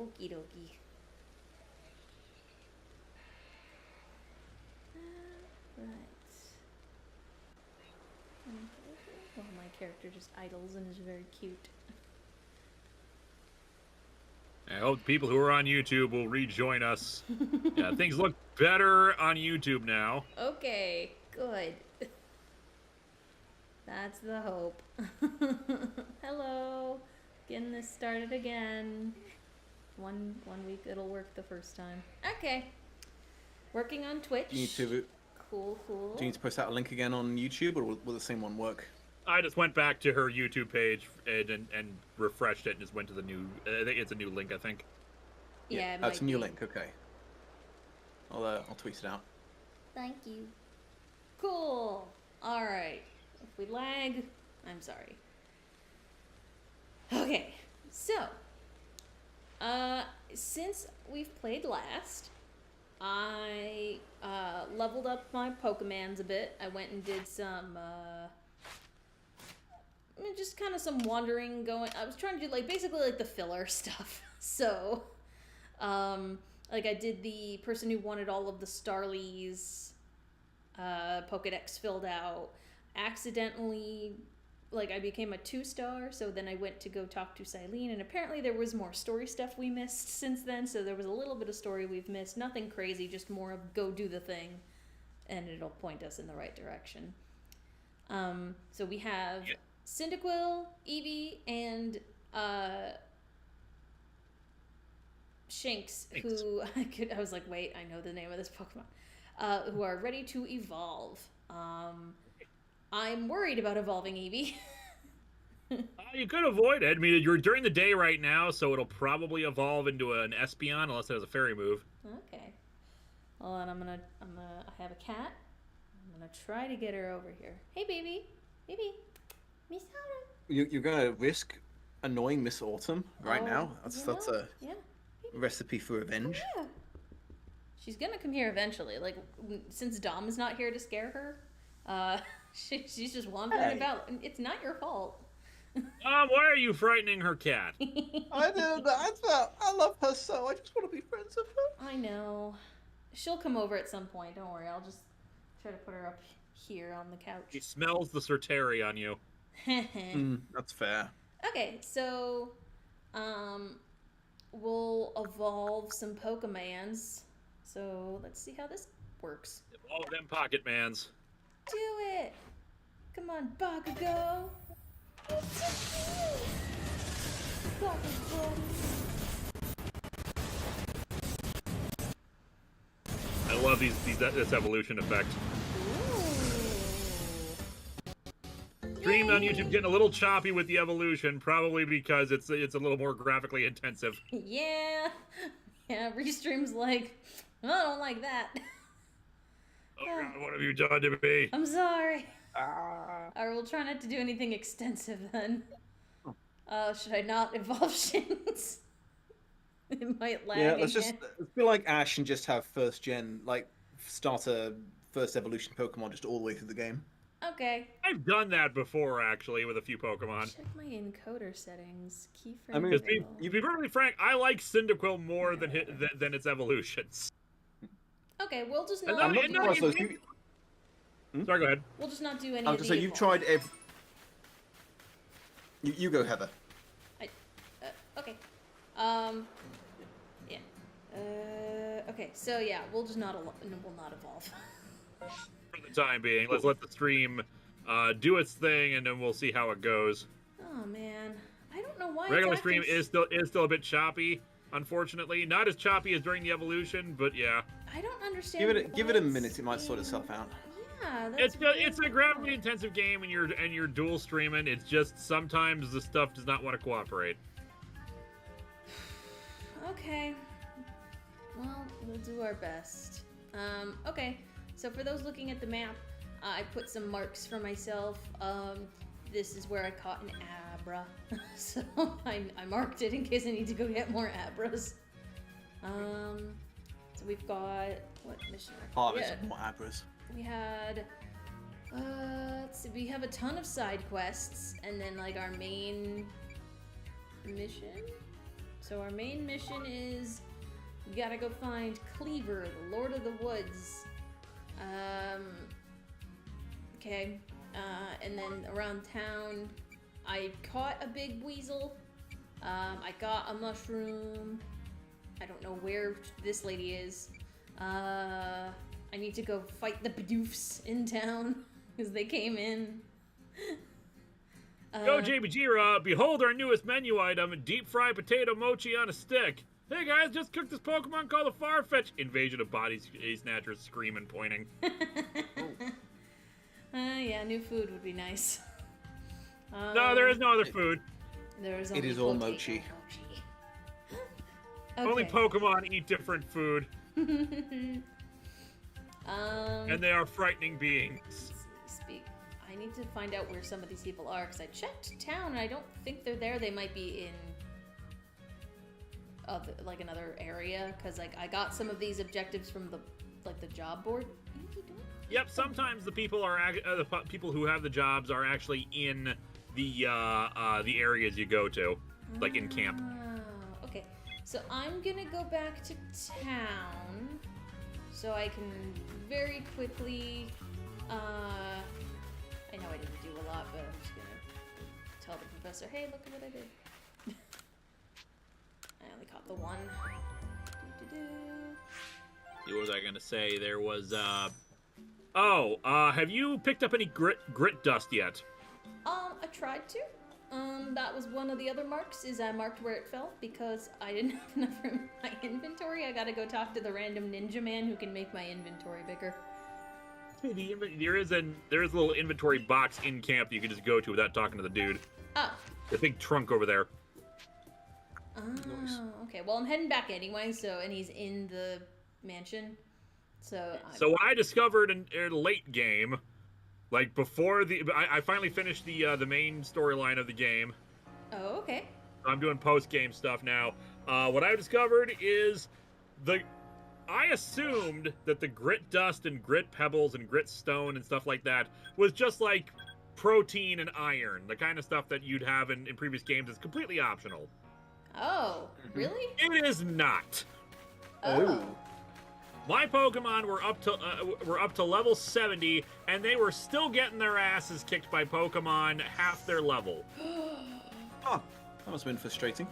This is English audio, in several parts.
Okie dokie. Right. Well, my character just idles and is very cute. I hope people who are on YouTube will rejoin us. Yeah, things look better on YouTube now. Okay, good. That's the hope. Hello. Getting this started again. One week it'll work the first time. Okay. Working on Twitch. Do you need to Cool. do you need to post out a link again on YouTube, or will the same one work? I just went back to her YouTube page and refreshed it and just went to the new. I think it's a new link. I think. Yeah, it's a new link. Okay. I'll tweet it out. Thank you. Cool. All right. If we lag, I'm sorry. Okay. So, since we've played last, I leveled up my Pokemons a bit. I went and did some just kind of some wandering going. I was trying to do basically the filler stuff. So, like I did the person who wanted all of the Starlies Pokedex filled out. Accidentally, I became a 2-star, so then I went to go talk to Silene, and apparently there was more story stuff we missed since then, so there was a little bit of story we've missed. Nothing crazy, just more of go do the thing, and it'll point us in the right direction. So we have Cyndaquil, Eevee, and Shinx, who I was like, wait, I know the name of this Pokemon, who are ready to evolve. I'm worried about evolving Eevee. You could avoid it. I mean, you're during the day right now, so it'll probably evolve into an Espeon unless it has a fairy move. Okay. Hold on, I have a cat. I'm gonna try to get her over here. Hey, baby. Miss Autumn. You're gonna risk annoying Miss Autumn right now? That's a recipe for revenge. Yeah. She's gonna come here eventually. Since Dom is not here to scare her, she's just wandering about. It's not your fault. Why are you frightening her cat? I didn't. I love her so. I just want to be friends with her. I know. She'll come over at some point. Don't worry. I'll just try to put her up here on the couch. She smells the Serteri on you. That's fair. Okay, so we'll evolve some Pokemons. So let's see how this works. Evolve them Pocket Mans. Do it! Come on, Bakugo! I love this evolution effect. Stream on YouTube getting a little choppy with the evolution, probably because it's a little more graphically intensive. Yeah, Restream's like, I don't like that. Oh God, what have you done to me? I'm sorry. Alright, we'll try not to do anything extensive then. Should I not evolve Shinx? It might lag again. Let's feel like Ash and just have first gen, start a first evolution Pokemon just all the way through the game. Okay. I've done that before, actually, with a few Pokemon. Check my encoder settings. Keyframe. I mean, to be perfectly frank, I like Cyndaquil more than its evolutions. Okay, we'll just not. I'm not surprised those. Sorry, go ahead. We'll just not do any. I was gonna say you've tried You go, Heather. Okay. Yeah. Okay. So yeah, we'll just not. We'll not evolve. For the time being, let's let the stream do its thing, and then we'll see how it goes. Oh man, I don't know why. Regular stream is still a bit choppy, unfortunately. Not as choppy as during the evolution, but yeah. I don't understand. Give it a minute. It might sort itself out. Yeah, it's a graphically intensive game, and you're dual streaming. It's just sometimes the stuff does not want to cooperate. Okay. Well, we'll do our best. Okay. So for those looking at the map, I put some marks for myself. This is where I caught an Abra. So I marked it in case I need to go get more Abras. So we've got, what mission? More Abras. We had, let's see, we have a ton of side quests, and then our main mission? So our main mission is we gotta go find Cleaver, the Lord of the Woods. Okay. And then around town, I caught a big weasel. I got a mushroom. I don't know where this lady is. I need to go fight the Bidoofs in town because they came in. Yo, JBG, behold our newest menu item, deep fried potato mochi on a stick. Hey guys, just cooked this Pokemon called the Farfetch. Invasion of body snatchers screaming, pointing. Yeah, new food would be nice. No, there is no other food. There is It is all mochi. Okay. Only Pokemon eat different food. And they are frightening beings. I need to find out where some of these people are, because I checked town and I don't think they're there. They might be in like another area, because like I got some of these objectives from the job board. Yep, sometimes the people who have the jobs are actually in the areas you go to, like in camp. Okay, so I'm gonna go back to town so I can very quickly. I know I didn't do a lot, but I'm just gonna tell the professor, hey, look at what I did. I only caught the one. What was I gonna say? There was have you picked up any grit dust yet? I tried to. That was one of the other marks, is I marked where it fell because I didn't have enough room in my inventory. I gotta go talk to the random ninja man who can make my inventory bigger. There is a little inventory box in camp you can just go to without talking to the dude. Oh. The big trunk over there. Oh, okay. Well, I'm heading back anyway, and he's in the mansion. So what I discovered in late game, like before I finally finished the main storyline of the game. Oh, okay. I'm doing post-game stuff now. What I discovered is I assumed that the grit dust and grit pebbles and grit stone and stuff like that was just like protein and iron, the kind of stuff that you'd have in previous games. Is completely optional. Oh, really? It is not. Oh. My Pokemon were up to level 70, and they were still getting their asses kicked by Pokemon half their level. Oh, that must have been frustrating.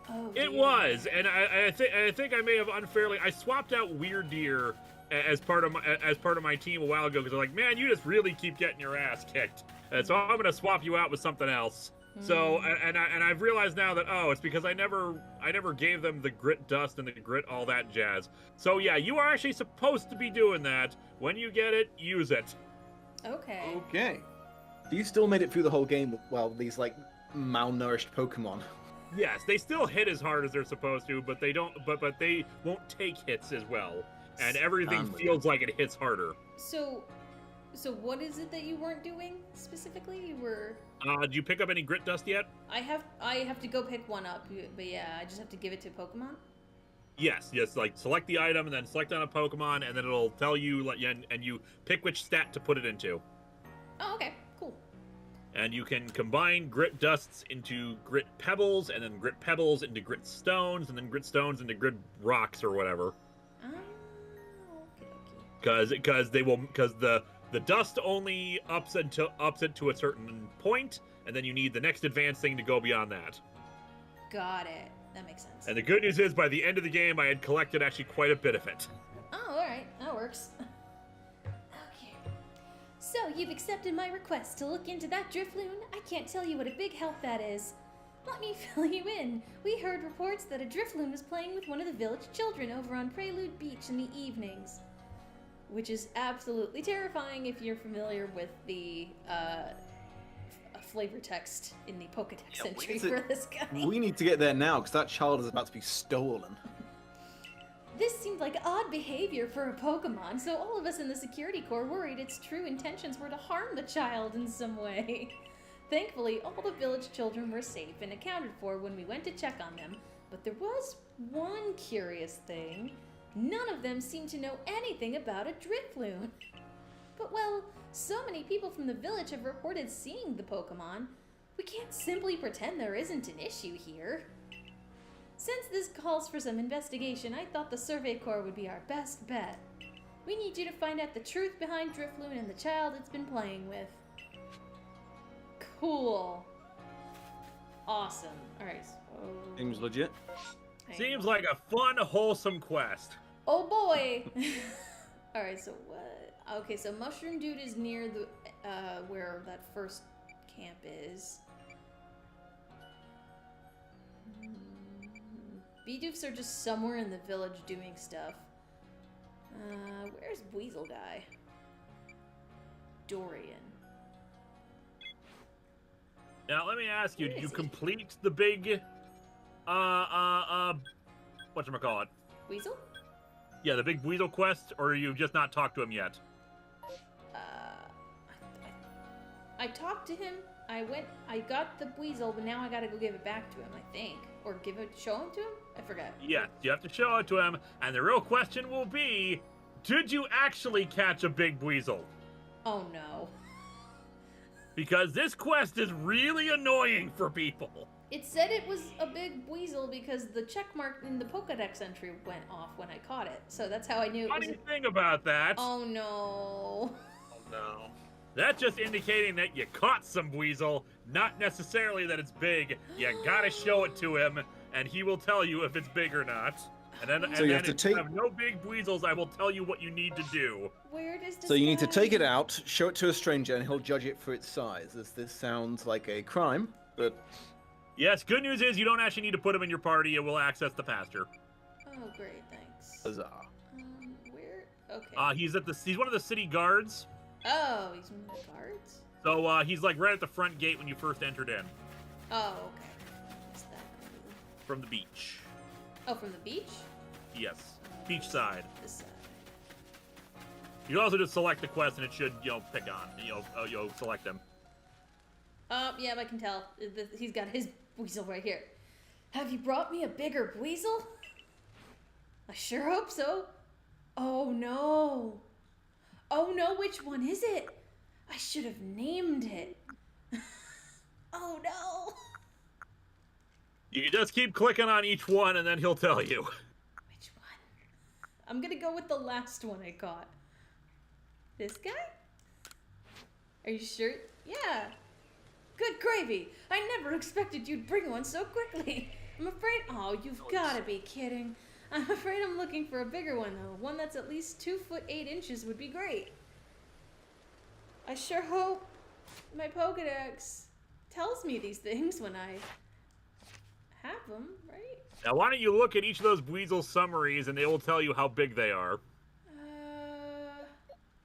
Oh, it was, and I think I may have unfairly. I swapped out Weird Deer as part of my team a while ago because I'm like, man, you just really keep getting your ass kicked, so I'm gonna swap you out with something else. So and I've realized now that it's because I never gave them the grit dust and the grit all that jazz. So yeah, you are actually supposed to be doing that. When you get it, use it. Okay. Okay. You still made it through the whole game with these like malnourished Pokemon. Yes, they still hit as hard as they're supposed to, but they don't. But they won't take hits as well, and everything feels like it hits harder. So what is it that you weren't doing specifically? You were. Did you pick up any grit dust yet? I have to go pick one up, but yeah, I just have to give it to Pokemon. Yes. Like select the item and then select on a Pokemon, and then it'll tell you, and you pick which stat to put it into. Oh, okay, cool. And you can combine grit dusts into grit pebbles, and then grit pebbles into grit stones, and then grit stones into grit rocks or whatever. Okay. Because the dust only ups it to a certain point, and then you need the next advanced thing to go beyond that. Got it. That makes sense. And the good news is, by the end of the game, I had collected actually quite a bit of it. Oh, all right, that works. Okay. So you've accepted my request to look into that Drifloon. I can't tell you what a big help that is. Let me fill you in. We heard reports that a Drifloon was playing with one of the village children over on Prelude Beach in the evenings. Which is absolutely terrifying if you're familiar with the flavor text in the Pokedex entry for this guy. We need to get there now, because that child is about to be stolen. This seemed like odd behavior for a Pokemon, so all of us in the security corps worried its true intentions were to harm the child in some way. Thankfully, all the village children were safe and accounted for when we went to check on them, but there was one curious thing. None of them seemed to know anything about a Drifloon. But well, so many people from the village have reported seeing the Pokemon. We can't simply pretend there isn't an issue here. Since this calls for some investigation, I thought the Survey Corps would be our best bet. We need you to find out the truth behind Drifloon and the child it's been playing with. Cool. Awesome. Alright, so... Seems legit. Seems like a fun, wholesome quest. Oh boy! Alright, so what? Okay, so Mushroom Dude is near the, where that first camp is. Bidoofs are just somewhere in the village doing stuff. Where's Weasel Guy? Dorian. Now, let me ask you, Where did you is he? complete the big, whatchamacallit? Weasel? Yeah, the big Weasel quest, or you just not talked to him yet? I talked to him. I got the Weasel, but now I gotta go give it back to him, I think. Or show him to him? I forgot. Yes, you have to show it to him, and the real question will be, did you actually catch a big Weasel? Oh no. Because this quest is really annoying for people. It said it was a big Weasel because the check mark in the Pokedex entry went off when I caught it. So that's how I knew it was. Funny thing about that, Oh no. Oh no. that's just indicating that you caught some Weasel, not necessarily that it's big. You gotta show it to him, and he will tell you if it's big or not. And then, So you have to if you take- have no big Weasels, I will tell you what you need to do. Where does this So you need to guy- take it out, show it to a stranger, and he'll judge it for its size. This sounds like a crime, but Yes, good news is you don't actually need to put him in your party. It will access the pasture. Oh great, thanks. huzzah. Where? Okay. He's one of the city guards. Oh, he's one of the guards? So he's like right at the front gate when you first entered in Oh, okay. What's that gonna be? from the beach. Oh, from the beach? Yes, beach side. This side. You can also just select the quest and it should, pick on, select them. Yeah, I can tell. He's got his Weasel right here. Have you brought me a bigger Weasel? I sure hope so. Oh no. Oh no, which one is it? I should have named it. Oh no. You can just keep clicking on each one and then he'll tell you. Which one? I'm gonna go with the last one I caught. This guy? Are you sure? Yeah. Good gravy. I never expected you'd bring one so quickly. I'm afraid... Oh, you've got to be kidding. I'm afraid I'm looking for a bigger one, though. One that's at least 2 foot 8 inches would be great. I sure hope my Pokedex tells me these things when I have them, right? Now, why don't you look at each of those Weasel summaries and they will tell you how big they are.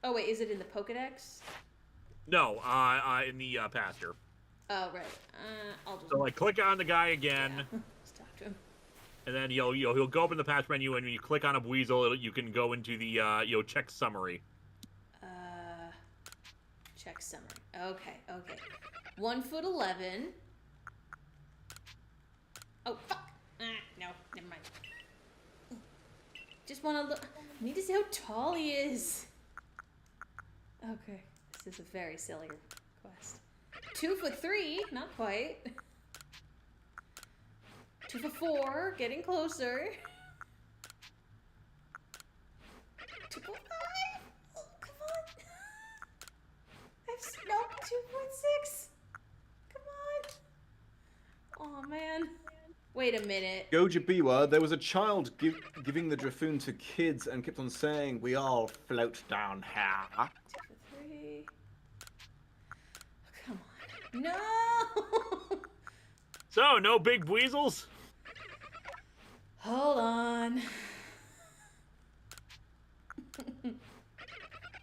Oh, wait, is it in the Pokedex? No, in the pasture. Oh, right. I'll just... So, click on the guy again, Yeah. Let's talk to him. and then he'll go up in the patch menu, and when you click on a Weasel, you can go into the check summary. Check summary. Okay. 1 foot 11. Oh, fuck! No, never mind. Just want to look. I need to see how tall he is. Okay, this is a very silly request. 2 foot 3, not quite. 2 foot 4, getting closer. 2 foot 5. Oh, come on. No, 2.6. Come on. Oh man. Wait a minute. Goja Biwa, there was a child giving the Drafoon to kids and kept on saying, "We all float down here." 2 for 3. Oh, come on. No. So, no big Weasels? Hold on.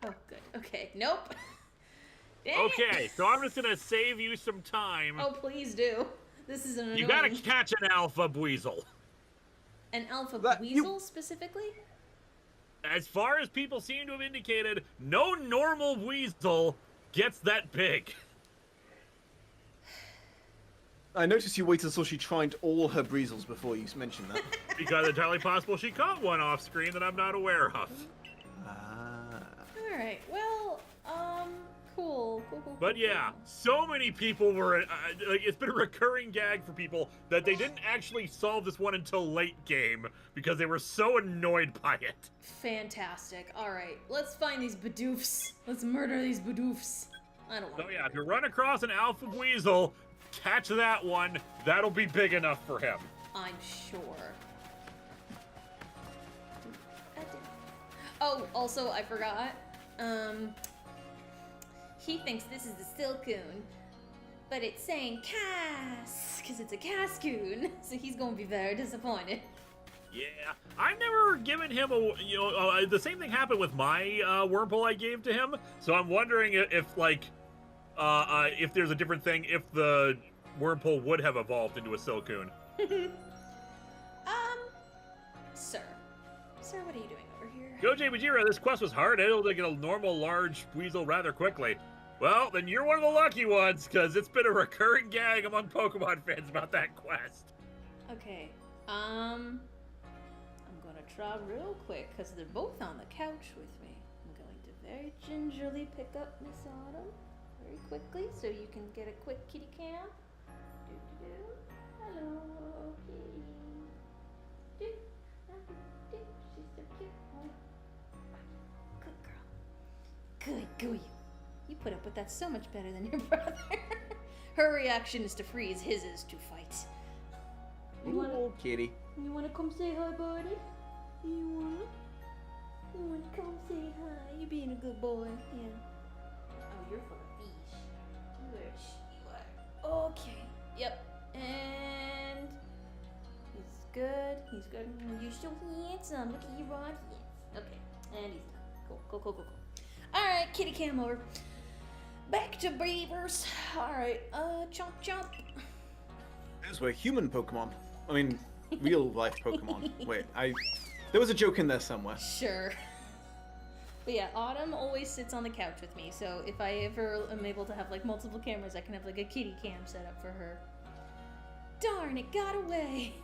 Oh, good. Okay. Nope. Dang it. Okay, so I'm just gonna save you some time. Oh, please do. This is an annoying. You gotta catch an alpha Weasel. An alpha That- weasel specifically? As far as people seem to have indicated, no normal Weasel gets that big. I noticed you waited until she tried all her Breezels before you mentioned that. Because it's entirely possible she caught one off screen that I'm not aware of. Ah. All right. Well, cool. But yeah, so many people were. Like, it's been a recurring gag for people that they didn't actually solve this one until late game because they were so annoyed by it. Fantastic. All right, let's find these Bidoofs. Let's murder these Bidoofs. I don't want. So yeah, if you run across an alpha weasel, catch that one. That'll be big enough for him. I'm sure. Oh, also, I forgot. He thinks this is a Silcoon, but it's saying Cas, because it's a Cascoon, so he's going to be very disappointed. Yeah, I've never given him a, the same thing happened with my wormhole I gave to him, so I'm wondering if there's a different thing if the wormhole would have evolved into a Silcoon. Sir, what are you doing over here? Gojay Bajira, this quest was hard. It'll get a normal large weasel rather quickly. Well, then you're one of the lucky ones, because it's been a recurring gag among Pokemon fans about that quest. Okay, I'm gonna try real quick, because they're both on the couch with me. I'm going to very gingerly pick up Miss Autumn very quickly, so you can get a quick kitty cam. Hello, kitty. She's so cute. Good girl. Good, go you. You put up with that so much better than your brother. Her reaction is to freeze, his is to fight. Ooh, kitty. You wanna come say hi, buddy? You wanna come say hi? You being a good boy, yeah. Oh, you're full of fish. You are. Okay. Yep. And he's good. He's good. You're so handsome. Look at your rod hands. Okay. And he's done. Cool. Alright, kitty cam over. Back to beavers. Alright, chomp. Those were human Pokemon. I mean, real life Pokemon. Wait, there was a joke in there somewhere. Sure. But yeah, Autumn always sits on the couch with me, so if I ever am able to have like multiple cameras, I can have like a kitty cam set up for her. Darn, it got away.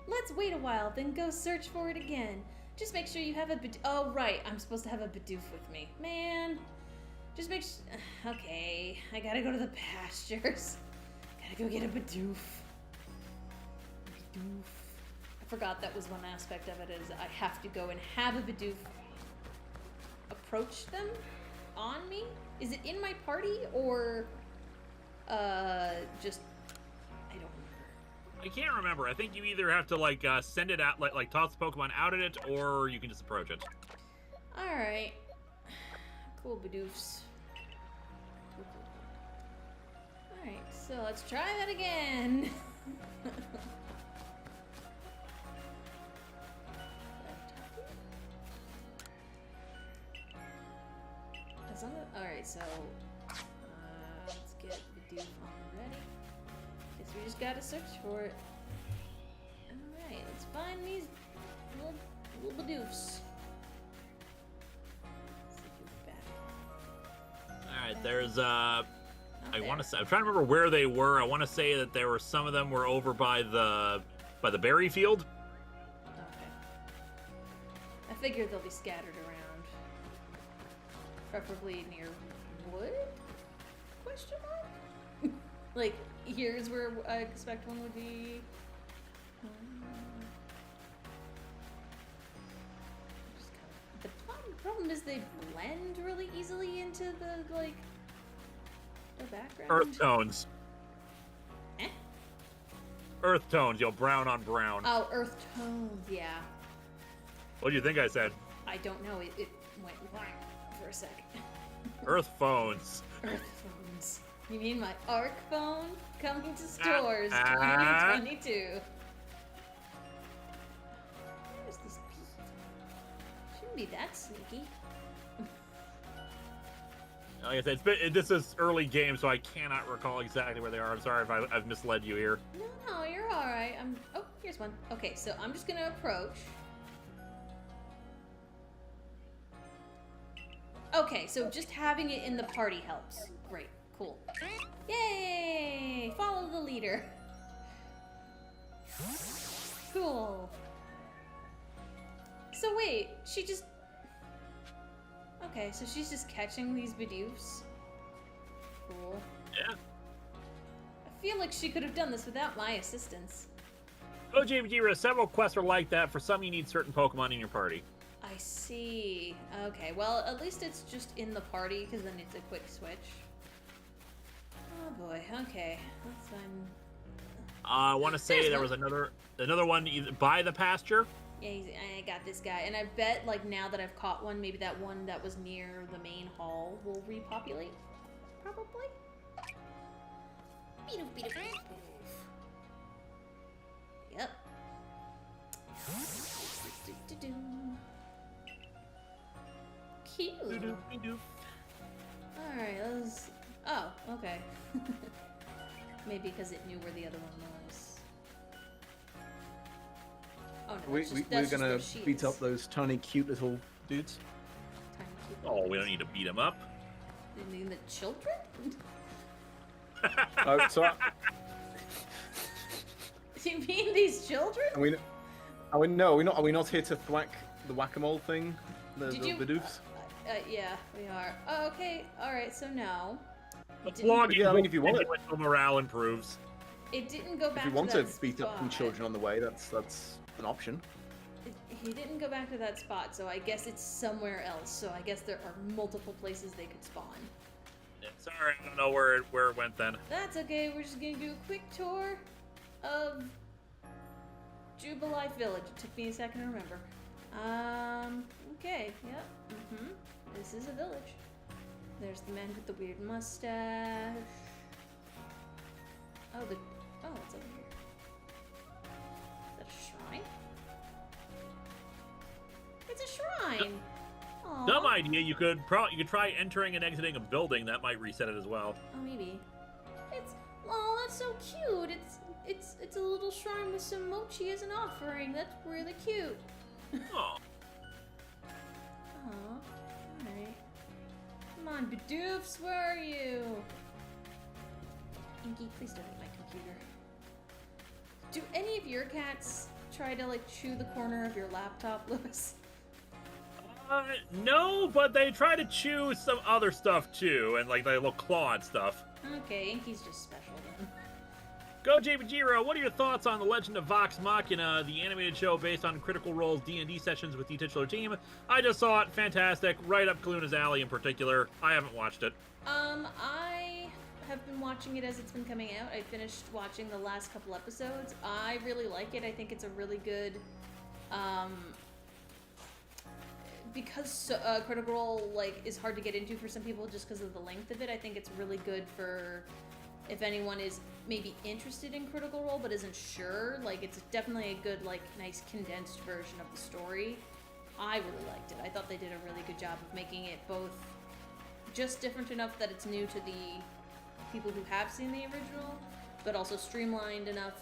Let's wait a while, then go search for it again. Just make sure you have a oh, right, I'm supposed to have a Bidoof with me. Man, just make okay, I gotta go to the pastures. Gotta go get a Bidoof. I forgot that was one aspect of it, is I have to go and have a Bidoof approach them on me. Is it in my party, or just, I don't remember. I can't remember. I think you either have to like send it out, like toss the Pokemon out at it, or you can just approach it. All right, cool Bidoofs. All right, so let's try that again. All right, so let's get Bidoof on ready. Guess we just gotta search for it. All right, let's find these little Bidoofs. All right, there's I want to say, I'm trying to remember where they were. I want to say that there were some of them were over by the berry field. Okay. I figured they'll be scattered around. Preferably near wood? Question mark? Like, here's where I expect one would be. The problem is they blend really easily into the background. Earth tones. Eh? Earth tones, brown on brown. Oh, earth tones, yeah. What do you think I said? I don't know, it went whack for a second. Earth phones. Earth phones. You mean my ARC phone? Coming to stores 2022. Where's this beat? Shouldn't be that sneaky. Like I said, this is early game, so I cannot recall exactly where they are. I'm sorry if I've misled you here. No, you're all right. Oh, here's one. Okay, so I'm just gonna approach. Okay, so just having it in the party helps. Great, cool. Yay! Follow the leader. Cool. So wait, she just... Okay, so she's just catching these Bidoofs. cruel. Yeah. I feel like she could have done this without my assistance. Gojira, several quests are like that. For some, you need certain Pokemon in your party. I see. Okay, well, at least it's just in the party, because then it's a quick switch. Oh boy, okay. That's fine. I want to say there was another one either by the pasture. Yeah, I got this guy. And I bet, like, now that I've caught one, maybe that one that was near the main hall will repopulate? Probably? Yep. Cute. Alright, let's... Oh, okay. Maybe because it knew where the other one was. Oh no, We're gonna beat up those tiny, cute little dudes. Tiny cute Oh, we don't need to beat him up. You mean the children? Oh, so You mean these children? are we not here to thwack the whack-a-mole thing? The doofs? Yeah, we are. Oh, okay, alright, so no. Yeah, I mean, if you want it. Until morale improves. It didn't go back If you to want that to beat up some spot. children on the way, that's an option. He didn't go back to that spot, so I guess it's somewhere else. So I guess there are multiple places they could spawn. Yeah, sorry, I don't know where it went then. That's okay, we're just gonna do a quick tour of Jubilife Village. It took me a second to remember. Okay, yep, This is a village. There's the man with the weird mustache. Oh, it's over here. Is that a shrine? It's a shrine! Aww. Dumb idea. You could try entering and exiting a building. That might reset it as well. Oh, maybe. That's so cute. It's a little shrine with some mochi as an offering. That's really cute. Oh. Aw. Alright. Come on, Bidoofs, where are you? Inky, please don't hit my computer. Do any of your cats try to, like, chew the corner of your laptop, Lewis? No, but they try to chew some other stuff too, and like the little claw and stuff. Okay, Inky's just special then. Go Jiro, what are your thoughts on The Legend of Vox Machina, the animated show based on Critical Role's D&D sessions with the titular team? I just saw it, fantastic, right up Calluna's alley in particular. I haven't watched it. I have been watching it as it's been coming out. I finished watching the last couple episodes. I really like it. I think it's a really good, because Critical Role, like, is hard to get into for some people just because of the length of it. I think it's really good for if anyone is maybe interested in Critical Role but isn't sure. Like, it's definitely a good, like, nice condensed version of the story. I really liked it. I thought they did a really good job of making it both just different enough that it's new to the people who have seen the original, but also streamlined enough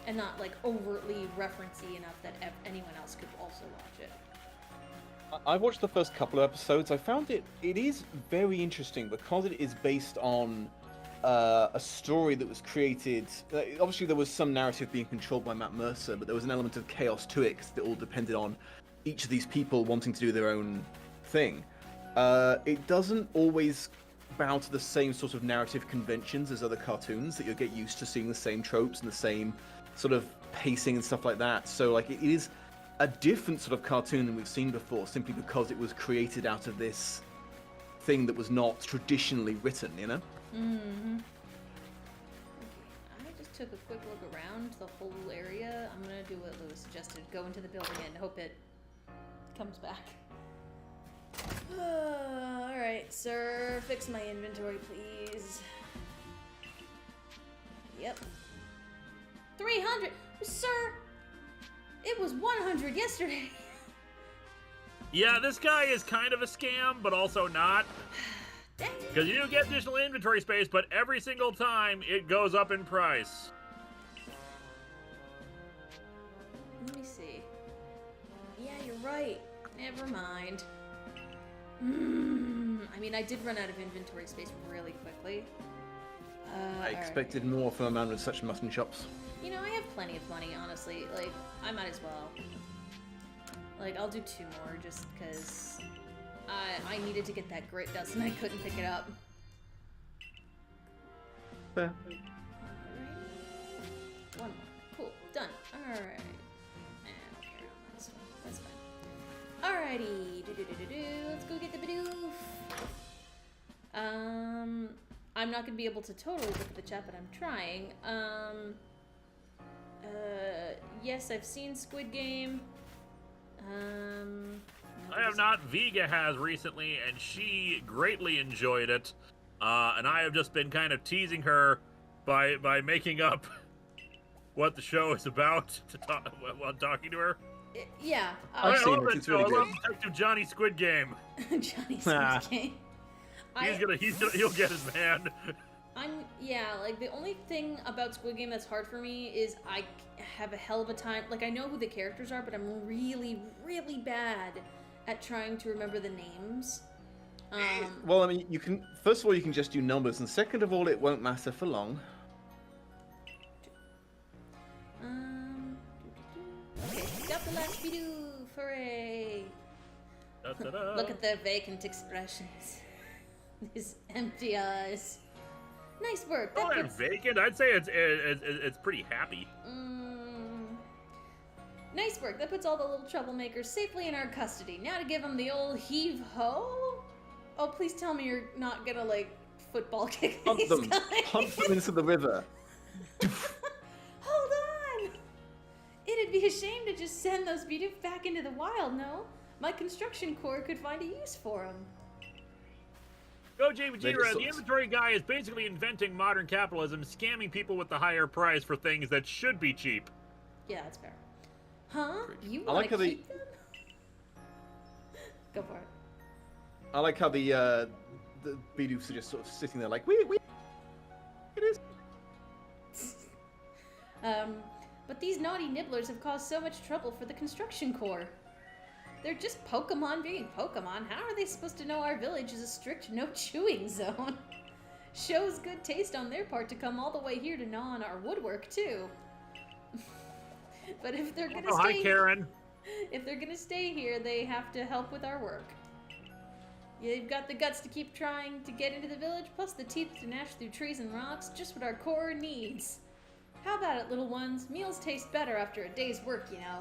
and not, like, overtly referencey enough that anyone else could also watch it. I watched the first couple of episodes. I found it is very interesting because it is based on a story that was created. Obviously, there was some narrative being controlled by Matt Mercer, but there was an element of chaos to it because it all depended on each of these people wanting to do their own thing. It doesn't always bow to the same sort of narrative conventions as other cartoons that you'll get used to seeing the same tropes and the same sort of pacing and stuff like that. So, like, it is a different sort of cartoon than we've seen before, simply because it was created out of this thing that was not traditionally written, you know? Mm-hmm. Okay, I just took a quick look around the whole area. I'm gonna do what Lewis suggested. Go into the building and hope it comes back. Alright, sir. Fix my inventory, please. Yep. 300! Sir! It was 100 yesterday! Yeah, this guy is kind of a scam, but also not. Dang. Because you do get additional inventory space, but every single time it goes up in price. Let me see. Yeah, you're right. Never mind. I mean, I did run out of inventory space really quickly. I expected more from a man with such mutton chops. You know, I have plenty of money, honestly. Like, I might as well. Like, I'll do 2 more just because I needed to get that grit dust and I couldn't pick it up. Fair. Alrighty. One more. Cool. Done. Alright. And carry on this one. That's fine. Alrighty. Let's go get the Bidoof. I'm not gonna be able to totally look at the chat, but I'm trying. Yes, I've seen Squid Game. I have not. Vega has recently, and she greatly enjoyed it. And I have just been kind of teasing her by making up what the show is about while talking to her. Yeah. I've seen it. It's really I love good. Detective Johnny Squid Game. Johnny Squid Game. He'll get his man. Like the only thing about Squid Game that's hard for me is I have a hell of a time. Like I know who the characters are, but I'm really, really bad at trying to remember the names. Well, I mean, you can. First of all, you can just do numbers, and second of all, it won't matter for long. Okay, got the last Bidoof, hooray! Da-da-da. Look at their vacant expressions. These empty eyes. Nice work. Oh, and vacant. I'd say it's pretty happy. Nice work. That puts all the little troublemakers safely in our custody. Now to give them the old heave-ho. Oh, please tell me you're not gonna, like, football kick Punt these them. guys. Punt them into the river. Hold on. It'd be a shame to just send those Bidoof back into the wild, no? My construction corps could find a use for them. Go, Vegeta. The inventory guy is basically inventing modern capitalism, scamming people with the higher price for things that should be cheap. Yeah, that's fair. Huh? You I want like to how keep them? Go for it. I like how the Bidoofs are just sort of sitting there like, we. It is. But these naughty nibblers have caused so much trouble for the construction corps. They're just Pokemon being Pokemon. How are they supposed to know our village is a strict no chewing zone? Shows good taste on their part to come all the way here to gnaw on our woodwork too. But if they're gonna Hi, Karen. If they're gonna stay here, they have to help with our work. They've got the guts to keep trying to get into the village, plus the teeth to gnash through trees and rocks, just what our core needs. How about it, little ones? Meals taste better after a day's work, you know.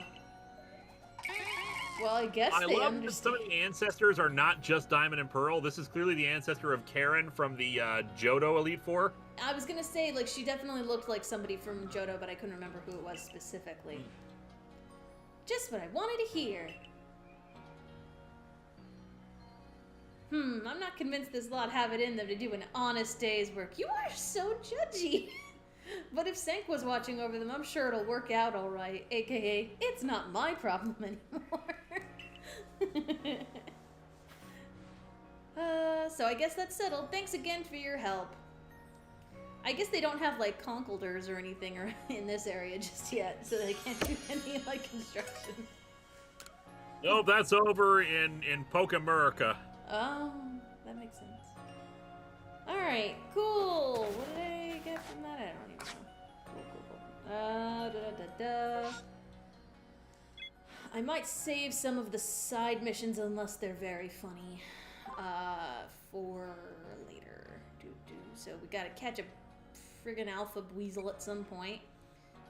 Well, I guess I they love that understand. some of the ancestors are not just Diamond and Pearl. This is clearly the ancestor of Karen from the Johto Elite Four. I was gonna say, like, she definitely looked like somebody from Johto, but I couldn't remember who it was specifically. Just what I wanted to hear. I'm not convinced this lot have it in them to do an honest day's work. You are so judgy. But if Senk was watching over them, I'm sure it'll work out all right. AKA, it's not my problem anymore. So I guess that's settled. Thanks again for your help. I guess they don't have, like, conkelders or anything in this area just yet, so they can't do any, like, construction. Nope, that's over in Pokemerica. Oh, that makes sense. Alright, cool. What did I get from that? I don't even know. Cool. I might save some of the side missions unless they're very funny. For later. So we gotta catch a friggin' alpha weasel at some point.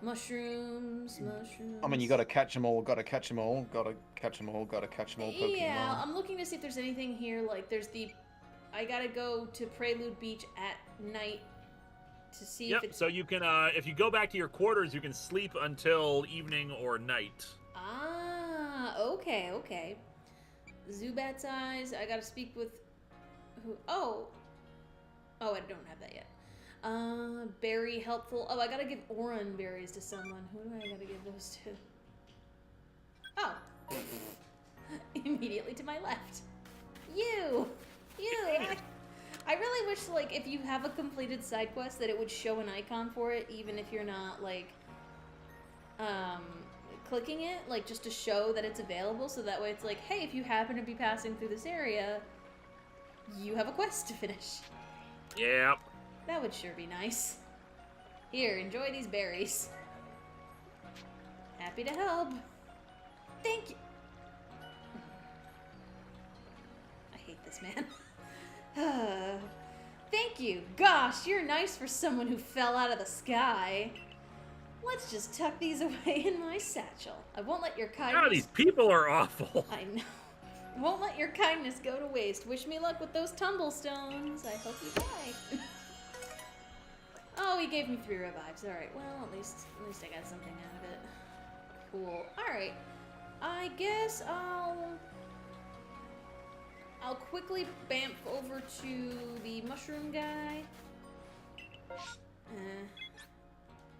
Mushrooms. I mean, you gotta catch them all, gotta catch them all, gotta catch them all, gotta catch them all, Pokemon. Yeah, I'm looking to see if there's anything here, like there's I gotta go to Prelude Beach at night to see if it's... so you can, if you go back to your quarters, you can sleep until evening or night. Ah, okay. Zubat's eyes, I gotta speak with... who? Oh, I don't have that yet. Berry helpful. Oh, I gotta give Oran berries to someone. Who do I gotta give those to? Oh. Immediately to my left. You! I really wish, like, if you have a completed side quest, that it would show an icon for it, even if you're not, like, clicking it, like, just to show that it's available, so that way it's like, hey, if you happen to be passing through this area, you have a quest to finish. Yep. That would sure be nice. Here, enjoy these berries. Happy to help. Thank you. I hate this man. Thank you. Gosh, you're nice for someone who fell out of the sky. Let's just tuck these away in my satchel. I won't let your kindness... God, these people are awful. I know. Won't let your kindness go to waste. Wish me luck with those tumblestones. I hope you die. Oh, he gave me 3 revives. Alright, well, at least I got something out of it. Cool. Alright. I guess I'll quickly bamf over to the mushroom guy.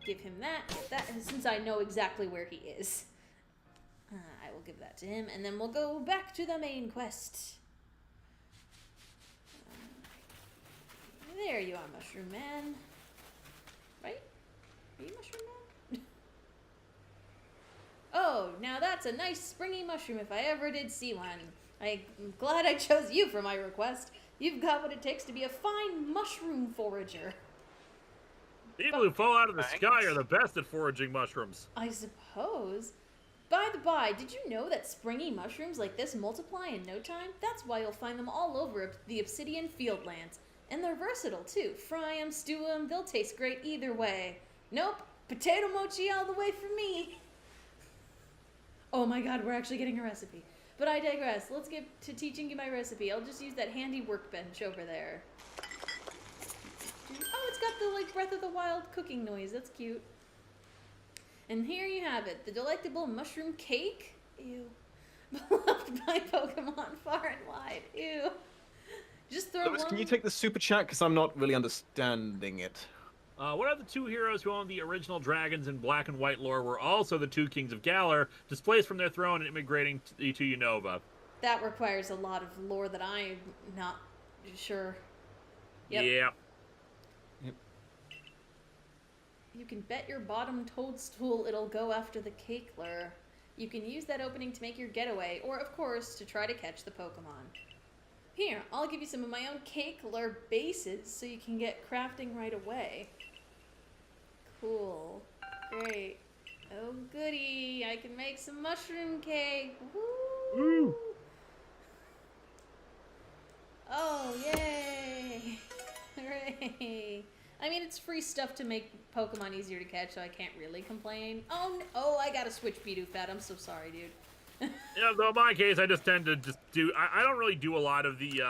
Give him that. Get that, since I know exactly where he is. I will give that to him, and then we'll go back to the main quest. There you are, Mushroom Man. Right? Are you Mushroom Man? Oh, now that's a nice springy mushroom if I ever did see one. I'm glad I chose you for my request. You've got what it takes to be a fine mushroom forager. People who fall out of the sky are the best at foraging mushrooms. I suppose. By the by, did you know that springy mushrooms like this multiply in no time? That's why you'll find them all over the obsidian fieldlands. And they're versatile too. Fry them, stew them, they'll taste great either way. Nope, potato mochi all the way for me. Oh my god, we're actually getting a recipe. But I digress. Let's get to teaching you my recipe. I'll just use that handy workbench over there. Oh, it's got the, like, Breath of the Wild cooking noise. That's cute. And here you have it. The delectable mushroom cake. Ew. Beloved by Pokemon far and wide. Ew. Just throw Lewis, one... can you take the super chat? Because I'm not really understanding it. What are the 2 heroes who owned the original dragons in Black and White lore were also the 2 kings of Galar, displaced from their throne and immigrating to Unova? That requires a lot of lore that I'm not sure. Yep. Yeah. Yep. You can bet your bottom toadstool it'll go after the cakeler. You can use that opening to make your getaway, or of course, to try to catch the Pokemon. Here, I'll give you some of my own cakeler bases so you can get crafting right away. Cool. Great. Oh goody, I can make some mushroom cake. Woo! Woo! Oh, yay! Hooray! I mean, it's free stuff to make Pokemon easier to catch, so I can't really complain. Oh, oh, I gotta switch Bidoof out. I'm so sorry, dude. Yeah, though in my case, I just tend to do... I don't really do a lot of the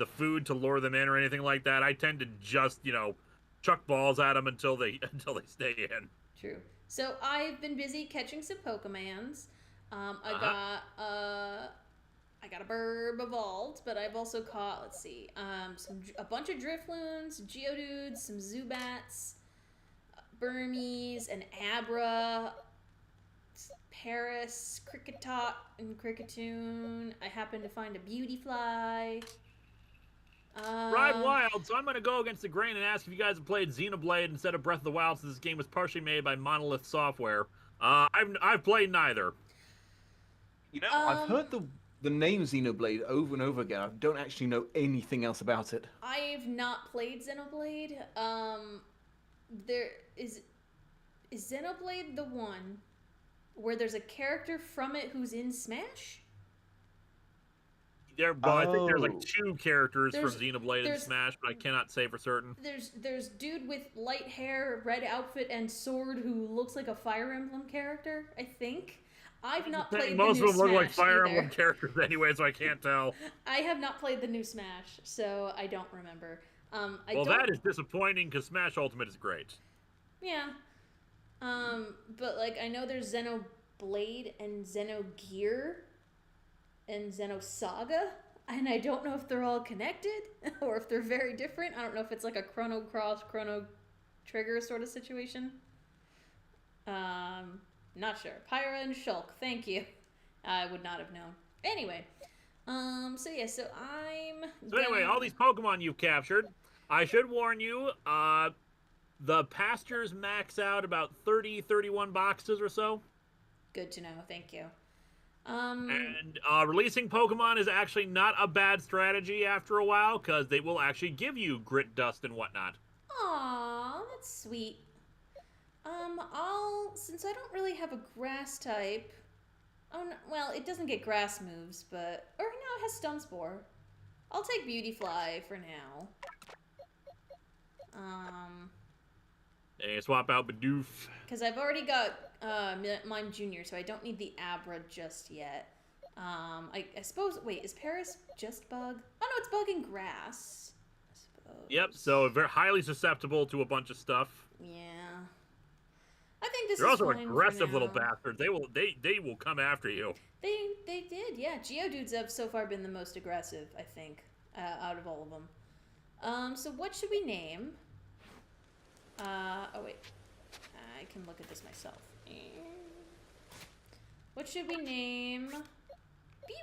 food to lure them in or anything like that. I tend to just, you know, chuck balls at them until they stay in. True. So I've been busy catching some Pokemons. I got a Burb evolved, but I've also caught, let's see, a bunch of Drifloons, Geodudes, some Zubats, Burmese, an Abra, Paris, Kricketot, and Kricketune. I happened to find a Beautyfly. Ride Wild, so I'm going to go against the grain and ask if you guys have played Xenoblade instead of Breath of the Wild, since this game was partially made by Monolith Software. I've played neither. You know, I've heard the name Xenoblade over and over again. I don't actually know anything else about it. I've not played Xenoblade. There is Xenoblade the one where there's a character from it who's in Smash? I think there's like 2 characters from Xenoblade in Smash, but I cannot say for certain. There's dude with light hair, red outfit, and sword who looks like a Fire Emblem character, I think. I've not played Most the new of them look like Smash Fire either. Emblem characters anyway, so I can't tell. I have not played the new Smash, so I don't remember. That is disappointing because Smash Ultimate is great. Yeah. But like I know there's Xenoblade and Xenogear and Xenosaga, and I don't know if they're all connected or if they're very different. I don't know if it's like a Chrono Cross, Chrono Trigger sort of situation. Not sure. Pyra and Shulk, thank you. I would not have known. Anyway, so anyway, all these Pokemon you've captured, I should warn you, the pastures max out about 31 boxes or so. Good to know, thank you. And releasing Pokemon is actually not a bad strategy after a while, because they will actually give you grit dust and whatnot. Aw, that's sweet. Since I don't really have a grass type, oh no, well, it doesn't get grass moves, but, or no, it has Stun Spore. I'll take Beautyfly for now. And swap out Bidoof. Because I've already got Mime Jr., so I don't need the Abra just yet. I suppose... Wait, is Paris just bug? Oh, no, it's bug and grass. I suppose. Yep, so very highly susceptible to a bunch of stuff. Yeah. I think this They're is also fine aggressive for little now. bastards. They will come after you. They did, yeah. Geodudes have so far been the most aggressive, I think, out of all of them. So what should we name? Oh wait. I can look at this myself. What should we name?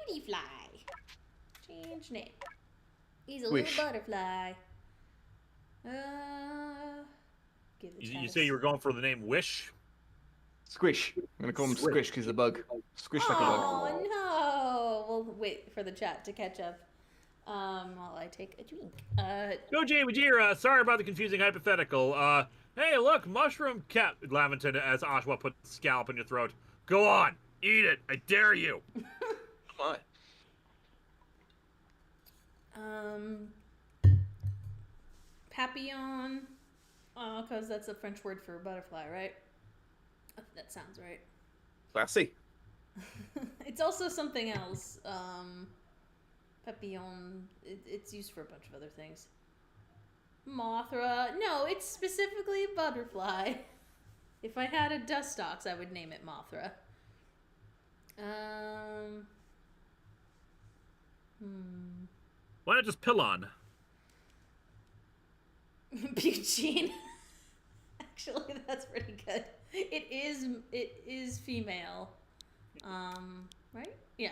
Beautyfly. Change name. He's a Wish. little butterfly. Give the You say you were going for the name Wish? Squish. I'm gonna call him Squish because he's a bug. Squish like a bug. Oh no! We'll wait for the chat to catch up. While I take a drink. Go, Jamie Jira. Sorry about the confusing hypothetical. Hey, look, mushroom cat. Laventon, as Oshawa puts scalp in your throat. Go on, eat it. I dare you. Why? Papillon. Because that's a French word for butterfly, right? That sounds right. Classy. It's also something else. Papillon. It's used for a bunch of other things. Mothra. No, it's specifically a butterfly. If I had a Dustox, I would name it Mothra. Why not just Pillon? Eugene. Actually, that's pretty good. It is female. Right? Yeah.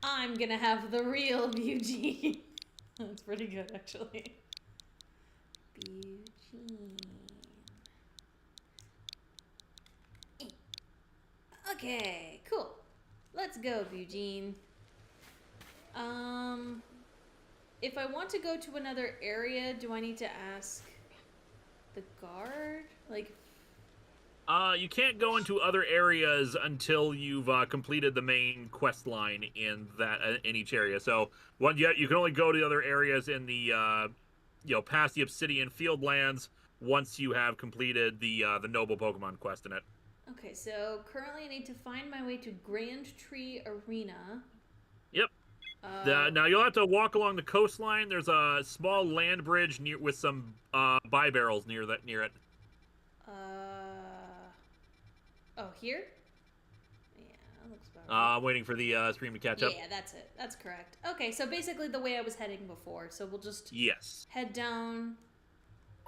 I'm gonna have the real Eugene. That's pretty good, actually. Eugene. Okay, cool. Let's go, Eugene. If I want to go to another area, do I need to ask the guard? Like, You can't go into other areas until you've completed the main quest line in each area. So you can only go to the other areas in the past the Obsidian Fieldlands once you have completed the Noble Pokemon quest in it. okay, so currently I need to find my way to Grand Tree Arena. Yep. Now you'll have to walk along the coastline. There's a small land bridge with some buy barrels near it. Oh, here? Yeah, that looks about right. I'm waiting for the stream to catch up. Yeah, that's it. That's correct. Okay, so basically the way I was heading before. So we'll just Yes. head down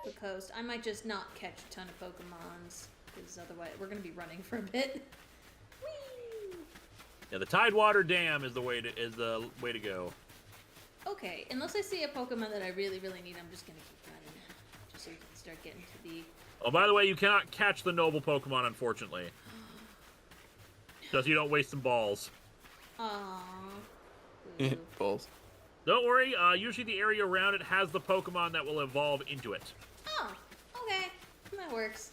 the coast. I might just not catch a ton of Pokemons, because otherwise we're going to be running for a bit. Whee! Yeah, the Tidewater Dam is the way to go. Okay, unless I see a Pokemon that I really, really need, I'm just going to keep running. Just so we can start getting to the... Oh, by the way, you cannot catch the noble Pokemon, unfortunately. Because you don't waste some balls. Aww. Balls. Don't worry, usually the area around it has the Pokemon that will evolve into it. Oh, okay. That works.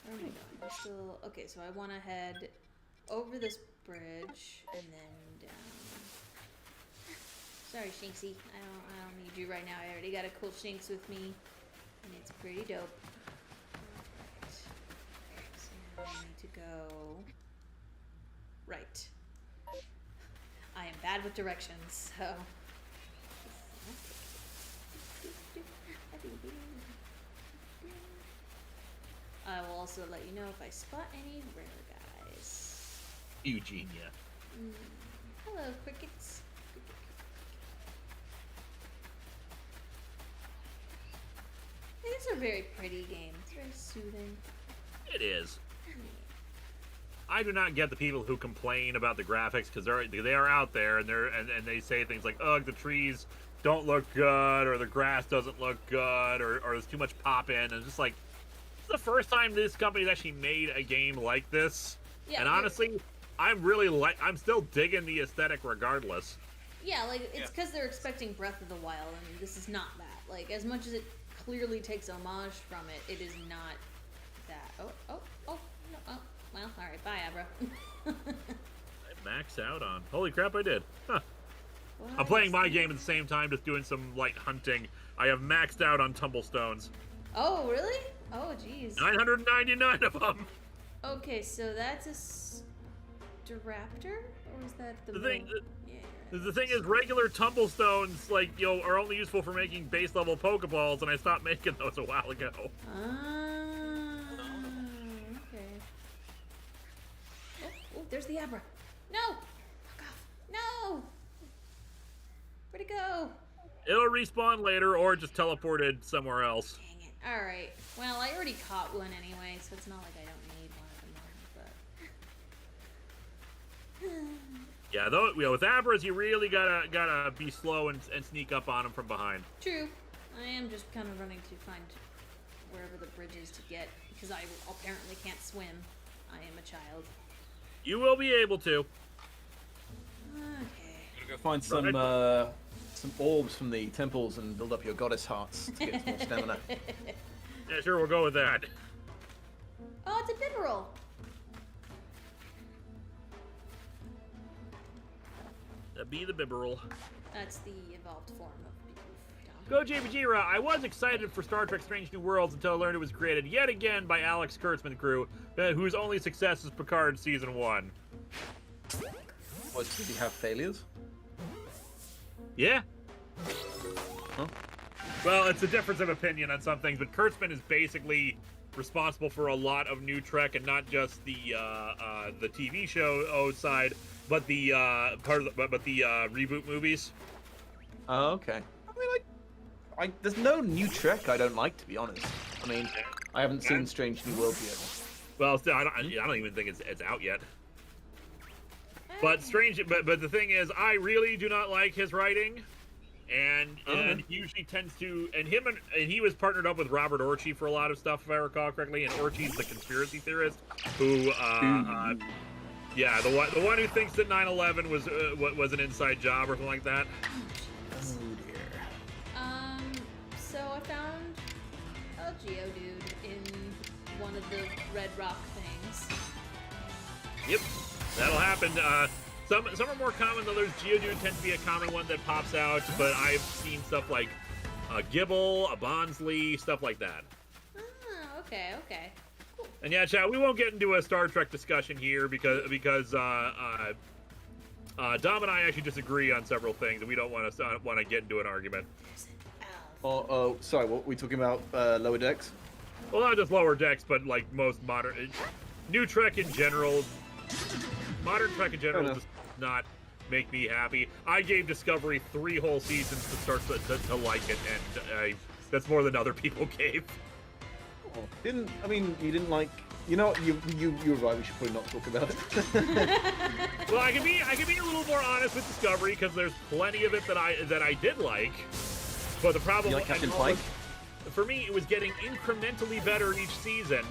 Where am I going? Okay, so I want to head over this bridge and then down. Sorry, Shinxie. I don't need you right now. I already got a cool Shinx with me, and it's pretty dope. Alright. So now I need to go right. I am bad with directions, so. I will also let you know if I spot any rare guys. Eugenia. Hello, crickets. These are very pretty games. Very soothing. It is. I do not get the people who complain about the graphics because they are out there and they say things like, "Ugh, the trees don't look good," or "the grass doesn't look good," or "there's too much pop in." And it's just like, it's the first time this company's actually made a game like this. Yeah, and honestly, I'm still digging the aesthetic regardless. Yeah, like it's because they're expecting Breath of the Wild, and this is not that. Like, as much as it clearly takes homage from it, it is not that. Oh, no, oh. Well, all right, bye, Abra. max out on? Holy crap, I did. Huh. What I'm playing is my that? game at the same time, just doing some light hunting. I have maxed out on tumblestones. Oh, really? Oh, jeez. 999 of them. Okay, so that's a Staraptor? Or is that the The thing- real- Yeah, you're right. The thing is, regular tumblestones, like, are only useful for making base level Pokeballs, and I stopped making those a while ago. Okay. Oh, there's the Abra. No! Fuck off. No! Where'd it go? It'll respawn later, or just teleported somewhere else. Dang it. Alright. Well, I already caught one anyway, so it's not like I don't need one at the moment, but... Yeah, though, with Abras, you really gotta be slow and sneak up on them from behind. True. I am just kind of running to find wherever the bridge is to get, because I apparently can't swim. I am a child. You will be able to. Okay. Go find some orbs from the temples and build up your goddess hearts to get some more stamina. Yeah, sure, we'll go with that. Oh, it's a Bibarel. Be the Bibarel. That's the evolved form of Bidoof. Go JBG-Ra, I was excited for Star Trek Strange New Worlds until I learned it was created yet again by Alex Kurtzman's crew, whose only success is Picard Season 1. Did he have failures? Yeah. Huh? Well, it's a difference of opinion on some things, but Kurtzman is basically responsible for a lot of new Trek, and not just the TV show side, but the reboot movies. Oh, okay. I mean, there's no new Trek I don't like, to be honest. I mean, I haven't seen Strange New Worlds yet. Well, still, I don't even think it's out yet. But but the thing is, I really do not like his writing, and he usually tends to, and he was partnered up with Robert Orci for a lot of stuff, if I recall correctly. And Orci's the conspiracy theorist who, yeah, the one who thinks that 9/11 was an inside job or something like that. Oh dear. So I found a Geodude in one of the red rock things. Yep, that'll happen. Some are more common than others. Geodude tends to be a common one that pops out, but I've seen stuff like a Gibble, a Bonsly, stuff like that. Oh, okay. Cool. And yeah, chat, we won't get into a Star Trek discussion here because Dom and I actually disagree on several things, and we don't want to get into an argument. There's an elf. Oh, sorry, what were we talking about? Lower decks? Well, not just lower decks, but like most modern, new Trek in general. Modern Trek in general does not make me happy. I gave Discovery 3 whole seasons to start to like it, and that's more than other people gave. Oh, you didn't like... You know what, you're right, we should probably not talk about it. Well, I can be a little more honest with Discovery, because there's plenty of it that I did like. But the problem... You like Captain Pike? For me, it was getting incrementally better each season.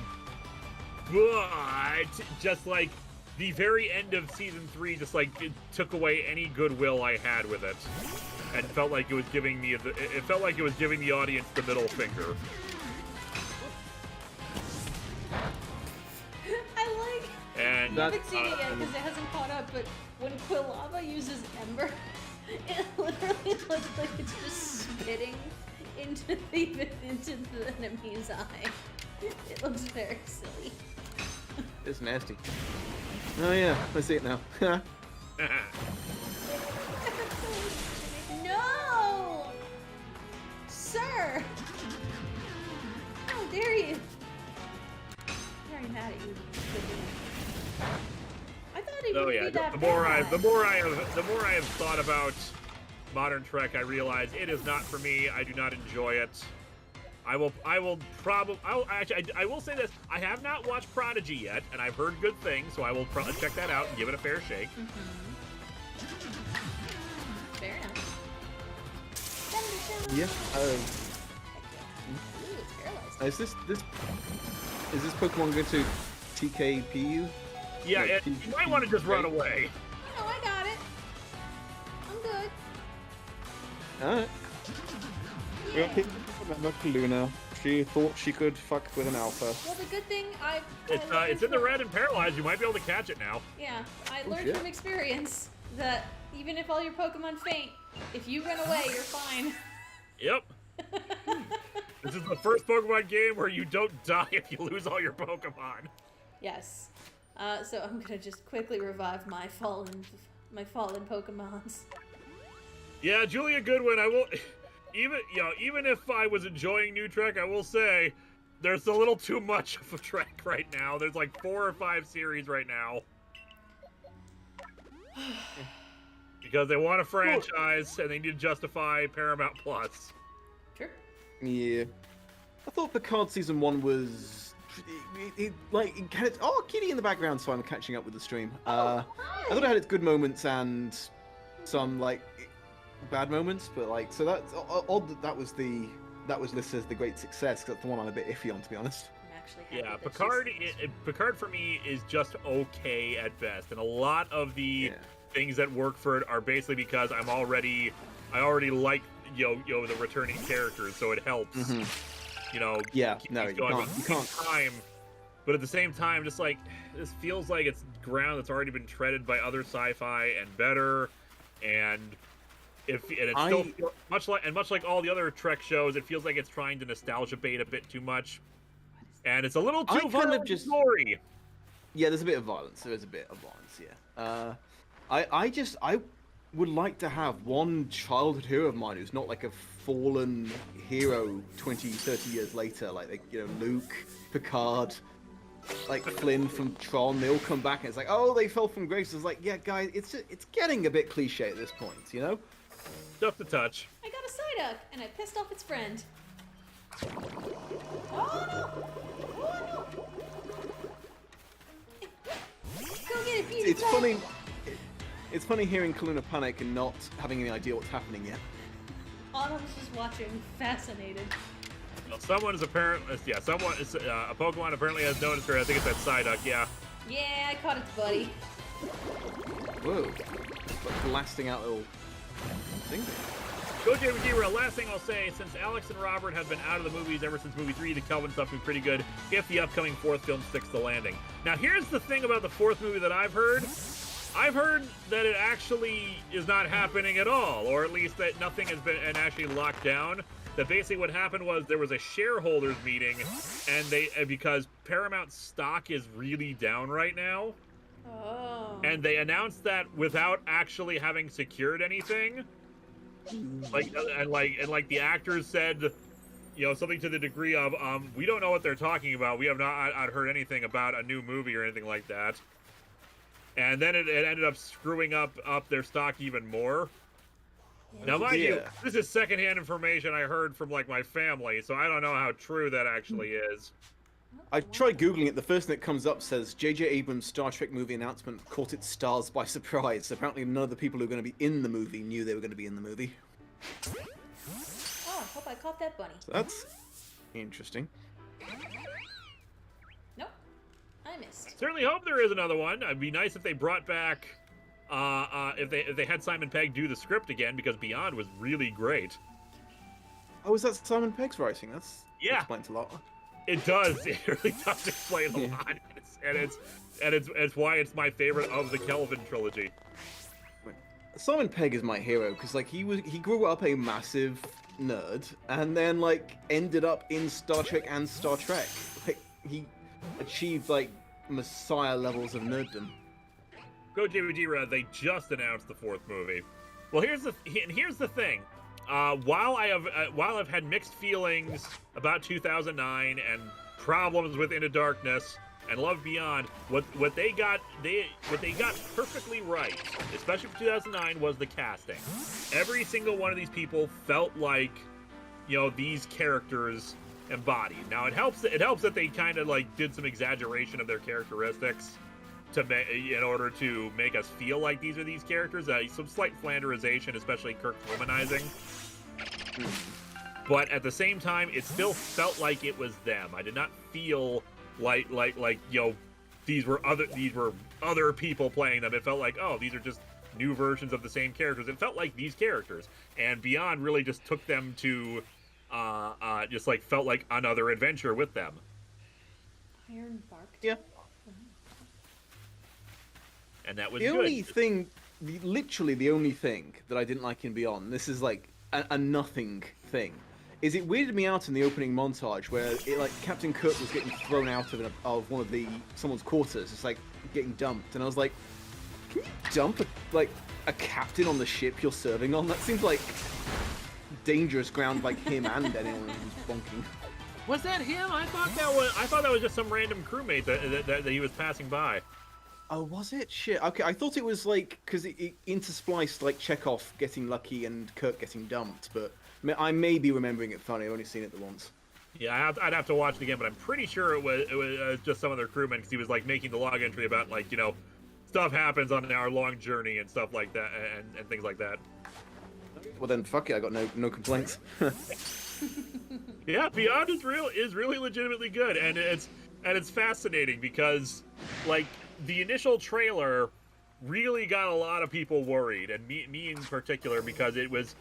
But just like the very end of season 3, just like it took away any goodwill I had with it, and felt like it was giving me the audience the middle finger. I like. And I haven't seen it yet because it hasn't caught up. But when Quilava uses Ember, it literally looks like it's just spitting into the enemy's eye. It looks very silly. It's nasty. Oh yeah, I see it now. No, sir! How dare you? I already had it. I thought he oh would yeah, be that the more I bad. have thought about modern Trek, I realize it is not for me. I do not enjoy it. I will say this. I have not watched Prodigy yet, and I've heard good things, so I will check that out and give it a fair shake. Fair enough. Yeah. Ooh, it's paralyzed. Is this Pokemon going to TKP you? Yeah, Like, you might want to just run away. No, I got it. I'm good. Alright. Yeah. Remember Calluna She thought she could fuck with an alpha. Well, the good thing It's in the red and paralyzed. You might be able to catch it now. Yeah, I Oh, learned shit. from experience that even if all your Pokemon faint, if you run away, you're fine. Yep. This is the first Pokemon game where you don't die if you lose all your Pokemon. Yes. So I'm gonna just quickly revive my fallen Pokemons. Yeah, Julia Goodwin, I will even if I was enjoying New Trek, I will say there's a little too much of a Trek right now. There's like 4 or 5 series right now. Because they want a franchise and they need to justify Paramount Plus. Sure. Yeah. I thought Picard season 1 was like kind of Kitty in the background, so I'm catching up with the stream. I thought it had its good moments and some like bad moments, but like so that's odd that was listed as the great success. 'Cause that's the one I'm a bit iffy on, to be honest. I'm actually happy Yeah, that Picard for me is just okay at best, and a lot of the things that work for it are basically because I already like the returning characters, so it helps. Mm-hmm. Keep No, things you going. can't. But You can't. time, but at the same time, just like this feels like it's ground that's already been treaded by other sci-fi and better, and it's still much like all the other Trek shows, it feels like it's trying to nostalgia bait a bit too much, and it's a little too gory. Yeah, there's a bit of violence. There is a bit of violence. Yeah. I would like to have one childhood hero of mine who's not like a fallen hero 20, 30 years later, like Luke, Picard, like Flynn from Tron. They all come back and it's like, oh, they fell from grace. It's like, yeah, guys, it's getting a bit cliche at this point, you know? Tough to touch. I got a Psyduck, and I pissed off its friend. Oh no! Oh no! Go get it, Peter! It's funny. It's funny hearing Calluna panic and not having any idea what's happening yet. Autumn's just watching, fascinated. Well, someone is apparently, a Pokemon apparently has noticed her. I think it's that Psyduck, yeah. Yeah, I caught its buddy. Whoa. Like blasting out little things. Go JVG, last thing I'll say, since Alex and Robert have been out of the movies ever since movie 3, the Kelvin stuff been pretty good if the upcoming 4th film sticks the landing. Now here's the thing about the 4th movie that I've heard. I've heard that it actually is not happening at all, or at least that nothing has been actually locked down. That basically what happened was there was a shareholders meeting, and because Paramount stock is really down right now, and they announced that without actually having secured anything. Like the actors said, something to the degree of, we don't know what they're talking about. We have not heard anything about a new movie or anything like that. And then it ended up screwing up their stock even more. Now, mind you, this is secondhand information I heard from my family, so I don't know how true that actually is. I tried Googling it. The first thing that comes up says J.J. Abrams' Star Trek movie announcement caught its stars by surprise. Apparently none of the people who are going to be in the movie knew they were going to be in the movie. Oh, I hope I caught that bunny. So that's interesting. Nope. I missed. Certainly hope there is another one. It'd be nice if they brought back, if they had Simon Pegg do the script again, because Beyond was really great. Oh, is that Simon Pegg's writing? That explains a lot. It does. It really does explain a lot, and it's why it's my favorite of the Kelvin trilogy. Simon Pegg is my hero because he grew up a massive nerd and then ended up in Star Trek and Star Trek. He achieved messiah levels of nerddom. Go JVG, they just announced the 4th movie. Well, here's the thing. While I've had mixed feelings about 2009 and problems with Into Darkness and Love Beyond, what they got perfectly right, especially for 2009, was the casting. Every single one of these people felt like these characters embodied. Now it helps that they kind of did some exaggeration of their characteristics in order to make us feel like these are these characters. Some slight flanderization, especially Kirk's womanizing. But at the same time, it still felt like it was them. I did not feel like these were other people playing them. It felt like, oh, these are just new versions of the same characters. It felt like these characters. And Beyond really just took them to just like felt like another adventure with them. Iron bark. Yeah. And that was The good. only thing, literally the only thing that I didn't like in Beyond, this is like a nothing thing, is it weirded me out in the opening montage where it like Captain Kirk was getting thrown out of one of someone's quarters. It's like getting dumped, and I was like, can you dump a captain on the ship you're serving on? That seems like dangerous ground, like him and anyone who's bonking. Was that him? I thought that was just some random crewmate that he was passing by. Oh, was it? Shit. Okay, I thought it was like because it interspliced like Chekhov getting lucky and Kirk getting dumped, but I may be remembering it funny. I've only seen it the once. Yeah, I'd have to watch it again, but I'm pretty sure it was just some of their crewmen because he was like making the log entry about like stuff happens on our long journey and stuff like that and things like that. Well then, fuck it. I got no complaints. Yeah, Beyond is really legitimately good, and it's fascinating because like the initial trailer really got a lot of people worried, and me in particular, because it was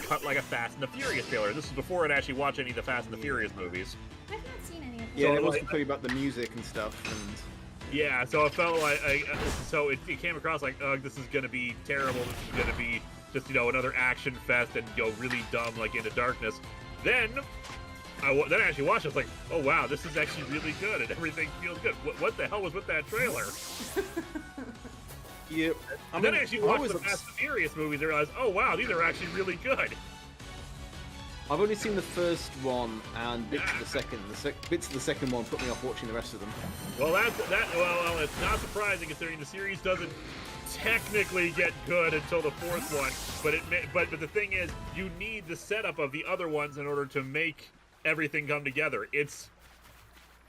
cut like a Fast and the Furious trailer. This is before I'd actually watched any of the Fast and the Furious movies. I've not seen any of them. Yeah, So it was like, talking about the music and stuff, and yeah, so it felt like so it came across like, oh, this is gonna be terrible. This is gonna be just another action fest and really dumb like Into Darkness. Then I actually watched it. I was like, oh wow, this is actually really good and everything feels good. What the hell was with that trailer? yeah. And then I actually watched the Fast and Furious movies and realized, oh wow, these are actually really good. I've only seen the first one and bits of the second. Bits of the second one put me off watching the rest of them. Well, well, it's not surprising considering the series doesn't technically get good until the fourth one. But the thing is, you need the setup of the other ones in order to make everything come together.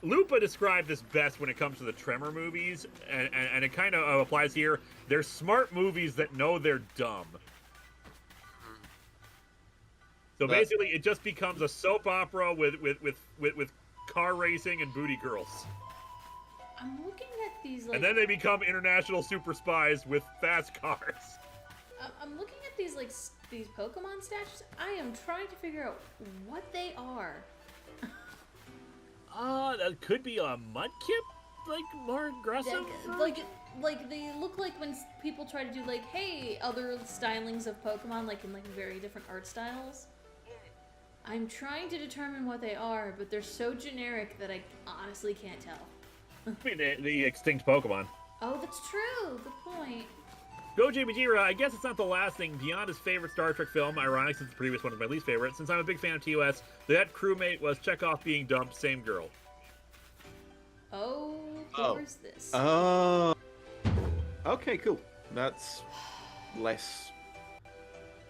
Lupa described this best when it comes to the Tremor movies, and it kind of applies here. They're smart movies that know they're dumb. So basically, it just becomes a soap opera with car racing and booty girls. I'm looking at these like. And then they become international super spies with fast cars. I'm looking at these like these Pokemon statues. I am trying to figure out what they are. That could be a Mudkip, like more aggressive. Like they look like when people try to do like, hey, other stylings of Pokemon, like in like very different art styles. I'm trying to determine what they are, but they're so generic that I honestly can't tell. I mean, the extinct Pokemon. Oh, that's true. Good point. Goji Bajira, I guess it's not the last thing. Beyond his favorite Star Trek film, ironic since the previous one is my least favorite. Since I'm a big fan of TOS, that crewmate was Chekhov being dumped, same girl. Oh, who is this? Okay, cool. That's less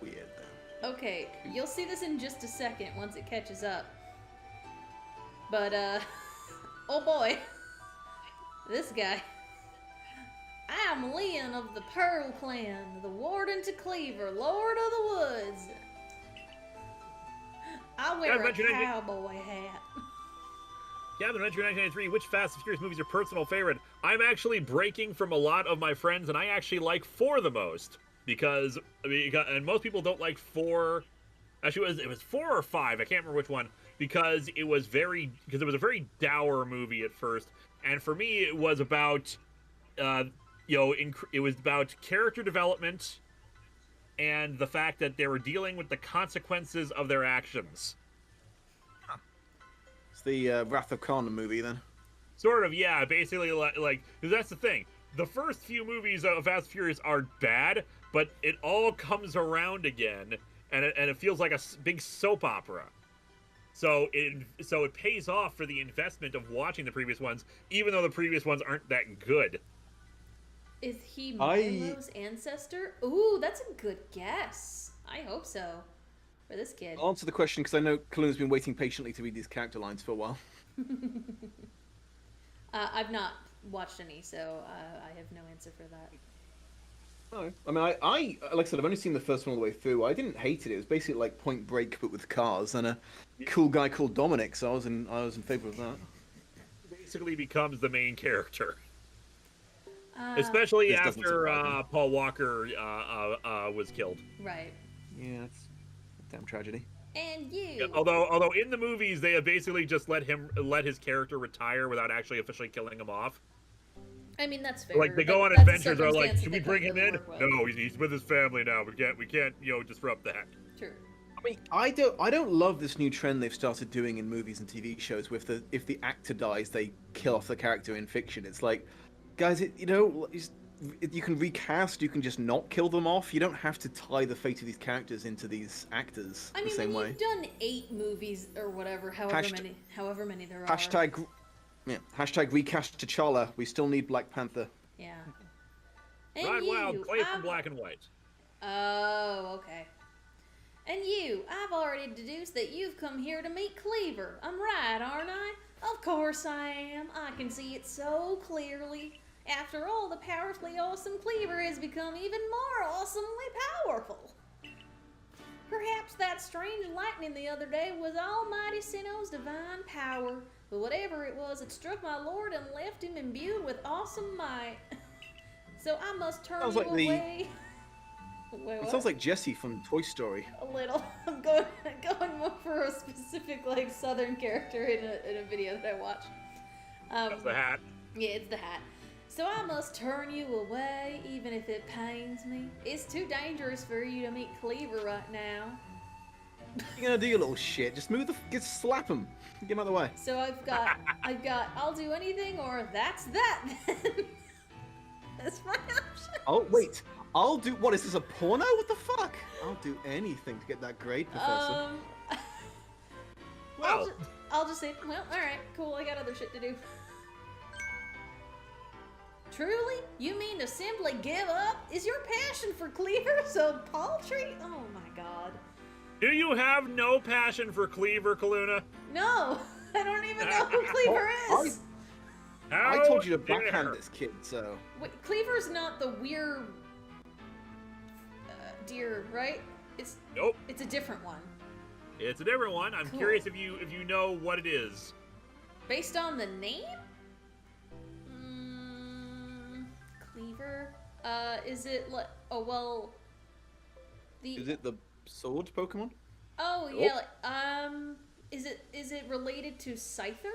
weird then. Okay, you'll see this in just a second once it catches up. But, oh boy. This guy. I'm Leon of the Pearl Clan, the Warden to Cleaver, Lord of the Woods. I wear a cowboy hat. Gavin, Adventure 1993, which Fast and Furious movies are your personal favorite? I'm actually breaking from a lot of my friends, and I actually like 4 the most. Because, and most people don't like 4. Actually, it was 4 or 5, I can't remember which one. Because it was a very dour movie at first. And for me, it was about, it was about character development and the fact that they were dealing with the consequences of their actions. It's the Wrath of Khan movie then. Sort of, yeah. Basically, like, 'cause that's the thing. The first few movies of Fast and Furious are bad, but it all comes around again, and it feels like a big soap opera. So it pays off for the investment of watching the previous ones, even though the previous ones aren't that good. Is he Milo's ancestor? Ooh, that's a good guess. I hope so. For this kid. I'll answer the question because I know Calluna's been waiting patiently to read these character lines for a while. I've not watched any, so I have no answer for that. No, I mean, I like I said, I've only seen the first one all the way through. I didn't hate it. It was basically like Point Break, but with cars and a cool guy called Dominic. So I was in favor of that. Basically, becomes the main character, especially after Paul Walker was killed. Right. Yeah, it's a damn tragedy. And you. Yeah, although in the movies they have basically just let his character retire without actually officially killing him off. I mean, that's fair. Like they go on That's a adventures, are like, circumstance should that we they bring couldn't him really in? work with. No, he's with his family now. We can't disrupt that. True. I mean, I don't love this new trend they've started doing in movies and TV shows with if the actor dies, they kill off the character in fiction. It's like, guys, you can recast, you can just not kill them off. You don't have to tie the fate of these characters into these actors I mean, the same when way. you've done 8 movies or whatever, however many there are. Hashtag recast T'Challa. We still need Black Panther. Yeah. And Ryan Wild, play from I've- Black and White. Oh, okay. And you, I've already deduced that you've come here to meet Cleaver. I'm right, aren't I? Of course I am. I can see it so clearly. After all, the powerfully awesome Cleaver has become even more awesomely powerful. Perhaps that strange lightning the other day was Almighty Sinnoh's divine power. But whatever it was, it struck my lord and left him imbued with awesome might. So I must turn Sounds you like the- away. Wait, It what? sounds like Jessie from Toy Story. A little. I'm going more for a specific like southern character in a video that I watched. That's the hat. Yeah, it's the hat. So I must turn you away, even if it pains me. It's too dangerous for you to meet Cleaver right now. You're gonna do your little shit. Just just slap him. Get him out of the way. So I've got, I'll do anything or that's that. That's my option. Oh wait, what is this, a porno? What the fuck? I'll do anything to get that grade, Professor. Well, I'll just say, well, alright, cool, I got other shit to do. Truly? You mean to simply give up? Is your passion for Cleaver so paltry? Oh my god. do you have no passion for Cleaver, Calluna? No! I don't even know who Cleaver is! How I told you to dare. backhand this kid, so. Wait, Cleaver's not the weird deer, right? Nope, It's a different one. it's a different one. I'm Cool. curious if you know what it is. Based on the name? Cleaver? Is it like, oh well, Is it the sword Pokemon? oh yeah, is it related to Scyther?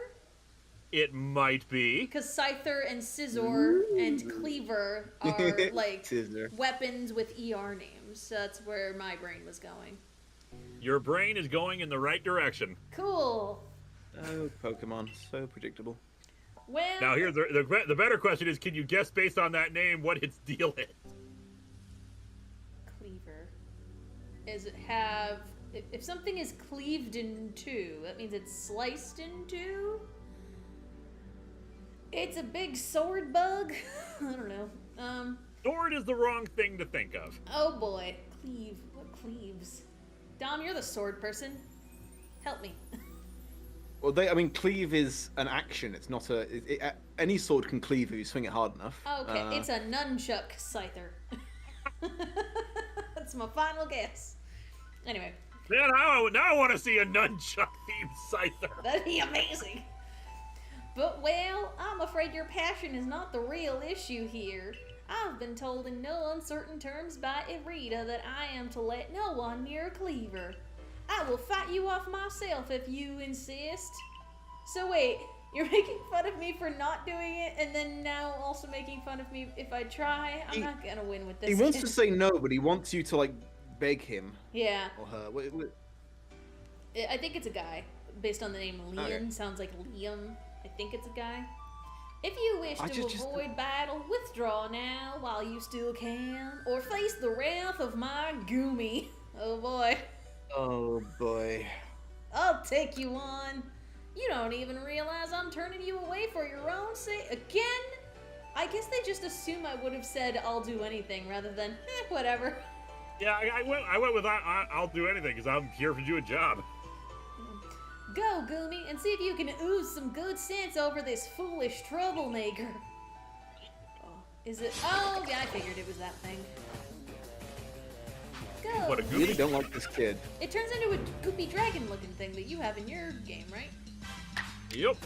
It might be. Because Scyther and Scizor and Cleaver are like Scizor. weapons with ER names. So that's where my brain was going. Your brain is going in the right direction. Cool. Oh, Pokemon, so predictable. Well, Now, here's the better question is, can you guess based on that name what its deal is? Cleaver. Is it have... If something is cleaved in two, that means it's sliced in two? It's a big sword bug? I don't know. Sword is the wrong thing to think of. Oh boy. Cleave. What cleaves? Dom, you're the sword person. Help me. Well, cleave is an action. It's not any sword can cleave if you swing it hard enough. Okay, it's a nunchuck scyther. That's my final guess. Anyway, Man, now I want to see a nunchuck-themed Scyther. that'd be amazing. But, well, I'm afraid your passion is not the real issue here. I've been told in no uncertain terms by Irita that I am to let no one near Cleaver. I will fight you off myself if you insist. So wait, you're making fun of me for not doing it, and then now also making fun of me if I try? I'm not gonna win with this. He wants to say no, but he wants you to like beg him Yeah, or her. I think it's a guy. Based on the name Liam, Okay. sounds like Liam. I think it's a guy. If you wish I to just- avoid battle, withdraw now while you still can, or face the wrath of my Goomy. Oh boy. Oh boy. I'll take you on. You don't even realize I'm turning you away for your own sake again? I guess they just assume I would have said I'll do anything rather than whatever. Yeah, I went with I'll do anything because I'm here to do a job. Go, Goomy, and see if you can ooze some good sense over this foolish troublemaker. Oh, is it? Oh, yeah, I figured it was that thing. Go. What a I really goofy. don't like this kid. It turns into a goopy dragon-looking thing that you have in your game, right? Yep.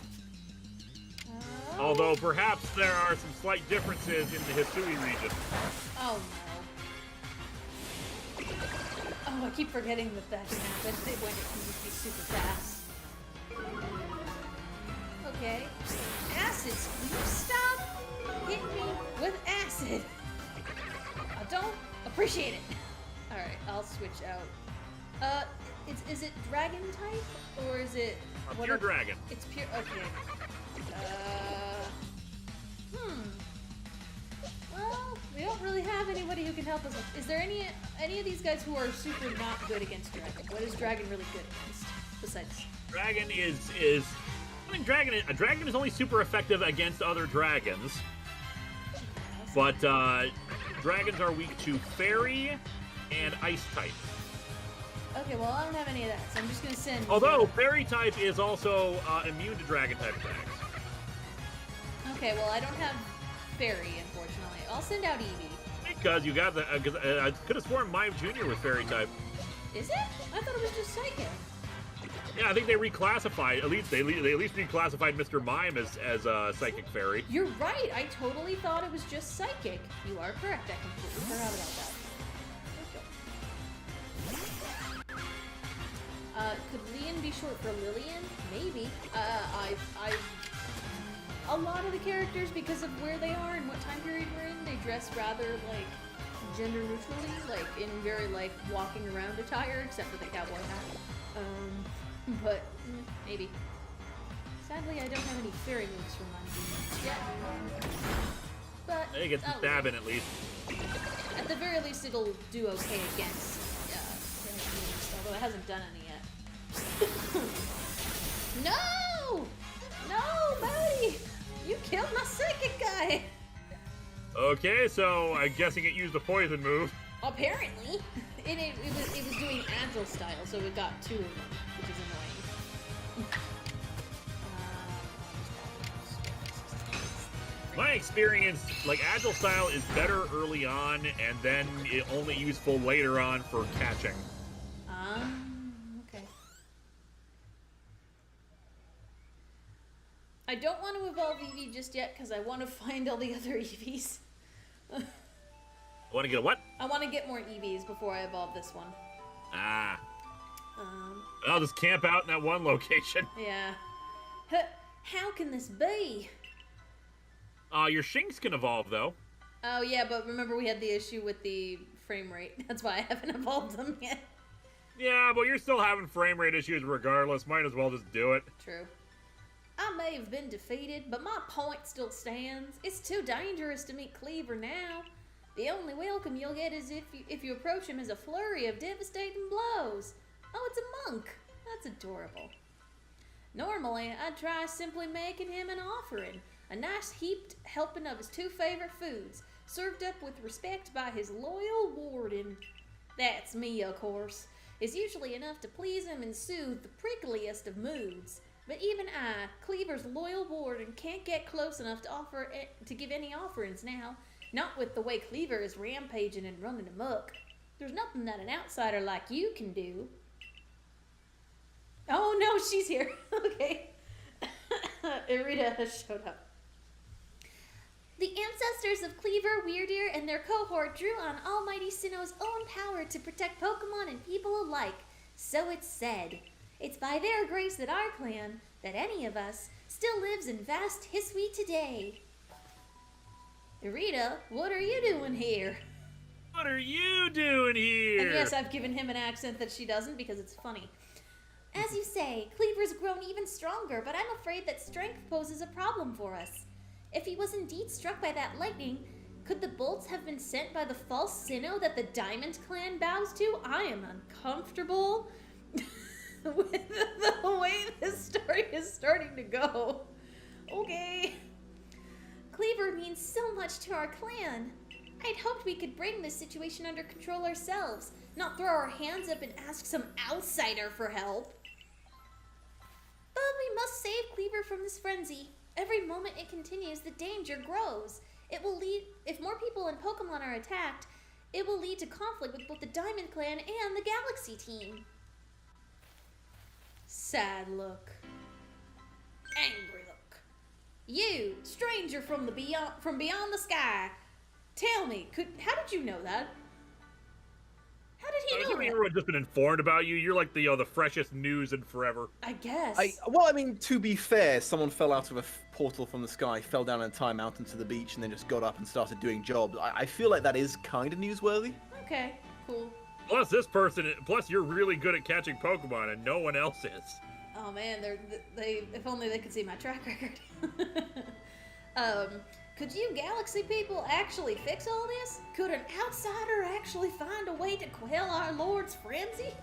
Oh. Although perhaps there are some slight differences in the Hisui region. Oh no. Oh, I keep forgetting that can happen. When it can just be super fast. Okay. Acids, will you stop hitting me with acid? I don't appreciate it. Alright, I'll switch out. Is it dragon type? Or is it... Pure dragon. It's pure... Okay. Well, we don't really have anybody who can help us. Is there any of these guys who are super not good against dragon? What is dragon really good against? Besides... Dragon is... I mean, a dragon is only super effective against other dragons. But, dragons are weak to fairy and ice type. Okay, well, I don't have any of that, so I'm just gonna send... Although, fairy type is also immune to dragon type attacks. Okay, well, I don't have fairy, unfortunately. I'll send out Eevee. Because you got the... I could have sworn Mime Jr. was fairy type. Is it? I thought it was just psychic. Yeah, I think they reclassified. At least they at least reclassified Mr. Mime as a psychic fairy. You're right. I totally thought it was just psychic. You are correct. I completely forgot about that. Could Lian be short for Lillian? Maybe. A lot of the characters, because of where they are and what time period we're in, they dress rather like gender neutrally, like in very like walking around attire, except for the cowboy hat. But maybe. Sadly, I don't have any fairy moves for mine yet. But They get some stab in at least. at the very least, it'll do okay against moves, although it hasn't done any yet. No! No, buddy! You killed my psychic guy! Okay, so I'm guessing it used a poison move. Apparently. It was doing agile style, so it got 2 of them, which is annoying. My experience, like, agile style is better early on, and then it only useful later on for catching. Okay. I don't want to evolve Eevee just yet, because I want to find all the other Eevees. Want to get a what? I want to get more Eevees before I evolve this one. Ah. I'll just camp out in that one location. Yeah. How can this be? Your Shinx can evolve, though. Oh, yeah, but remember we had the issue with the frame rate. That's why I haven't evolved them yet. Yeah, but you're still having frame rate issues regardless. Might as well just do it. True. I may have been defeated, but my point still stands. It's too dangerous to meet Cleaver now. The only welcome you'll get is if you approach him as a flurry of devastating blows. Oh, it's a monk. That's adorable. Normally, I'd try simply making him an offering. A nice heaped helping of his 2 favorite foods, served up with respect by his loyal warden. That's me, of course. It's usually enough to please him and soothe the prickliest of moods. But even I, Cleaver's loyal warden, can't get close enough to give any offerings now. Not with the way Cleaver is rampaging and running amok. There's nothing that an outsider like you can do. Oh no, she's here. Okay. Irita has showed up. The ancestors of Cleaver, Weirdeer, and their cohort drew on Almighty Sinnoh's own power to protect Pokemon and people alike. So it's said. It's by their grace that our clan, that any of us, still lives in vast Hisui today. Irita, what are you doing here? What are you doing here? And yes, I've given him an accent that she doesn't because it's funny. As you say, Cleaver's grown even stronger, but I'm afraid that strength poses a problem for us. If he was indeed struck by that lightning, could the bolts have been sent by the false Sinnoh that the Diamond Clan bows to? I am uncomfortable with the way this story is starting to go. Okay. Cleaver means so much to our clan. I'd hoped we could bring this situation under control ourselves, not throw our hands up and ask some outsider for help. But we must save Cleaver from this frenzy. Every moment it continues, the danger grows. It will lead, if more people in Pokemon are attacked, it will lead to conflict with both the Diamond Clan and the Galaxy team. Sad look. Angry look. You, stranger from beyond the sky. Tell me, how did you know that? How did Assuming everyone's just been informed about you. You're like the freshest news in forever. I guess. Well, I mean, to be fair, someone fell out of a portal from the sky, fell down in time out into the beach, and then just got up and started doing jobs. I feel like that is kind of newsworthy. Okay, cool. Plus, plus you're really good at catching Pokemon, and no one else is. Oh man, if only they could see my track record. Could you galaxy people actually fix all this? Could an outsider actually find a way to quell our Lord's frenzy?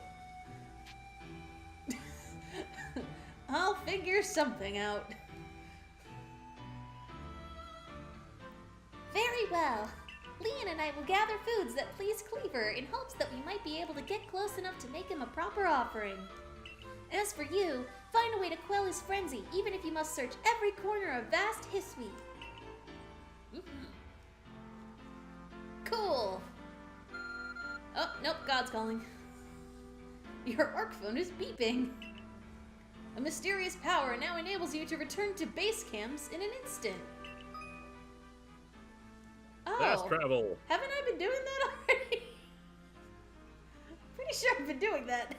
I'll figure something out. Very well. Leon and I will gather foods that please Cleaver in hopes that we might be able to get close enough to make him a proper offering. As for you, find a way to quell his frenzy, even if you must search every corner of vast Hisui. Cool. Oh, nope, God's calling. Your arc phone is beeping. A mysterious power now enables you to return to base camps in an instant. Oh, Fast travel. Haven't I been doing that already? Pretty sure I've been doing that.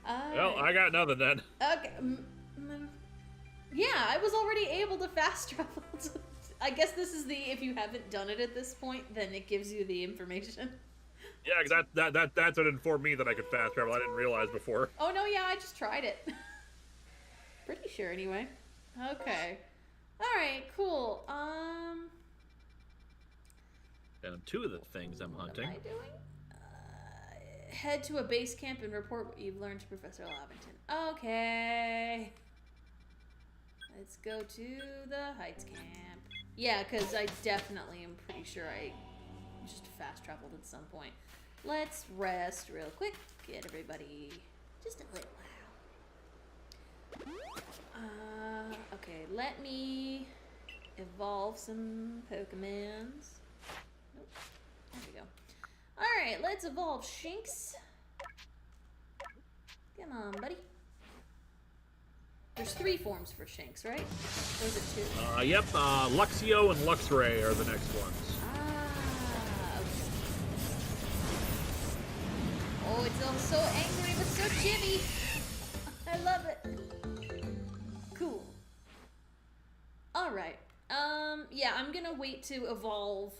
Well, I got nothing then. Okay. Yeah, I was already able to fast travel. I guess this is if you haven't done it at this point, then it gives you the information. Yeah, because that's what informed me that I could fast travel. I didn't realize before. Oh no, yeah, I just tried it. Pretty sure anyway. Okay. Alright, cool. And two of the things I'm hunting. What am I doing? Head to a base camp and report what you've learned to Professor Lavington. Okay. Let's go to the Heights camp. Yeah, because I definitely am pretty sure I just fast traveled at some point. Let's rest real quick. Get everybody just a little while. Okay, let me evolve some Pokemons. Nope. There we go. Alright, let's evolve Shinx. Come on, buddy. There's 3 forms for Shinx, right? Or is it 2? Yep, Luxio and Luxray are the next ones. Okay. Oh, it's all so angry but so chibi. I love it. Cool. Alright. Yeah, I'm gonna wait to evolve.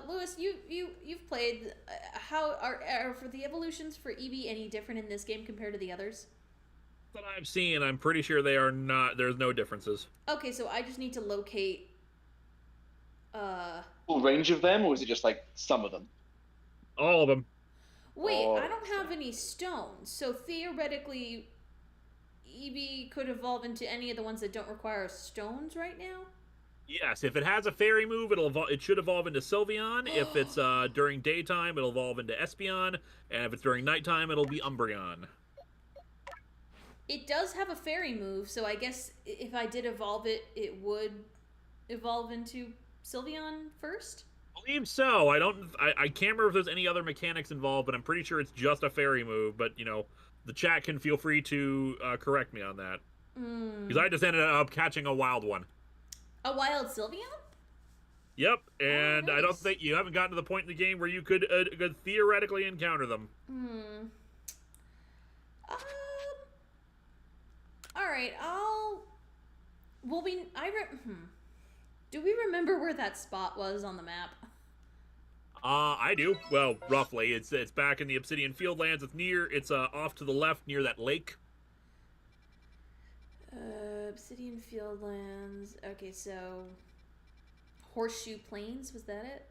Lewis, you've played. How are for the evolutions for Eevee any different in this game compared to the others? That I've seen, I'm pretty sure they are not. There's no differences. Okay, so I just need to locate. Full range of them, or is it just like some of them? All of them. Wait, Oh, I don't have any stones, so theoretically, Eevee could evolve into any of the ones that don't require stones right now. Yes, if it has a fairy move, it should evolve into Sylveon. If it's during daytime, it'll evolve into Espeon, and if it's during nighttime, it'll be Umbreon. It does have a fairy move, so I guess if I did evolve it, it would evolve into Sylveon first? I believe so. I can't remember if there's any other mechanics involved, but I'm pretty sure it's just a fairy move. But, the chat can feel free to correct me on that. Because I just ended up catching a wild one. A wild Sylveon? Yep, and nice. I don't think you haven't gotten to the point in the game where you could theoretically encounter them. Alright, do we remember where that spot was on the map? I do. Well, roughly. It's back in the Obsidian Fieldlands. It's off to the left near that lake. Obsidian Fieldlands. Okay, so Horseshoe Plains, was that it?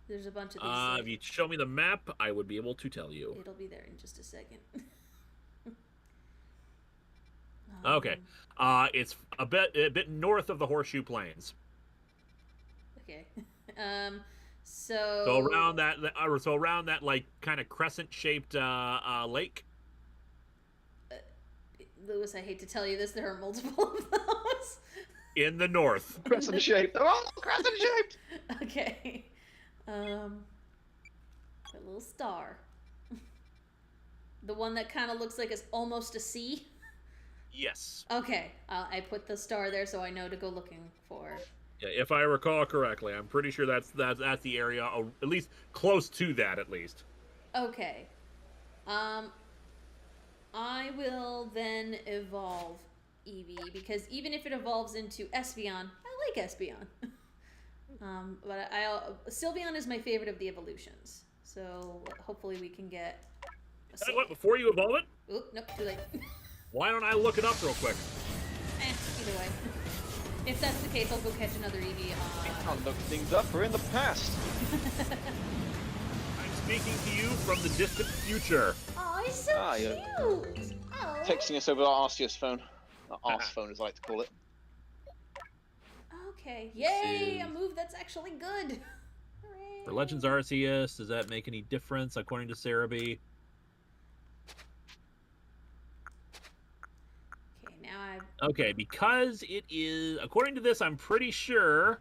There's a bunch of these. If you show me the map, I would be able to tell you. It'll be there in just a second. Okay. It's a bit north of the Horseshoe Plains. Okay. So around that like kind of crescent-shaped lake. Lewis, I hate to tell you this, there are multiple of those. In the north. Crescent shaped. They're all crescent shaped. Okay. A little star. The one that kind of looks like it's almost a C. Yes. Okay. I put the star there so I know to go looking for. Yeah, if I recall correctly, I'm pretty sure that's the area, at least close to that, at least. Okay. I will then evolve Eevee, because even if it evolves into Espeon, I like Espeon. But Sylveon is my favorite of the evolutions. So hopefully we can get a What, before you evolve it? Oop, nope, too late. Why don't I look it up real quick? Either way. If that's the case, I'll go catch another Eevee. Can't look things up. We're in the past. I'm speaking to you from the distant future. Oh, he's so cute! Oh. Texting us over our Arceus phone. Our Arse phone, as I like to call it. Okay. Yay! A move that's actually good. Hooray. For Legends Arceus, does that make any difference according to Cerebi? Okay, now I've... Okay, because it is, according to this, I'm pretty sure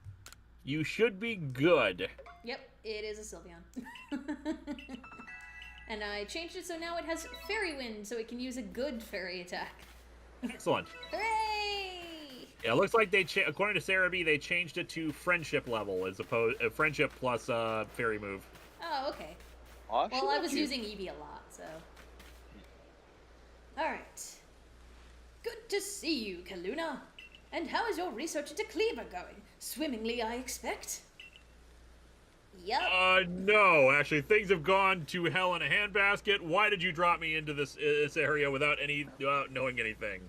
you should be good. Yep, it is a Sylveon. And I changed it so now it has Fairy Wind, so it can use a good fairy attack. Excellent. Hooray! Yeah, it looks like they, according to Cerebi, they changed it to friendship level as opposed friendship plus fairy move. Oh, okay. Oh, Well, I was using Eevee a lot, so. Alright. Good to see you, Calluna. And how is your research into Cleaver going? Swimmingly, I expect? Yep. No, actually, things have gone to hell in a handbasket. Why did you drop me into this area without knowing anything?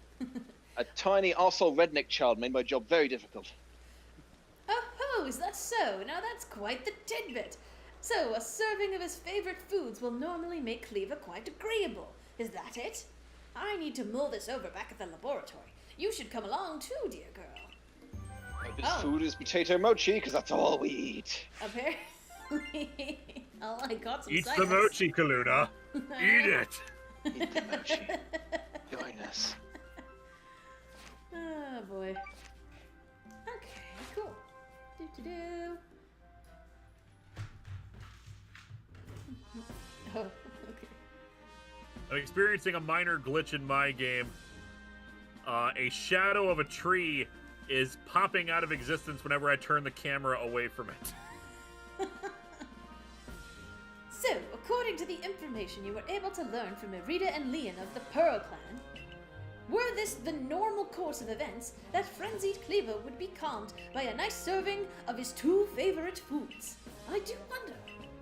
A tiny arsehole redneck child made my job very difficult. Oh, is that so? Now that's quite the tidbit. So, a serving of his favorite foods will normally make Cleaver quite agreeable. Is that it? I need to mull this over back at the laboratory. You should come along too, dear girl. This food is potato mochi, because that's all we eat. Apparently. Oh, I got some Eat science. the mochi, Calluna. Eat it. Eat the mochi. Join us. Oh, boy. Okay, cool. Do. Oh, okay. I'm experiencing a minor glitch in my game. A shadow of a tree is popping out of existence whenever I turn the camera away from it. So, according to the information you were able to learn from Irida and Leon of the Pearl Clan, were this the normal course of events, that frenzied Cleaver would be calmed by a nice serving of his two favorite foods. I do wonder,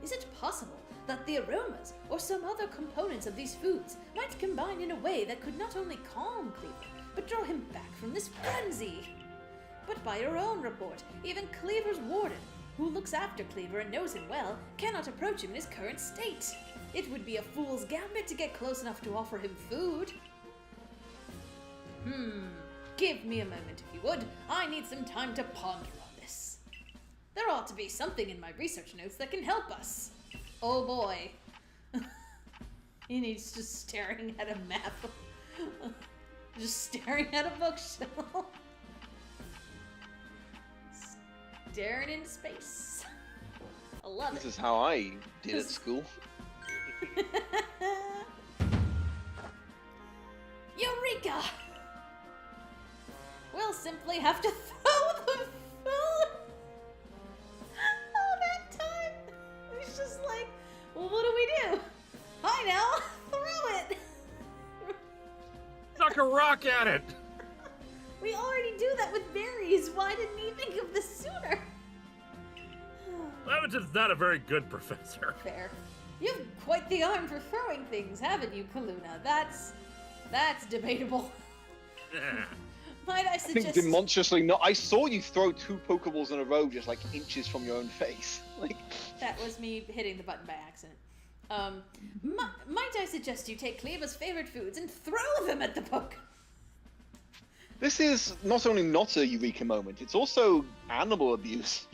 is it possible that the aromas or some other components of these foods might combine in a way that could not only calm Cleaver, but draw him back from this frenzy? But by your own report, even Cleaver's warden, who looks after Cleaver and knows him well, cannot approach him in his current state. It would be a fool's gambit to get close enough to offer him food. Give me a moment, if you would. I need some time to ponder on this. There ought to be something in my research notes that can help us. Oh boy. And he's just staring at a map. Just staring at a bookshelf. Staring into space. I love This it. is how I did at school. Eureka! We'll simply have to throw the food. All that time. It's just like, well, what do we do? Hi now, throw it. Chuck a rock at it! We already do that with berries. Why didn't he think of this sooner? Leviton's not a very good professor. Fair. You've quite the arm for throwing things, haven't you, Calluna? That's debatable. Might I I suggest? think demonstriously not. I saw you throw 2 Pokeballs in a row just like inches from your own face. Like That was me hitting the button by accident. Might I suggest you take Cleaver's favorite foods and throw them at the book? this is not only not a Eureka moment, it's also animal abuse.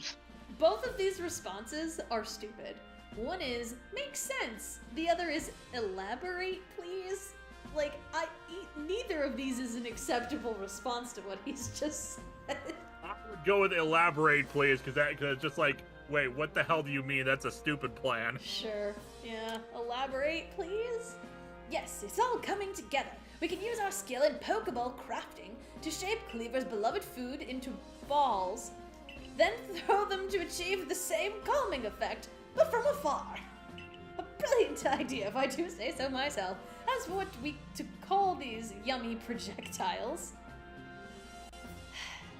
Both of these responses are stupid. One is, makes sense. The other is, elaborate, please. Like, neither of these is an acceptable response to what he's just said. I would go with elaborate, please, because it's just like, wait, what the hell do you mean? That's a stupid plan. Sure. Yeah. Elaborate, please? Yes, it's all coming together. We can use our skill in Pokeball crafting to shape Cleaver's beloved food into balls then throw them to achieve the same calming effect, but from afar. A brilliant idea, if I do say so myself. As for what we to call these yummy projectiles.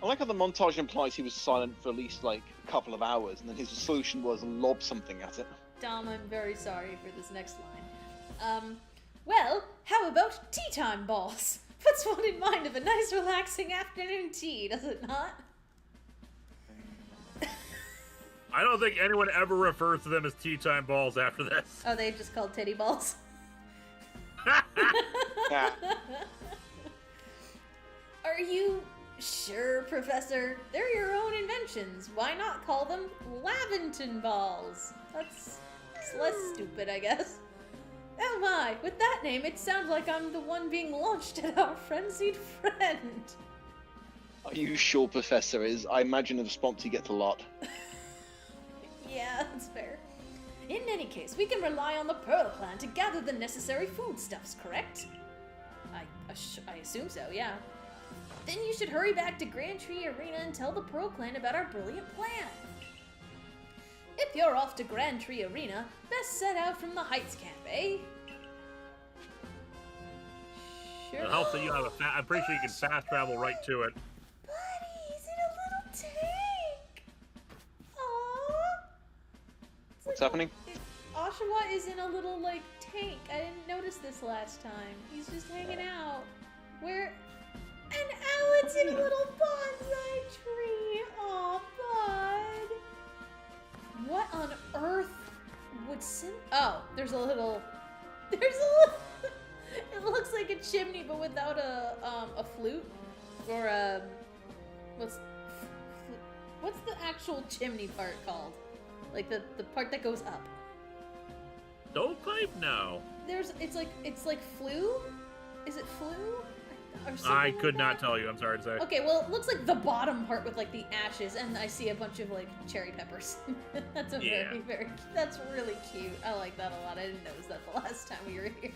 I like how the montage implies he was silent for at least like a couple of hours, and then his solution was lob something at it. Dom, I'm very sorry for this next line. Well, how about tea time balls? Puts one in mind of a nice relaxing afternoon tea, does it not? I don't think anyone ever refers to them as tea time balls after this. Oh, they just called titty balls? Yeah. Are you sure, Professor? They're your own inventions. Why not call them Laventon balls? That's less stupid, I guess. Oh my, with that name, it sounds like I'm the one being launched at our frenzied friend. Are you sure, Professor? I imagine the response you get a lot. Yeah, that's fair. In any case, we can rely on the Pearl Clan to gather the necessary foodstuffs, correct? I assume so, yeah. Then you should hurry back to Grand Tree Arena and tell the Pearl Clan about our brilliant plan. If you're off to Grand Tree Arena, best set out from the Heights camp, eh? Sure. It helps that you have I'm pretty sure you can fast travel right to it. Buddy, he's in a little tank! Aww! What's happening? Oshawa is in a little, like, tank. I didn't notice this last time. He's just hanging out. Where... And Alan's in a little bonsai tree! Aw, bud! What on earth would Oh, there's a little... It looks like a chimney, but without a flute. Or what's the actual chimney part called? Like the part that goes up. Stovepipe? No. It's like flue? Is it flue? Or something I like could not that? tell you. I'm sorry to say. Okay, well, it looks like the bottom part with like the ashes, and I see a bunch of like cherry peppers. That's a Yeah. very, that's really cute. I like that a lot. I didn't notice that the last time we were here.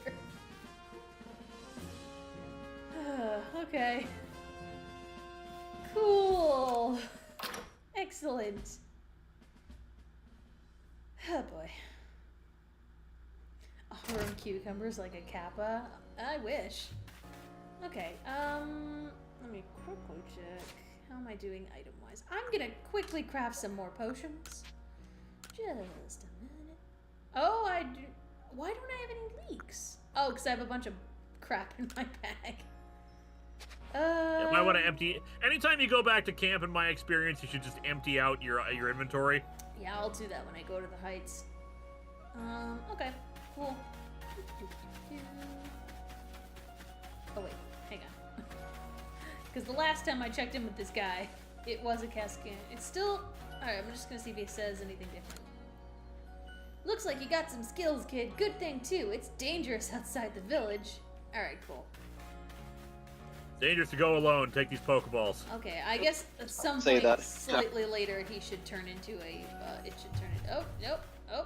Okay. Cool. Excellent. Oh boy. Room cucumbers like a kappa. I wish. Okay, let me quickly check. How am I doing item-wise? I'm gonna quickly craft some more potions. Just a minute. Oh, I do. Why don't I have any leaks? Oh, because I have a bunch of crap in my bag. You might want to empty. Anytime you go back to camp, in my experience, you should just empty out your inventory. Yeah, I'll do that when I go to the heights. Okay, cool. Oh wait, hang on. Because the last time I checked in with this guy, it was a Cascan. It's still... Alright, I'm just gonna see if he says anything different. Looks like you got some skills, kid. Good thing, too. It's dangerous outside the village. Alright, cool. Dangerous to go alone. Take these Pokeballs. Okay, I guess at some Say point, that. slightly later, he should turn into a... it should turn it... Oh, nope. Oh,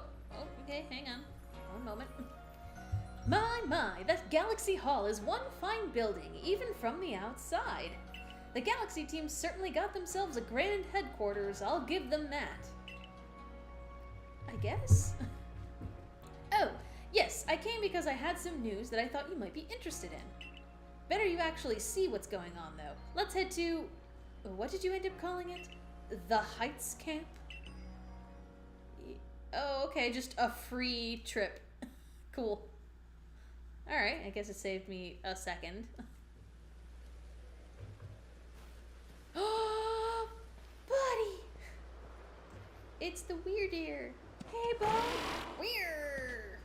okay, hang on. One moment. My, that Galaxy Hall is one fine building, even from the outside. The Galaxy team certainly got themselves a grand headquarters, I'll give them that. I guess? Oh, yes, I came because I had some news that I thought you might be interested in. Better you actually see what's going on, though. Let's head to... What did you end up calling it? The Heights Camp? Oh, okay, just a free trip. Cool. Alright, I guess it saved me a second. Oh, buddy! It's the Weirdeer. Hey, bud! Weird!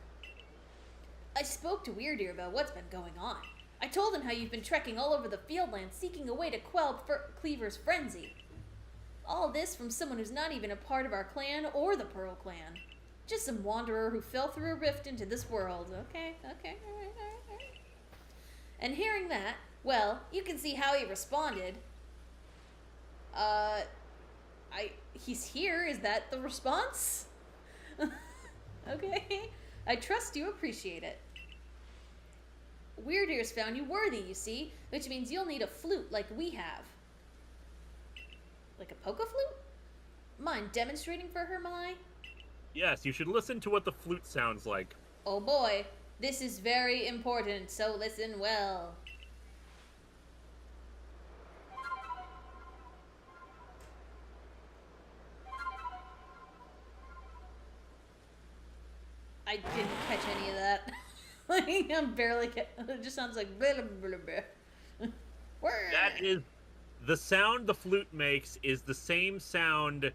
I spoke to Weirdeer about what's been going on. I told him how you've been trekking all over the Fieldland seeking a way to quell Cleaver's frenzy. All this from someone who's not even a part of our clan or the Pearl Clan. Just some wanderer who fell through a rift into this world. Okay, alright. And hearing that, well, you can see how he responded. He's here, is that the response? Okay, I trust you appreciate it. Weirdeer's found you worthy, you see, which means you'll need a flute like we have. Like a poke flute? Mind demonstrating for her, Mai? Yes, you should listen to what the flute sounds like. Oh boy, this is very important, so listen well. I didn't catch any of that. Like, I'm barely it just sounds like blah, blah, blah, blah. That is... The sound the flute makes is the same sound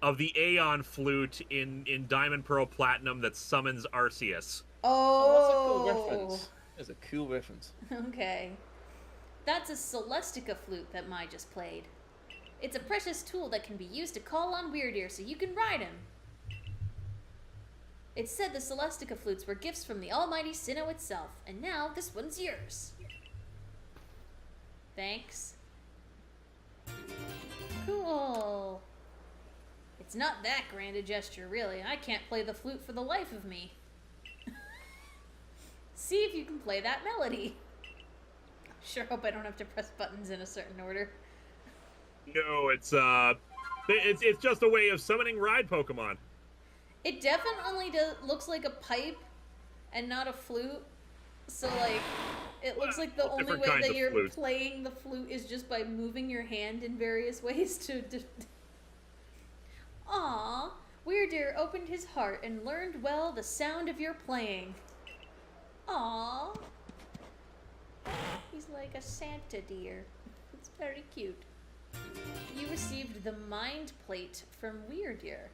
of the Aeon flute in Diamond, Pearl, Platinum that summons Arceus. Oh, that's a cool reference. That's a cool reference. Okay. That's a Celestica flute that Mai just played. It's a precious tool that can be used to call on Weirdeer so you can ride him. It's said the Celestica flutes were gifts from the almighty Sinnoh itself, and now this one's yours. Thanks. Cool. It's not that grand a gesture, really. I can't play the flute for the life of me. See if you can play that melody. Sure hope I don't have to press buttons in a certain order. No, it's just a way of summoning ride Pokemon. It definitely looks like a pipe and not a flute. So, like, it looks like the only way that you're playing the flute is just by moving your hand in various ways to... Aww, Weirdeer opened his heart and learned well the sound of your playing. Aww. He's like a Santa deer. It's very cute. You received the Mind Plate from Weirdeer.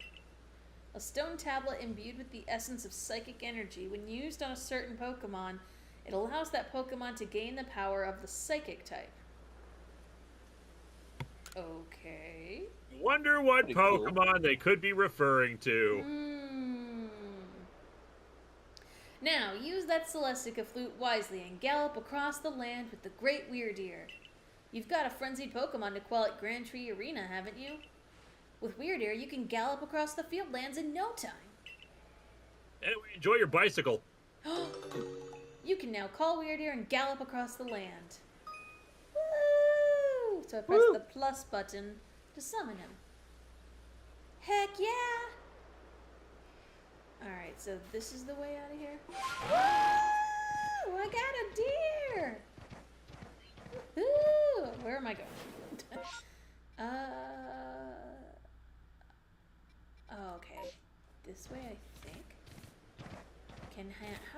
A stone tablet imbued with the essence of psychic energy. When used on a certain Pokemon, it allows that Pokemon to gain the power of the Psychic type. Okay. Wonder what Pretty Pokemon cool. they could be referring to. Now, use that Celestica flute wisely and gallop across the land with the great Weirdeer. You've got a frenzied Pokemon to quell at Grand Tree Arena, haven't you? With Weirdeer, you can gallop across the field lands in no time. Anyway, enjoy your bicycle. You can now call Weirdeer and gallop across the land. Woo! So I press the plus button to summon him. Heck yeah! Alright, so this is the way out of here. Woo! I got a deer! Woo! Where am I going? Okay. This way, I think.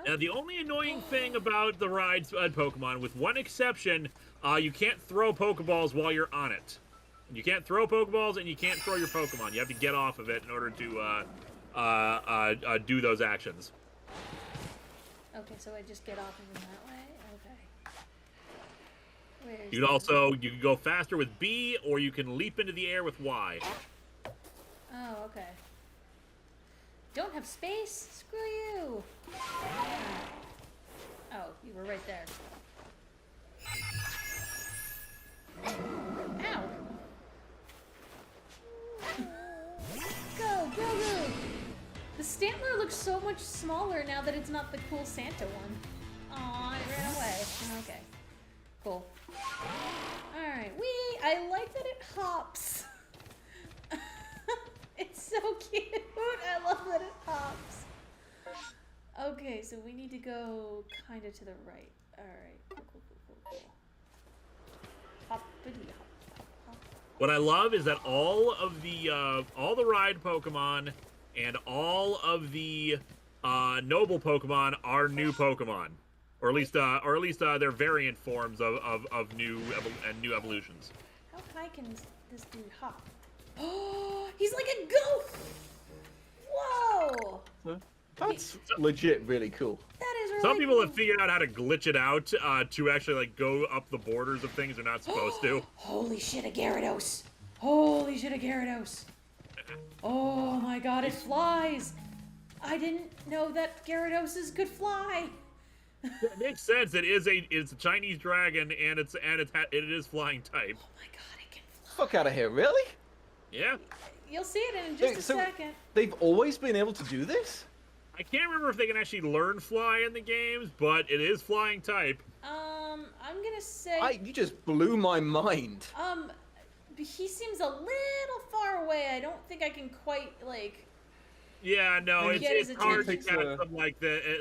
Now, the only annoying thing about the rides Pokemon, with one exception, you can't throw Pokeballs while you're on it. You can't throw Pokeballs, and you can't throw your Pokemon. You have to get off of it in order to do those actions. Okay, so I just get off of them that way? Okay. You can go faster with B, or you can leap into the air with Y. Oh, okay. Don't have space? Screw you! Oh, you were right there. Ow! Go, go, go! The Stantler looks so much smaller now that it's not the cool Santa one. Aw, it ran away. Okay. Cool. Alright, I like that it hops. It's so cute. I love that it hops. Okay, so we need to go kind of to the right. Alright, cool. Hoppity hop. What I love is that all the ride Pokemon and all of the noble Pokemon are new Pokemon, or at least they're variant forms of new evolutions. How high can this dude hop? Oh, he's like a ghost! Whoa! That's legit really cool. That is really Some people cool. have figured out how to glitch it out to actually like go up the borders of things they're not supposed to. Holy shit, a Gyarados! Holy shit, a Gyarados! Oh my god, it flies! I didn't know that Gyaradoses could fly! It makes sense. It's a Chinese dragon and it is flying type. Oh my god, it can fly! Fuck out of here, really? Yeah. You'll see it in just a second. They've always been able to do this? I can't remember if they can actually learn fly in the games, but it is flying type. I'm gonna say... You just blew my mind. He seems a little far far away, I don't think I can quite, like... Yeah, no, Get his it's hard to attention. catch them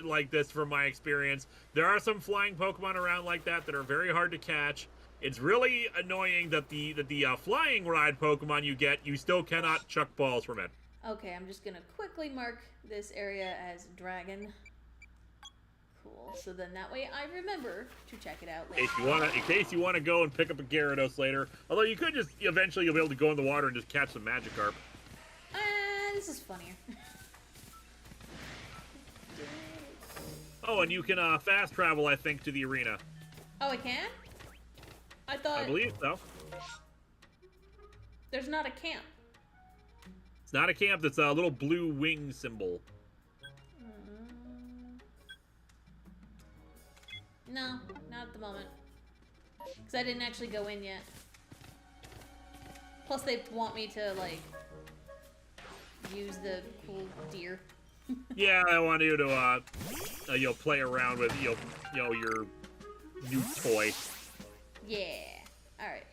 like this from my experience. There are some flying Pokemon around like that are very hard to catch. It's really annoying that the flying ride Pokemon you get, you still cannot chuck balls from it. Okay, I'm just gonna quickly mark this area as dragon. Cool. So then that way I remember to check it out later. In case you wanna go and pick up a Gyarados later. Although you could just eventually you'll be able to go in the water and just catch some Magikarp. This is funnier. Oh, and you can fast travel, I think, to the arena. Oh, I can? I thought I believe so. there's not a camp. It's not a camp. It's a little blue wing symbol. No, not at the moment. Because I didn't actually go in yet. Plus, they want me to, like, use the cool deer. Yeah, I want you to play around with your new toy. Yeah. All right.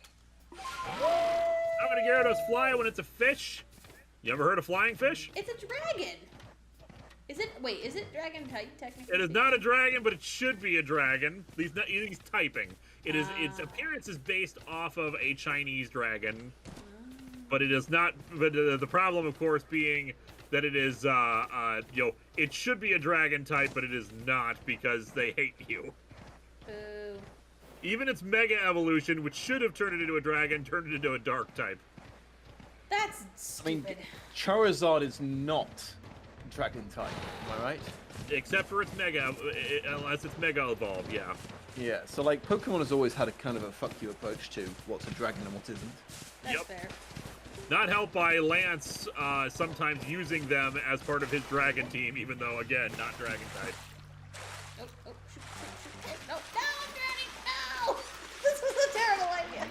How many Gyarados fly when it's a fish? You ever heard of flying fish? It's a dragon. Is it? Wait, is it dragon type technically? It is not a dragon, but it should be a dragon. He's typing. Its appearance is based off of a Chinese dragon, but it is not. But the problem, of course, being that it is it should be a dragon type, but it is not because they hate you. Boo. Even its Mega Evolution, which should have turned it into a dragon, turned it into a dark type. That's I mean, stupid. Charizard is not dragon type, am I right? Except for its Mega, unless it's Mega Evolved, yeah. Yeah, so like Pokemon has always had a kind of a fuck you approach to what's a dragon and what isn't. That's Yep. fair. Not helped by Lance sometimes using them as part of his dragon team, even though, again, not dragon type. Oh, shoot. No, Granny, no! This was a terrible idea.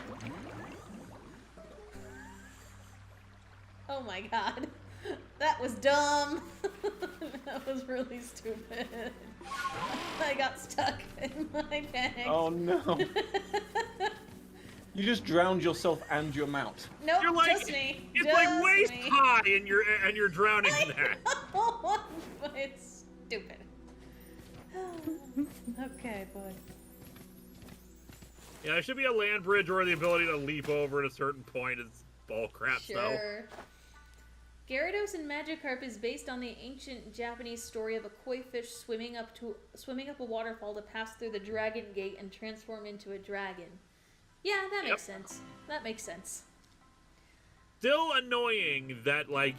Oh my god. That was dumb. That was really stupid. I got stuck in my panic. Oh no. You just drowned yourself and your mount. Nope, You're like, just me. it's just like waist me. high, and you're drowning in that. know, but it's stupid. Okay, boy. Yeah, there should be a land bridge or the ability to leap over at a certain point. It's ball crap, though. Sure. Gyarados and Magikarp is based on the ancient Japanese story of a koi fish swimming up a waterfall to pass through the Dragon Gate and transform into a dragon. Yeah, that makes sense. That makes sense. Still annoying that like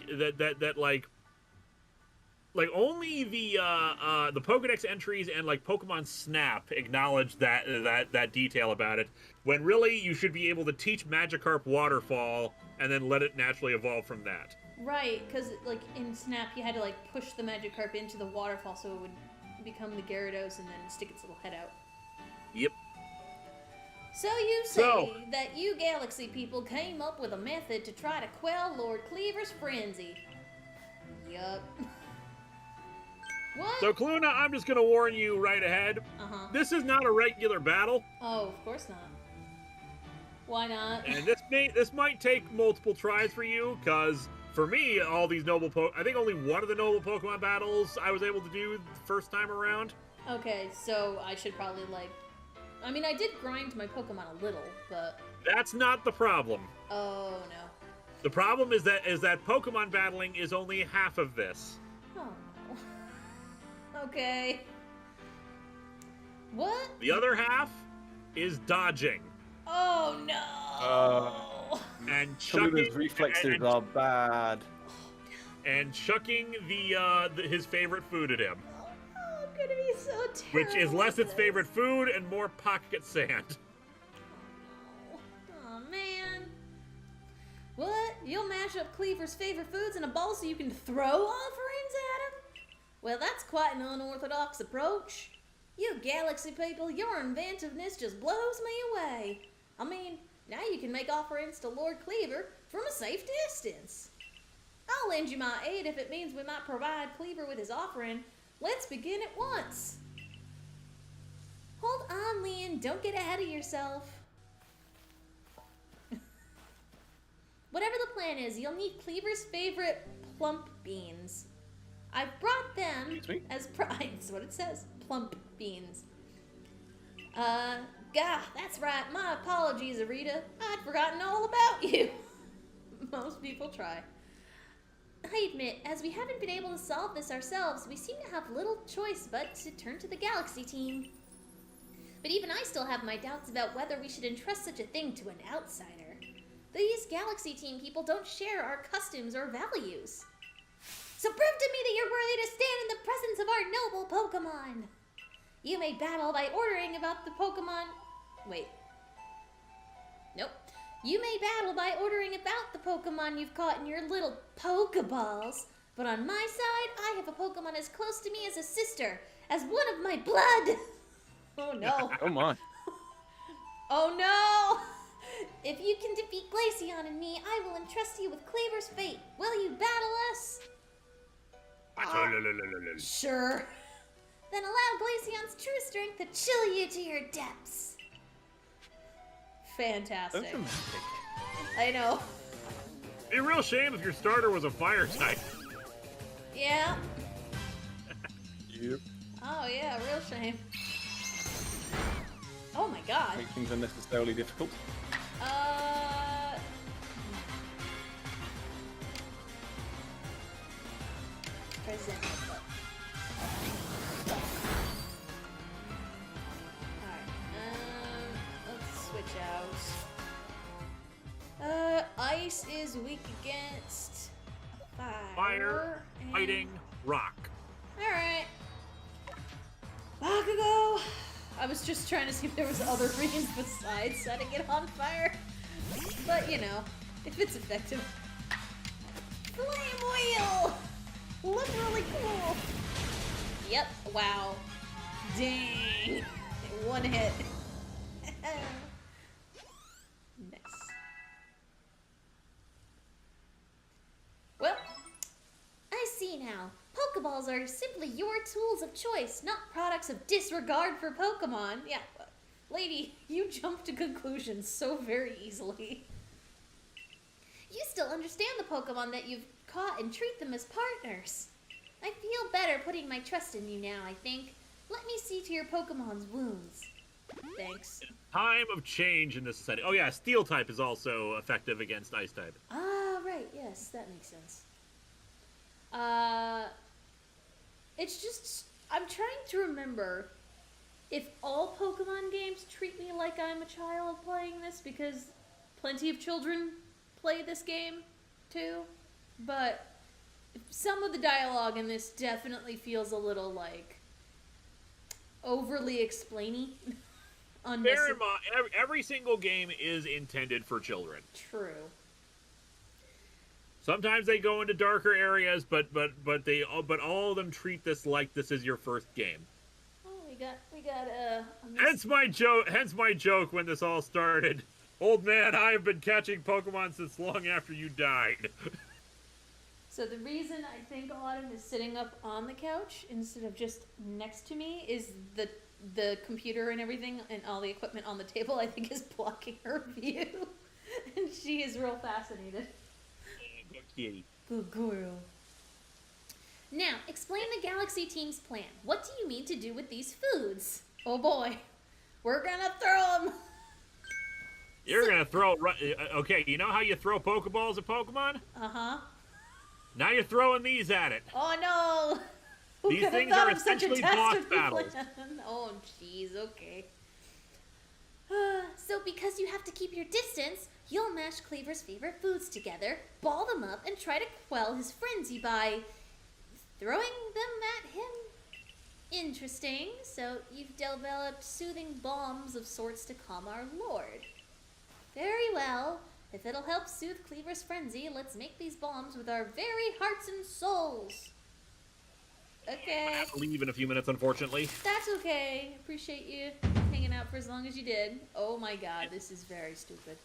only the Pokedex entries and like Pokemon Snap acknowledge that detail about it, when really you should be able to teach Magikarp Waterfall and then let it naturally evolve from that. Right, because like in Snap, you had to like push the Magikarp into the waterfall so it would become the Gyarados and then stick its little head out. Yep. So you say that you Galaxy people came up with a method to try to quell Lord Cleaver's frenzy. Yup. What? So Calluna, I'm just gonna warn you right ahead. This is not a regular battle. Oh, of course not. Why not? And this might take multiple tries for you, because for me, all these I think only one of the noble Pokemon battles I was able to do the first time around. Okay, so I should probably like... I mean, I did grind my Pokemon a little, but... That's not the problem. Oh, no. The problem is that Pokemon battling is only half of this. Oh, no. Okay. What? The other half is dodging. Oh, no! And Kaluna's chucking reflexes are bad. and chucking his favorite food at him, Oh, I'm gonna be so terrible. which is less at its this. favorite food and more pocket sand. Oh, man. What? You'll mash up Cleaver's favorite foods in a bowl so you can throw offerings at him? Well, that's quite an unorthodox approach. You Galaxy people, your inventiveness just blows me away. I mean, now you can make offerings to Lord Cleaver from a safe distance. I'll lend you my aid if it means we might provide Cleaver with his offering. Let's begin at once. Hold on, Lynn. Don't get ahead of yourself. Whatever the plan is, you'll need Cleaver's favorite plump beans. I've brought them Excuse me? as that's what it says. Plump beans. Gah, that's right. My apologies, Arita. I'd forgotten all about you. Most people try. I admit, as we haven't been able to solve this ourselves, we seem to have little choice but to turn to the Galaxy team. But even I still have my doubts about whether we should entrust such a thing to an outsider. These Galaxy team people don't share our customs or values. So prove to me that you're worthy to stand in the presence of our noble Pokemon. You may battle by ordering about the Pokemon... Wait. Nope. You may battle by ordering about the Pokemon you've caught in your little Pokeballs. But on my side, I have a Pokemon as close to me as a sister, as one of my blood. Oh no. Oh my. Oh no! If you can defeat Glaceon and me, I will entrust you with Cleaver's fate. Will you battle us? Sure. Then allow Glaceon's true strength to chill you to your depths. Fantastic. That's romantic. I know. Be a real shame if your starter was a fire type. Yeah. Yep. Oh yeah, real shame. Oh my god. Make things unnecessarily difficult. Present. Alright, let's switch out. Ice is weak against Fire, and... fighting, rock. Alright. Bakugo! I was just trying to see if there was other reasons besides setting it on fire. But, you know, if it's effective. Flame Wheel! Look really cool! Yep, wow. Dang. One hit. Nice. Well, I see now. Pokeballs are simply your tools of choice, not products of disregard for Pokemon. Yeah, lady, you jump to conclusions so very easily. You still understand the Pokemon that you've caught and treat them as partners. I feel better putting my trust in you now, I think. Let me see to your Pokemon's wounds. Thanks. Time of change in this setting. Oh yeah, Steel type is also effective against Ice type. Ah, right, yes, that makes sense. It's just, I'm trying to remember if all Pokemon games treat me like I'm a child playing this, because plenty of children play this game too, but some of the dialogue in this definitely feels a little like overly explainy. Bear in mind, every single game is intended for children. True. Sometimes they go into darker areas, but all of them treat this like this is your first game. Oh, we got a Hence my joke when this all started. Old man, I have been catching Pokemon since long after you died. So the reason I think Autumn is sitting up on the couch instead of just next to me is the computer and everything and all the equipment on the table, I think, is blocking her view. And she is real fascinated. Good kitty. Good girl. Now, explain the Galaxy team's plan. What do you mean to do with these foods? Oh boy. We're gonna throw them. You're gonna throw... Okay, you know how you throw Pokeballs at Pokemon? Uh-huh. Now you're throwing these at it. Oh no! Who These could have things thought are of such a essentially boss dastardly battles. plan? Oh jeez, okay. So because you have to keep your distance, you'll mash Cleaver's favorite foods together, ball them up, and try to quell his frenzy by throwing them at him. Interesting. So you've developed soothing balms of sorts to calm our lord. Very well. If it'll help soothe Cleaver's frenzy, let's make these balms with our very hearts and souls. Okay. I have to leave in a few minutes, unfortunately. That's okay. Appreciate you hanging out for as long as you did. Oh my god, this is very stupid.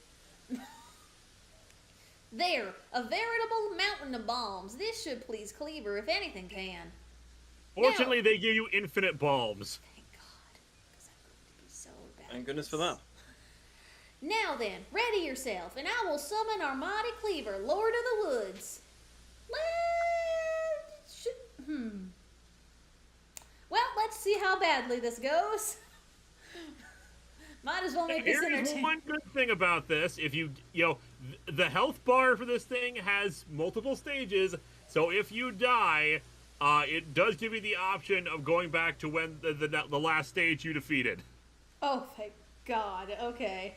There, a veritable mountain of balms. This should please Cleaver if anything can. Fortunately, Now, they give you infinite balms. thank God, because I'm going to be so bad. Thank goodness for that. Now then, ready yourself, and I will summon our mighty cleaver, Lord of the Woods. Well, let's see how badly this goes. Might as well make this Here's entertaining. one good thing about this: if the health bar for this thing has multiple stages, so if you die, it does give you the option of going back to when the last stage you defeated. Oh, thank God. Okay.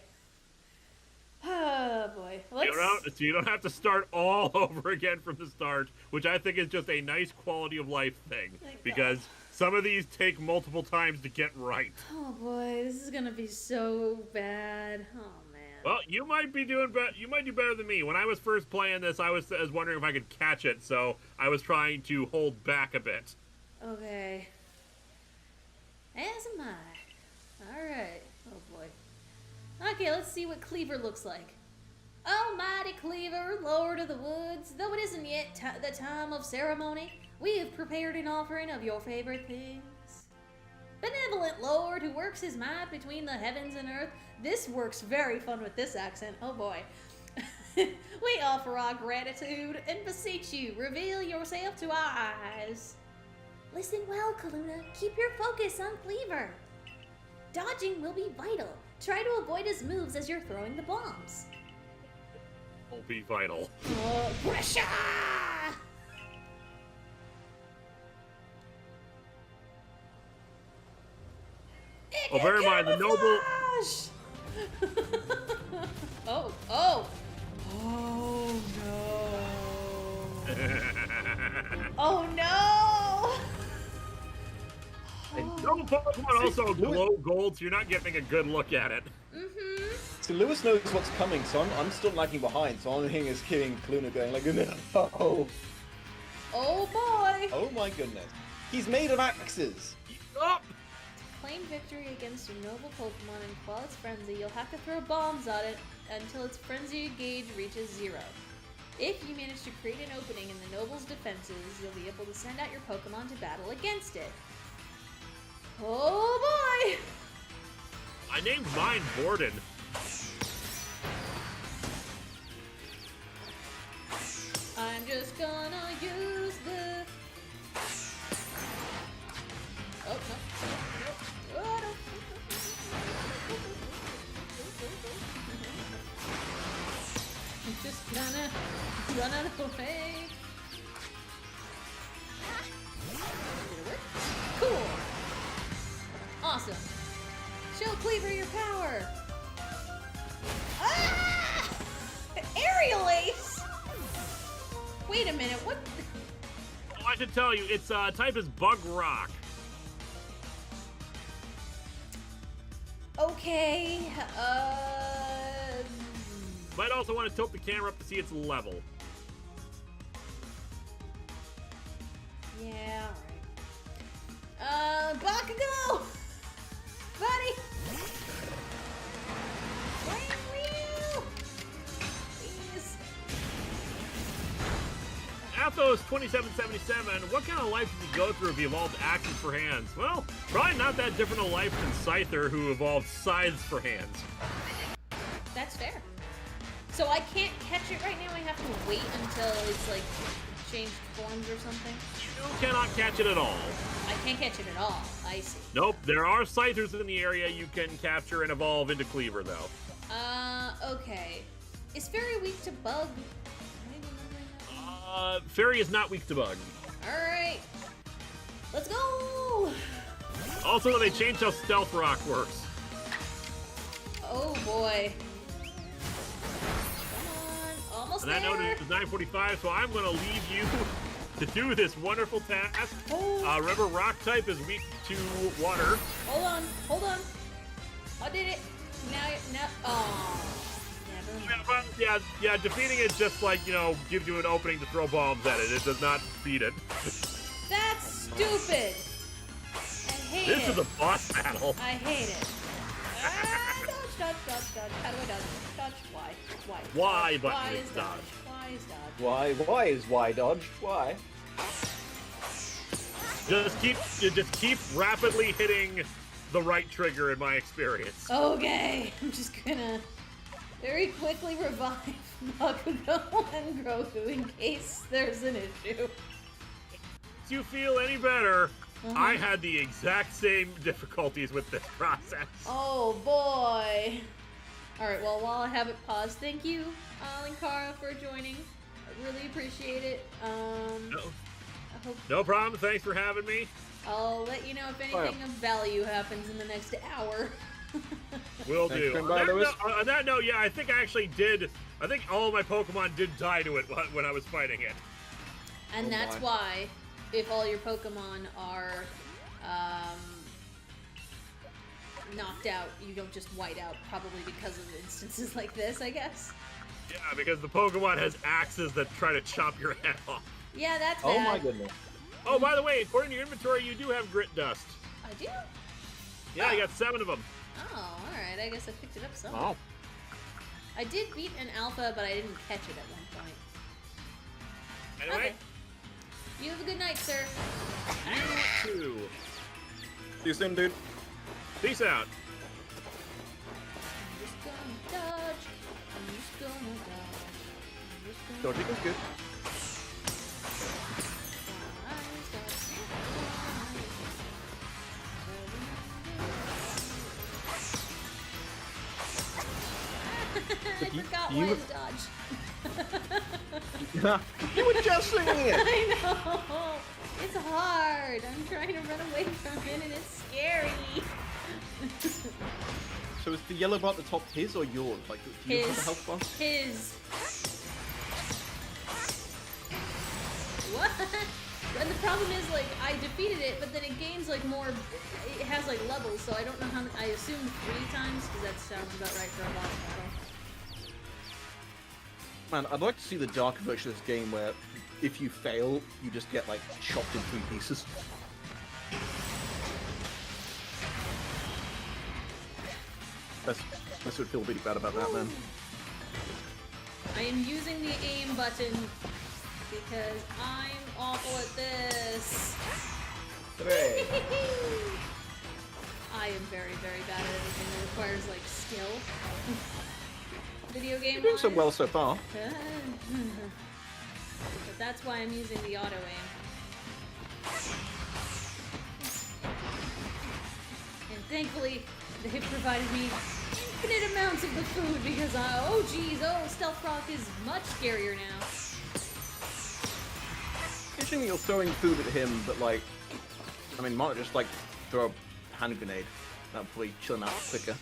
Oh boy. So you don't have to start all over again from the start, which I think is just a nice quality of life thing. Because some of these take multiple times to get right. Oh boy, this is gonna be so bad. Oh man. Well, you might be doing you might do better than me. When I was first playing this, I was wondering if I could catch it, so I was trying to hold back a bit. Okay. As am I. Alright. Oh boy. Okay, let's see what Cleaver looks like. Almighty Cleaver, Lord of the Woods, though it isn't yet the time of ceremony, we have prepared an offering of your favorite things. Benevolent Lord who works his might between the heavens and earth. This works very fun with this accent. Oh boy. We offer our gratitude and beseech you, reveal yourself to our eyes. Listen well, Calluna. Keep your focus on Cleaver. Dodging will be vital. Try to avoid his moves as you're throwing the bombs. Will be vital. Pressure! Oh, bear in mind, the noble... Oh no. Oh no! And noble Pokemon also glow gold, so you're not getting a good look at it. Mm-hmm. So Lewis knows what's coming, so I'm still lagging behind. So I'm hearing his killing Calluna going like, no. Oh boy! Oh my goodness. He's made of axes. Oh! To claim victory against your noble Pokemon and quell its frenzy, you'll have to throw bombs on it until its frenzy gauge reaches 0. If you manage to create an opening in the noble's defenses, you'll be able to send out your Pokemon to battle against it. Oh boy! I named mine Borden. I'm just gonna use the... Oh, no. Oh, no. I'm just gonna run out of the way. Did it work? Cool! Awesome. Show Cleaver your power! Ah! Aerial Ace! Wait a minute, what? Oh, I should tell you, its type is Bug Rock. Okay, Might also want to tilt the camera up to see its level. yeah, alright. Bakugo! Buddy! Flame wheel! Please. Athos 2777, what kind of life did he go through if he evolved axes for hands? Well, probably not that different a life than Scyther, who evolved scythes for hands. That's fair. So I can't catch it right now, I have to wait until it's like changed forms or something? You cannot catch it at all. I can't catch it at all, I see. Nope, there are Scythers in the area you can capture and evolve into Cleaver, though. Okay. Is Fairy weak to bug? Fairy is not weak to bug. Alright. Let's go! Also, they changed how Stealth Rock works. Oh boy. Come on, almost And there. I know it is 9:45, so I'm going to leave you to do this wonderful task. Oh. Remember, Rock type is weak to water. Hold on. I did it. Now, oh. Never mind. Yeah, defeating it just like, gives you an opening to throw bombs at it. It does not beat it. That's stupid. I hate it. This is a boss battle. I hate it. Dodge. How do I dodge? Dodge. Why? Y button Why is is dodge. Why is dodge? Why is Y dodge? Why? Just keep rapidly hitting the right trigger in my experience. Okay. I'm just gonna very quickly revive Bakugo and Grogu in case there's an issue. If you feel any better, I had the exact same difficulties with this process. Oh boy. Alright, well, while I have it paused, thank you, Linkara, for joining. I really appreciate it. I hope No problem. Thanks for having me. I'll let you know if anything of value happens in the next hour. Will Thanks do. for inviting us. On that note, yeah, I think I actually did. I think all of my Pokemon did die to it when I was fighting it. And that's why, if all your Pokemon are knocked out, you don't just white out, probably because of instances like this, I guess. Yeah, because the Pokemon has axes that try to chop your head off. Yeah, that's bad. Oh my goodness. Oh, by the way, according to your inventory, you do have grit dust. I do? Yeah, you got 7 of them. Oh, alright, I guess I picked it up somewhere. Wow. I did beat an alpha, but I didn't catch it at one point. Anyway, Okay. You have a good night, sir. you too. See you soon, dude. Peace out. I'm just gonna dodge. I'm just gonna dodge. I'm just gonna Dodging is good. I forgot why it's dodge. You were just singing it! I know. It's hard. I'm trying to run away from it and it's scary. So is the yellow bar at the top his or yours? Like, do you have a His. health bar? His. What? And the problem is, like, I defeated it, but then it gains, like, more... It has, like, levels, so I don't know how... I assume 3 times, because that sounds about right for a boss battle. Man, I'd like to see the darker version of this game where if you fail, you just get, like, chopped in 3 pieces. That's would feel really bad about that, man. I am using the aim button because I'm awful at this. Hooray! I am very, very bad at anything that requires, like, skill. Video game You're doing so wise. well so far. But that's why I'm using the auto aim. And thankfully, they provided me infinite amounts of the food because oh geez, Stealth Rock is much scarier now. Picturing you're throwing food at him, but like, I mean, might just like throw a hand grenade. That'll probably chill him out quicker.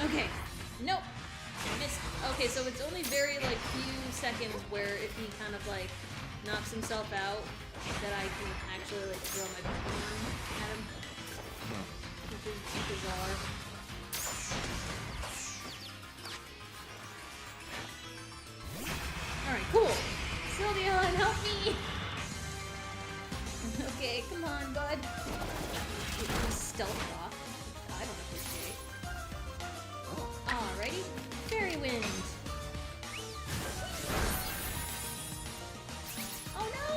Okay. Nope. Missed. Okay, so it's only very, like, few seconds where if he kind of, like, knocks himself out, that I can actually, like, throw my Pokemon at him. Which is bizarre. Alright, cool. Sylveon, help me! Okay, come on, bud. Stealth Rock. I don't appreciate. Alrighty. Fairy Wind. Oh no!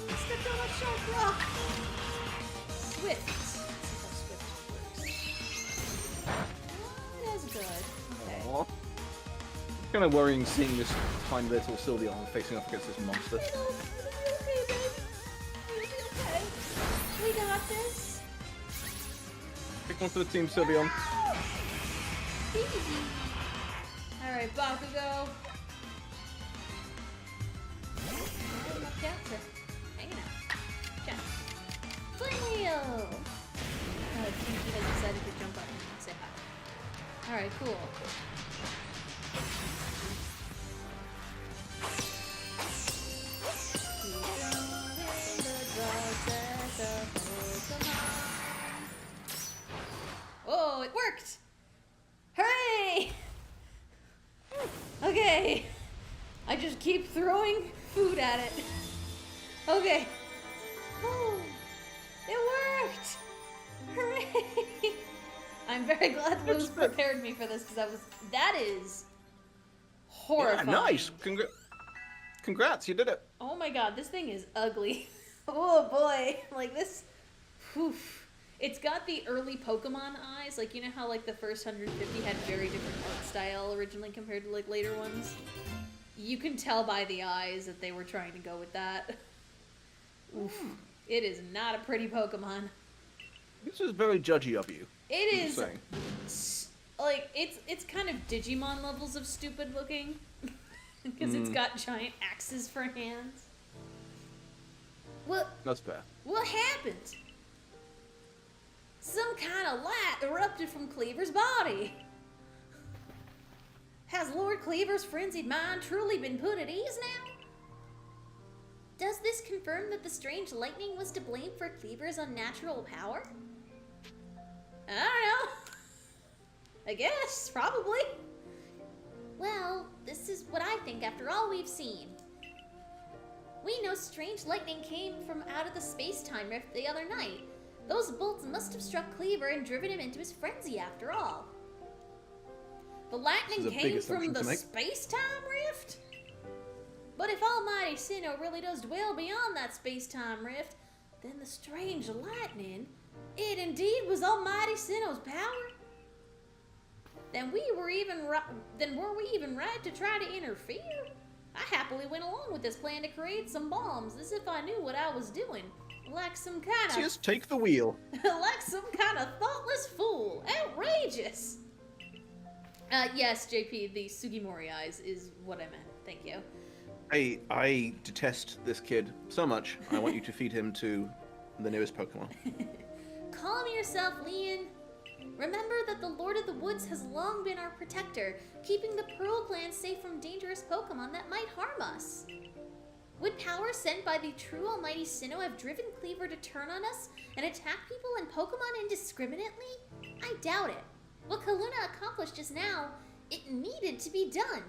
I stepped on a sharp rock. Swift. Let's see how Swift works. Oh, that's good. Okay. Aww. It's kind of worrying seeing this tiny little Sylveon facing up against this monster. It'll be okay, baby. It'll be okay. We got this. Pick one for the team, Sylveon. Easy. Alright, Bakugo. I'm up down to hanging out. Chat. Flame wheel! He has decided to jump up and say hi. Alright, cool. Oh, it worked! Hooray! Okay. I just keep throwing food at it. Okay. Oh, it worked! Hooray! I'm very glad Lou's prepared me for this because that is horrifying. Yeah, nice. Congrats, you did it. Oh my god, this thing is ugly. Oh boy, like this. Oof. It's got the early Pokemon eyes. Like, you know how, like, the first 150 had very different art style originally compared to, like, later ones? You can tell by the eyes that they were trying to go with that. Oof. It is not a pretty Pokemon. This is very judgy of you. It is, like, it's kind of Digimon levels of stupid looking. Because it's got giant axes for hands. That's fair. What happened? Some kind of light erupted from Cleaver's body. Has Lord Cleaver's frenzied mind truly been put at ease now? Does this confirm that the strange lightning was to blame for Cleaver's unnatural power? I don't know. I guess, probably. Well, this is what I think after all we've seen. We know strange lightning came from out of the space-time rift the other night. Those bolts must have struck Cleaver and driven him into his frenzy after all. The lightning came from the space-time rift? But if Almighty Sinnoh really does dwell beyond that space-time rift, then the strange lightning, it indeed was Almighty Sinnoh's power? Then were we even right to try to interfere? I happily went along with this plan to create some bombs as if I knew what I was doing. Like some kind of... Just take the wheel. like some kind of thoughtless fool. Outrageous! Yes, JP, the Sugimori eyes is what I meant. Thank you. I detest this kid so much. I want you to feed him to the nearest Pokemon. Calm yourself, Leon. Remember that the Lord of the Woods has long been our protector, keeping the Pearl Clan safe from dangerous Pokemon that might harm us. Would power sent by the true Almighty Sinnoh have driven Cleaver to turn on us and attack people and Pokemon indiscriminately? I doubt it. What Calluna accomplished just now, it needed to be done.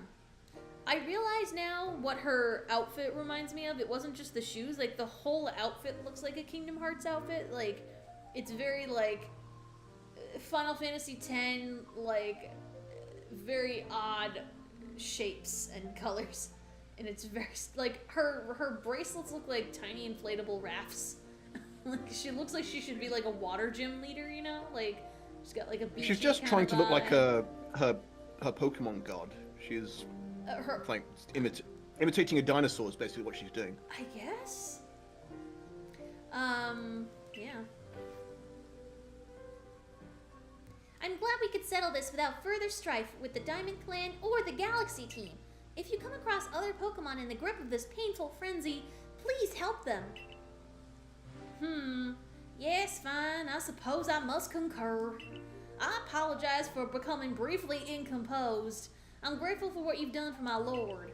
I realize now what her outfit reminds me of. It wasn't just the shoes, like the whole outfit looks like a Kingdom Hearts outfit. Like, it's very like Final Fantasy X, like very odd shapes and colors. And it's very, like, her bracelets look like tiny inflatable rafts. Like, she looks like she should be like a water gym leader, you know? Like, she's got like a beachy She's just trying to look like her Pokemon god. She's like imitating a dinosaur is basically what she's doing. I guess. Yeah. I'm glad we could settle this without further strife with the Diamond Clan or the Galaxy team. If you come across other Pokemon in the grip of this painful frenzy, please help them. Yes, fine. I suppose I must concur. I apologize for becoming briefly incomposed. I'm grateful for what you've done for my lord.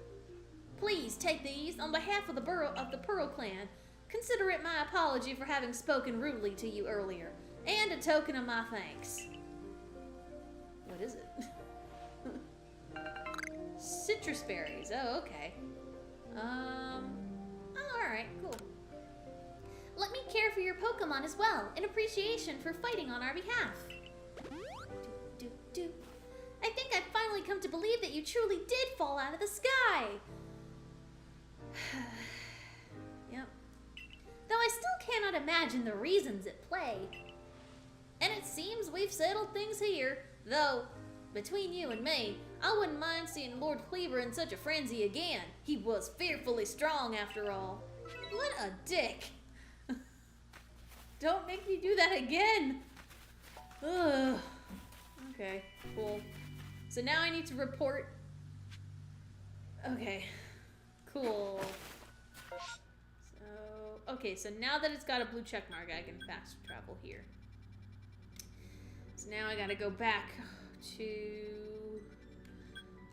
Please take these on behalf of the Pearl Clan. Consider it my apology for having spoken rudely to you earlier, and a token of my thanks. What is it? Citrus berries. Oh, okay. Alright, cool. Let me care for your Pokemon as well, in appreciation for fighting on our behalf. I think I've finally come to believe that you truly did fall out of the sky. Yep. Though I still cannot imagine the reasons at play. And it seems we've settled things here, though, between you and me, I wouldn't mind seeing Lord Cleaver in such a frenzy again. He was fearfully strong after all. What a dick. Don't make me do that again. Ugh. Okay, cool. So now I need to report. Okay, cool. So now that it's got a blue check mark, I can fast travel here. So now I gotta go back to...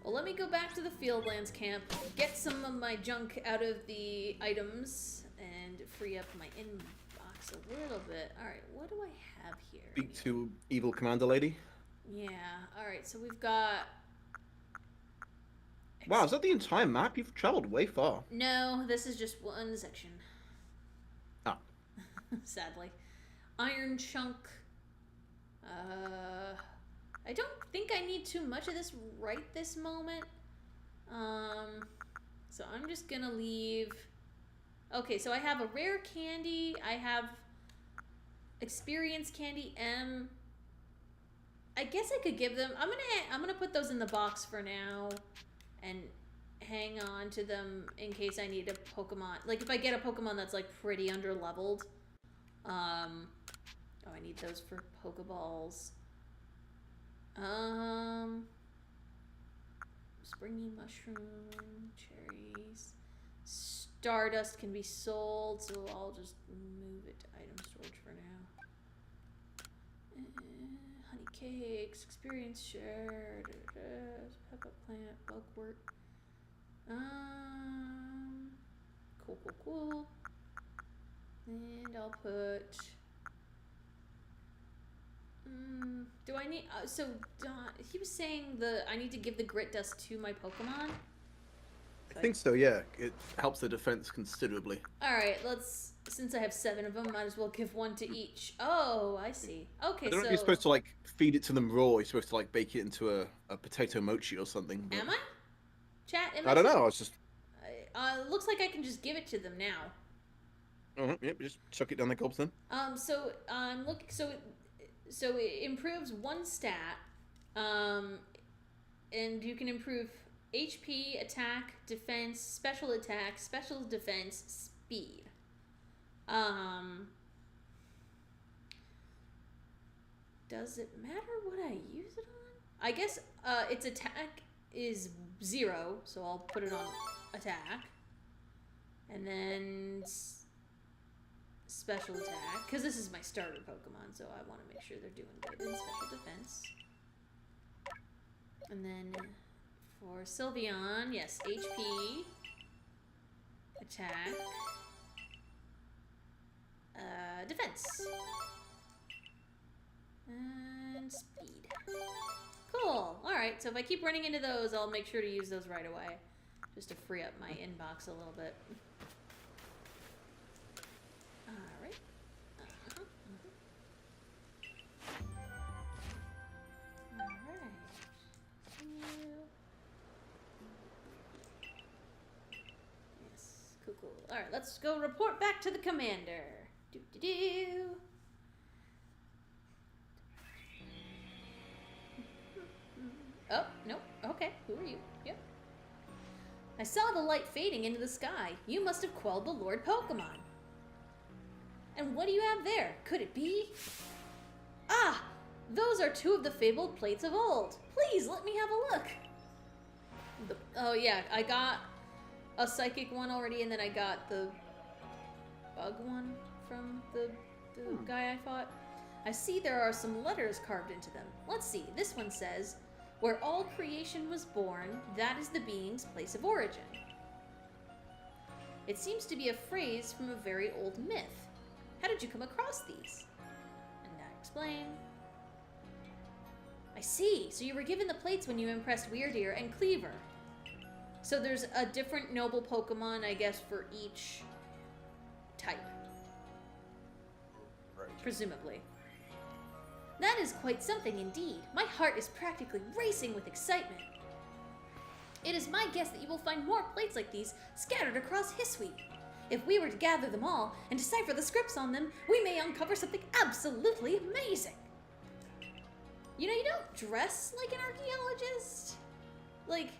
Well, let me go back to the Fieldlands camp, get some of my junk out of the items, and free up my inbox a little bit. Alright, what do I have here? Speak to Evil Commander Lady. Yeah, alright, so we've got... Wow, is that the entire map? You've traveled way far. No, this is just one section. Ah. Sadly. Iron Chunk. I don't think I need too much of this right this moment. So I'm just gonna leave... Okay, so I have a rare candy. I have Experience Candy M. I guess I could give them. I'm gonna put those in the box for now, and hang on to them in case I need a Pokemon. Like if I get a Pokemon that's like pretty underleveled. Oh, I need those for Pokeballs. Springy mushroom, cherries. Stardust can be sold, so I'll just move it to item storage for now. Honey cakes, experience share, pepper plant, bugwort. Cool. And I'll put. Do I need? So he was saying I need to give the grit dust to my Pokemon. I think so, yeah. It helps the defense considerably. Alright, since I have 7 of them, might as well give 1 to each. Oh, I see. Okay, I don't know so... if you're supposed to, like, feed it to them raw, you're supposed to, like, bake it into a potato mochi or something. But... Am I? Chat, I don't know, I was just... looks like I can just give it to them now. Yep, just chuck it down the gobs then. So, I'm looking... So it improves 1 stat, and you can improve... HP, attack, defense, special attack, special defense, speed. Does it matter what I use it on? I guess its attack is 0, so I'll put it on attack. And then special attack, because this is my starter Pokemon, so I want to make sure they're doing good in special defense. And then... For Sylveon, yes, HP, attack, defense, and speed. Cool. Alright, so if I keep running into those, I'll make sure to use those right away, just to free up my inbox a little bit. Alright. Cool. Alright, let's go report back to the commander. Oh, nope. Okay, who are you? Yep. I saw the light fading into the sky. You must have quelled the Lord Pokemon. And what do you have there? Could it be? Ah! Those are 2 of the fabled plates of old. Please, let me have a look. Oh, yeah, I got... a psychic one already, and then I got the bug one from the guy I fought. I see there are some letters carved into them. Let's see, this one says, "Where all creation was born, that is the being's place of origin." It seems to be a phrase from a very old myth. How did you come across these? And I explain. I see, so you were given the plates when you impressed Weirdeer and Cleaver. So there's a different noble Pokemon, I guess, for each type. Right. Presumably. That is quite something indeed. My heart is practically racing with excitement. It is my guess that you will find more plates like these scattered across Hisui. If we were to gather them all and decipher the scripts on them, we may uncover something absolutely amazing. You know, you don't dress like an archaeologist. Like...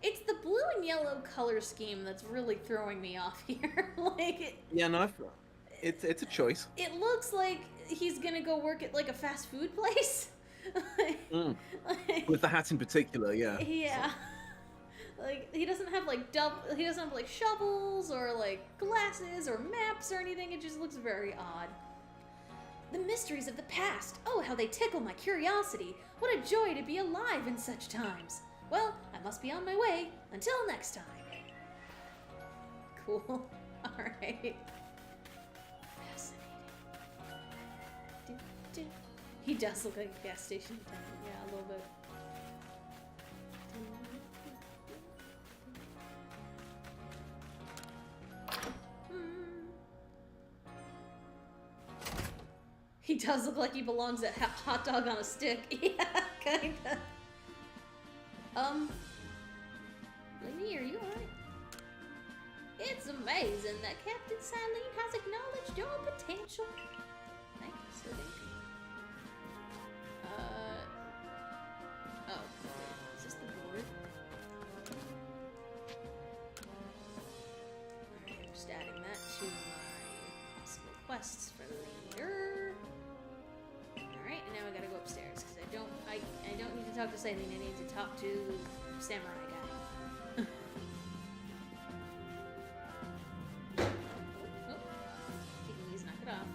It's the blue and yellow color scheme that's really throwing me off here. Yeah, no, it's a choice. It looks like he's gonna go work at like a fast food place. With the hat in particular, yeah. Yeah. Like he doesn't have like shovels or like glasses or maps or anything. It just looks very odd. The mysteries of the past. Oh, how they tickle my curiosity. What a joy to be alive in such times. Well, I must be on my way. Until next time. Cool. Alright. Fascinating. He does look like a gas station attendant. Yeah, a little bit. He does look like he belongs at Hot Dog on a Stick. Yeah, kinda. Lady, are you alright? It's amazing that Captain Silene has acknowledged your potential. Thank you, Sir Dinky. Oh, is this the board? Alright, I'm just adding that to my possible quests for later. Alright, and now I gotta go upstairs, because I don't need to talk to Silene, I need to talk to Samurai Guy. Please knock it off.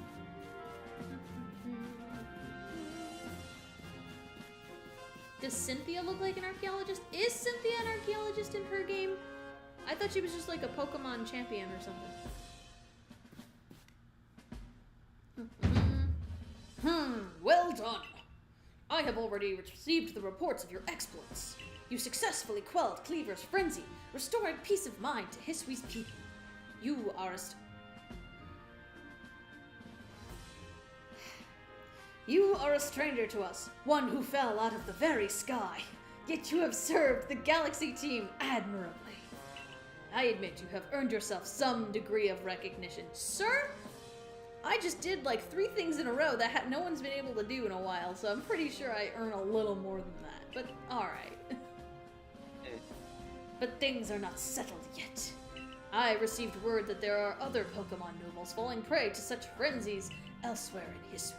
Does Cynthia look like an archaeologist? Is Cynthia an archaeologist in her game? I thought she was just like a Pokemon champion or something. Well done. I have already received the reports of your exploits. You successfully quelled Cleaver's frenzy, restoring peace of mind to Hiswee's people. You are a stranger to us, one who fell out of the very sky. Yet you have served the Galaxy team admirably. I admit you have earned yourself some degree of recognition. Sir, I just did like 3 things in a row that no one's been able to do in a while, so I'm pretty sure I earn a little more than that. But alright. But things are not settled yet. I received word that there are other Pokemon nobles falling prey to such frenzies elsewhere in Hisui.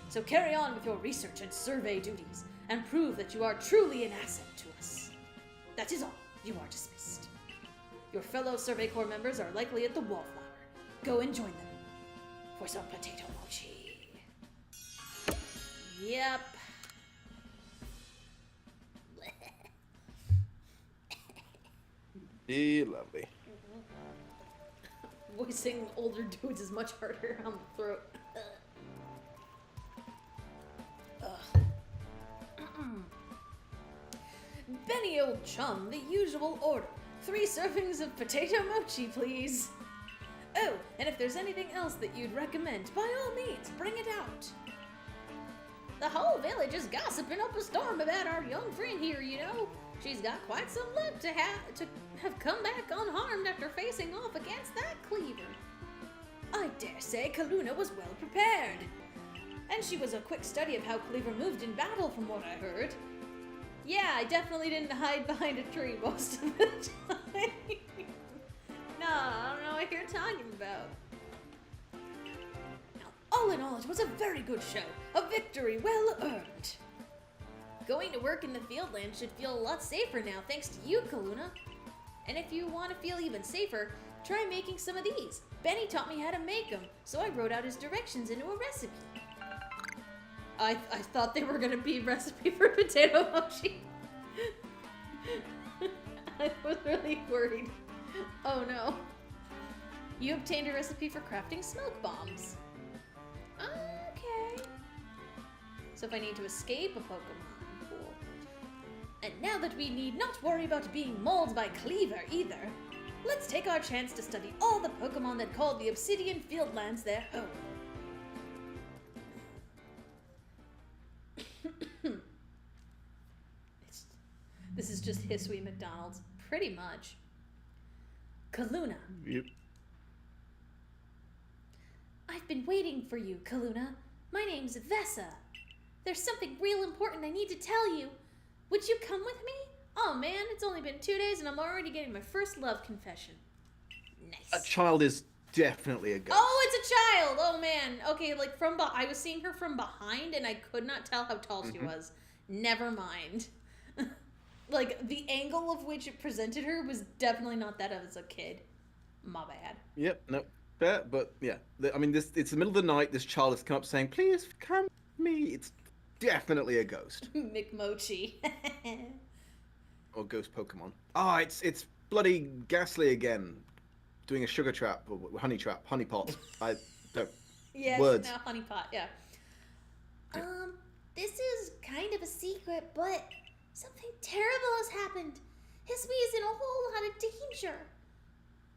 So carry on with your research and survey duties, and prove that you are truly an asset to us. That is all. You are dismissed. Your fellow Survey Corps members are likely at the Wallflower. Go and join them for some potato mochi. Yep. Lovely. Voicing older dudes is much harder on the throat. Benny, old chum, the usual order. 3 servings of potato mochi, please. Oh, and if there's anything else that you'd recommend, by all means, bring it out. The whole village is gossiping up a storm about our young friend here, you know. She's got quite some luck to have come back unharmed after facing off against that Cleaver. I dare say Calluna was well prepared. And she was a quick study of how Cleaver moved in battle, from what I heard. Yeah, I definitely didn't hide behind a tree most of the time. No, I don't know what you're talking about. Now, all in all, it was a very good show. A victory well earned. Going to work in the Fieldland should feel a lot safer now, thanks to you, Calluna. And if you want to feel even safer, try making some of these. Benny taught me how to make them, so I wrote out his directions into a recipe. I thought they were going to be recipe for potato mochi. I was really worried. Oh no. You obtained a recipe for crafting smoke bombs. Okay. So if I need to escape a Pokemon, cool. And now that we need not worry about being mauled by Cleaver either, let's take our chance to study all the Pokemon that called the Obsidian Fieldlands their home. This is just Hisui McDonald's, pretty much. Calluna. Yep. I've been waiting for you, Calluna. My name's Vessa. There's something real important I need to tell you. Would you come with me? Oh man, it's only been 2 days and I'm already getting my first love confession. Nice. A child is definitely a ghost. Oh, it's a child! Oh man. Okay, like I was seeing her from behind and I could not tell how tall she was. Never mind. Like, the angle of which it presented her was definitely not that as a kid. My bad. Yep, no, fair, but yeah. I mean, it's the middle of the night, this child has come up saying, please come with me. It's definitely a ghost. McMochi. Or ghost Pokemon. Ah, it's bloody Ghastly again. Doing a sugar trap, or honey trap, honey pot. I don't... Yes, words. no, honeypot, yeah. This is kind of a secret, but something terrible has happened. Hisui is in a whole lot of danger.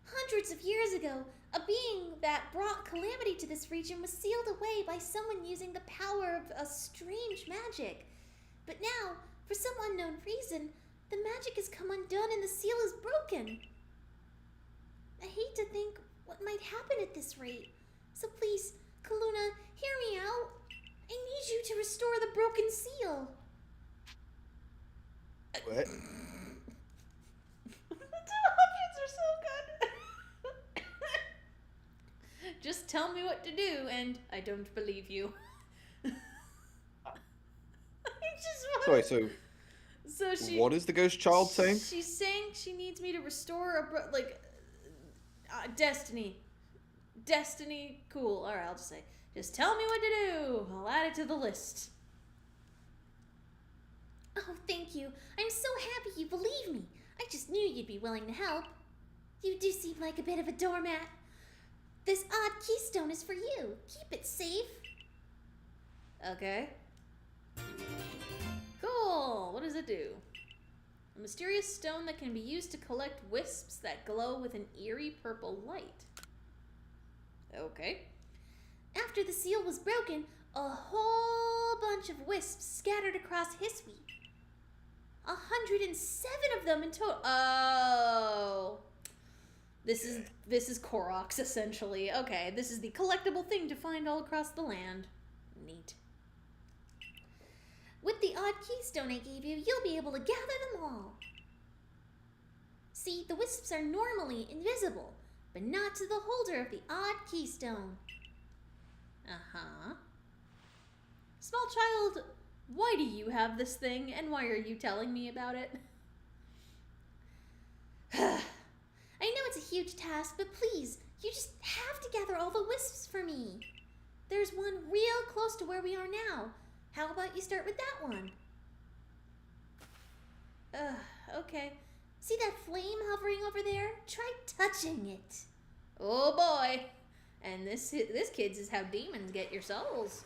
Hundreds of years ago, a being that brought calamity to this region was sealed away by someone using the power of a strange magic. But now, for some unknown reason, the magic has come undone and the seal is broken. I hate to think what might happen at this rate. So please, Calluna, hear me out. I need you to restore the broken seal. What? The options are so good. Just tell me what to do, and I don't believe you. I just Sorry, wanna... so So she... what is the ghost child saying? She's saying she needs me to restore destiny. Destiny, cool. Alright, I'll just say, just tell me what to do. I'll add it to the list. Oh, thank you. I'm so happy you believe me. I just knew you'd be willing to help. You do seem like a bit of a doormat. This odd keystone is for you. Keep it safe. Okay. Cool. What does it do? A mysterious stone that can be used to collect wisps that glow with an eerie purple light. Okay. After the seal was broken, a whole bunch of wisps scattered across Hisui. 107 of them in total. Oh. This is Koroks, essentially. Okay, this is the collectible thing to find all across the land. Neat. With the odd keystone I gave you, you'll be able to gather them all. See, the wisps are normally invisible, but not to the holder of the odd keystone. Uh-huh. Small child, why do you have this thing, and why are you telling me about it? I know it's a huge task, but please, you just have to gather all the wisps for me. There's one real close to where we are now. How about you start with that one? Okay. See that flame hovering over there? Try touching it. Oh boy. And this kids is how demons get your souls.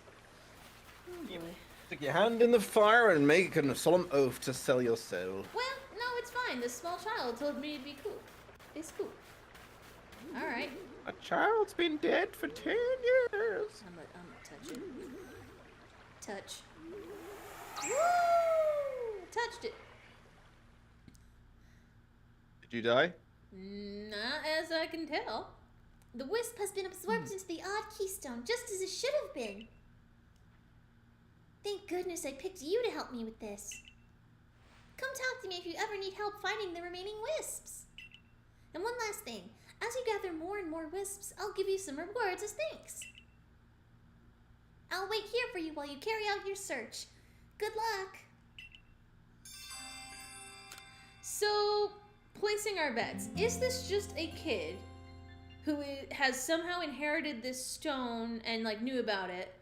Oh boy. Stick your hand in the fire and make a solemn oath to sell your soul. Well, no, it's fine. This small child told me it'd be cool. It's cool. Alright. A child's been dead for 10 years. I'm gonna touch it. Touch. Woo! Touched it. Did you die? Not as I can tell. The wisp has been absorbed into the odd keystone, just as it should have been. Thank goodness I picked you to help me with this. Come talk to me if you ever need help finding the remaining wisps. And one last thing. As you gather more and more wisps, I'll give you some rewards as thanks. I'll wait here for you while you carry out your search. Good luck. So, placing our bets. Is this just a kid who has somehow inherited this stone and, knew about it?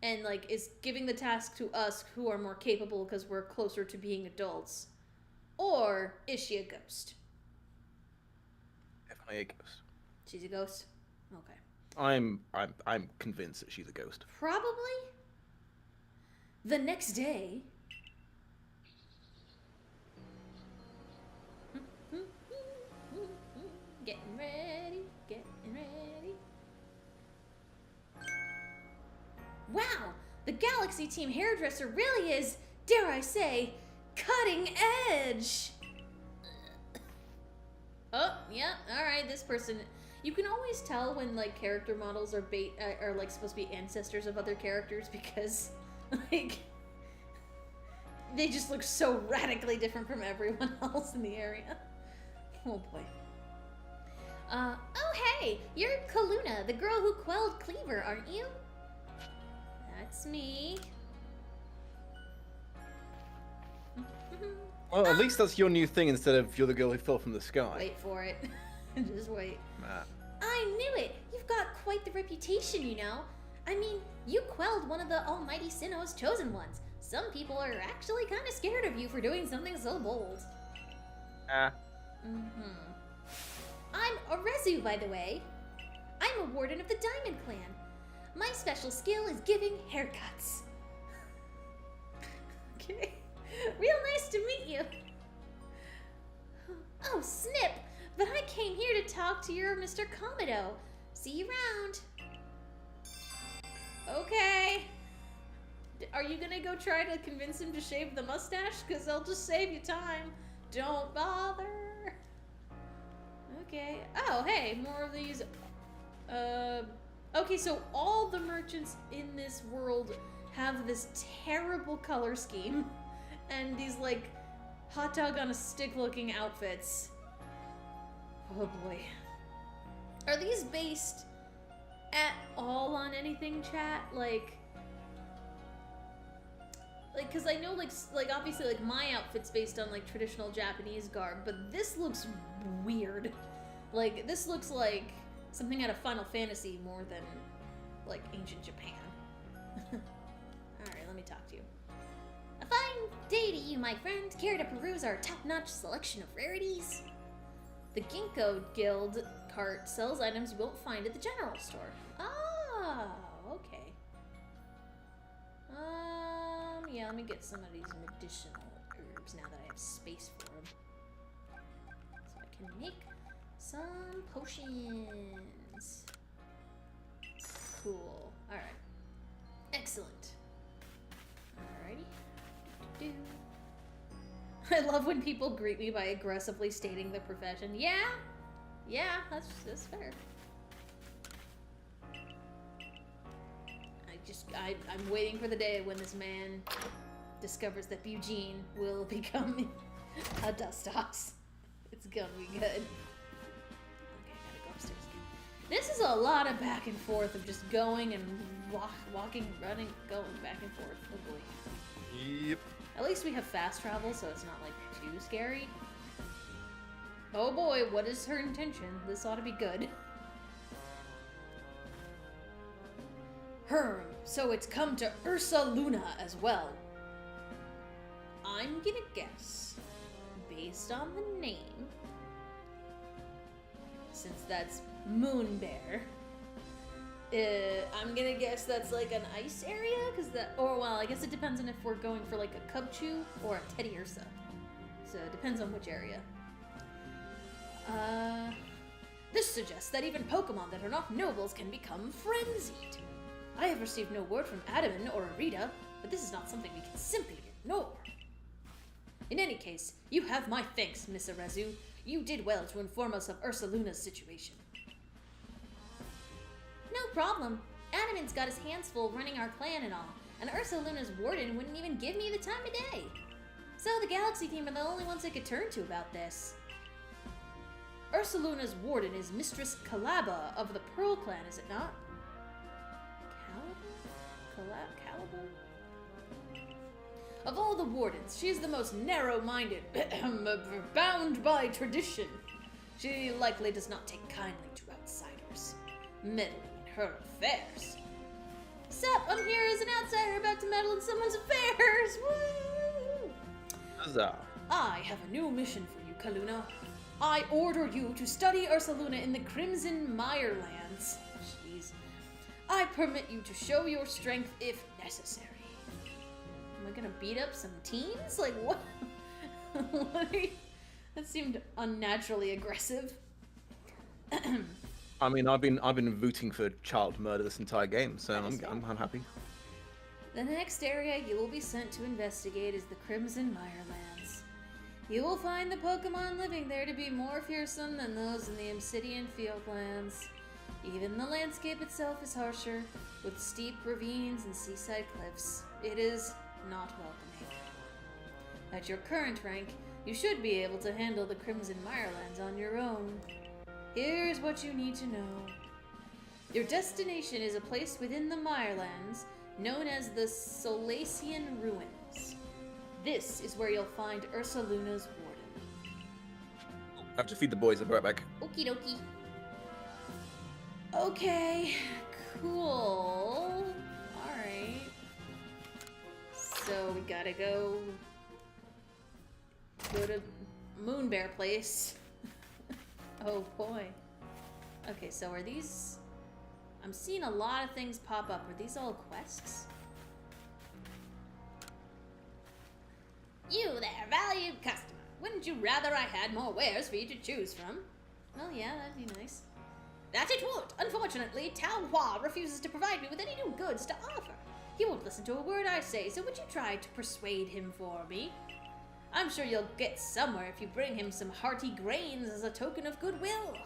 And, is giving the task to us who are more capable because we're closer to being adults? Or is she a ghost? Definitely a ghost. She's a ghost? Okay. I'm convinced that she's a ghost. Probably. The next day. Getting ready. Wow! The Galaxy Team hairdresser really is, dare I say, cutting edge! Oh, yeah, alright, this person... You can always tell when, character models are supposed to be ancestors of other characters because, they just look so radically different from everyone else in the area. Oh, boy. Oh, hey! You're Calluna, the girl who quelled Cleaver, aren't you? That's me. Well, at least that's your new thing instead of you're the girl who fell from the sky. Wait for it. Just wait. Nah. I knew it! You've got quite the reputation, you know. I mean, you quelled one of the Almighty Sinnoh's chosen ones. Some people are actually kind of scared of you for doing something so bold. I'm Orezu, by the way. I'm a warden of the Diamond Clan. My special skill is giving haircuts. Okay. Real nice to meet you. Oh, snip! But I came here to talk to your Mr. Komodo. See you around. Okay. Are you gonna go try to convince him to shave the mustache? Because I'll just save you time. Don't bother. Okay. Oh, hey, more of these. Okay, so all the merchants in this world have this terrible color scheme and these, like, hot dog on a stick looking outfits. Oh boy. Are these based at all on anything, chat? Like, cause I know, like obviously, like, my outfit's based on, like, traditional Japanese garb, but this looks weird. Like, this looks like something out of Final Fantasy more than, like, ancient Japan. Alright, let me talk to you. A fine day to you, my friend. Care to peruse our top-notch selection of rarities? The Ginkgo Guild cart sells items you won't find at the general store. Ah, okay. Yeah, let me get some of these medicinal herbs now that I have space for them. So I can make some potions. Cool. Alright. Excellent. Alrighty. Do. I love when people greet me by aggressively stating the profession. Yeah? Yeah, that's fair. I'm waiting for the day when this man discovers that Eugene will become a Dustos. It's gonna be good. Okay, I gotta go upstairs. This is a lot of back and forth of just going and walking, running, going back and forth. Oh boy. Yep. At least we have fast travel, so it's not, like, too scary. Oh boy, what is her intention? This ought to be good. So it's come to Ursaluna as well. I'm gonna guess, based on the name, since that's Moonbear, I'm gonna guess that's like an ice area, or well, I guess it depends on if we're going for like a Cubchoo or a Teddy Ursa. So it depends on which area. This suggests that even Pokemon that are not nobles can become frenzied. I have received no word from Adaman or Arita, but this is not something we can simply ignore. In any case, you have my thanks, Miss Arezu. You did well to inform us of Ursaluna's situation. No problem. Adaman's got his hands full running our clan and all, and Ursaluna's warden wouldn't even give me the time of day. So the Galaxy team are the only ones I could turn to about this. Ursaluna's warden is Mistress Calaba of the Pearl Clan, is it not? Calaba? Of all the wardens, she is the most narrow-minded, bound by tradition. She likely does not take kindly to outsiders, meddling in her affairs. Sup, I'm here as an outsider about to meddle in someone's affairs! Woo! Huzzah. I have a new mission for you, Calluna. I order you to study Ursaluna in the Crimson Mirelands. Jeez. I permit you to show your strength if necessary. Am I gonna beat up some teens? Like, what? That seemed unnaturally aggressive. I mean, I've been rooting for child murder this entire game, so I'm happy. The next area you will be sent to investigate is the Crimson Mirelands. You will find the Pokemon living there to be more fearsome than those in the Obsidian Fieldlands. Even the landscape itself is harsher, with steep ravines and seaside cliffs. It is not welcoming. At your current rank, you should be able to handle the Crimson Mirelands on your own. Here's what you need to know. Your destination is a place within the Mirelands known as the Solacean Ruins. This is where you'll find Ursaluna's warden. I have to feed the boys. I'll be right back. Okie dokie. Okay, cool. Alright. So we gotta go to Moonbear Place. Oh boy. Okay, so are these... I'm seeing a lot of things pop up. Are these all quests? You there, valued customer. Wouldn't you rather I had more wares for you to choose from? Well, yeah, that'd be nice. That it would. Unfortunately, Tao Hua refuses to provide me with any new goods to offer. He won't listen to a word I say, so would you try to persuade him for me? I'm sure you'll get somewhere if you bring him some hearty grains as a token of goodwill.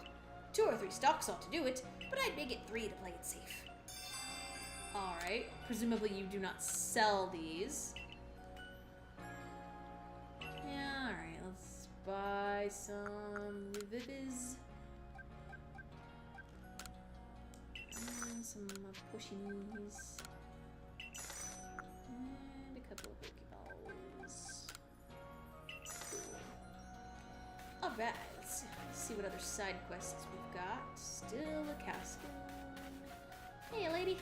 2 or 3 stocks ought to do it, but I'd make it 3 to play it safe. Alright, presumably you do not sell these. Yeah, alright, let's buy some revivies. And some pushies. And a couple of Pokeballs. Cool. Alright, let's see what other side quests we've got. Still a castle. Hey, lady.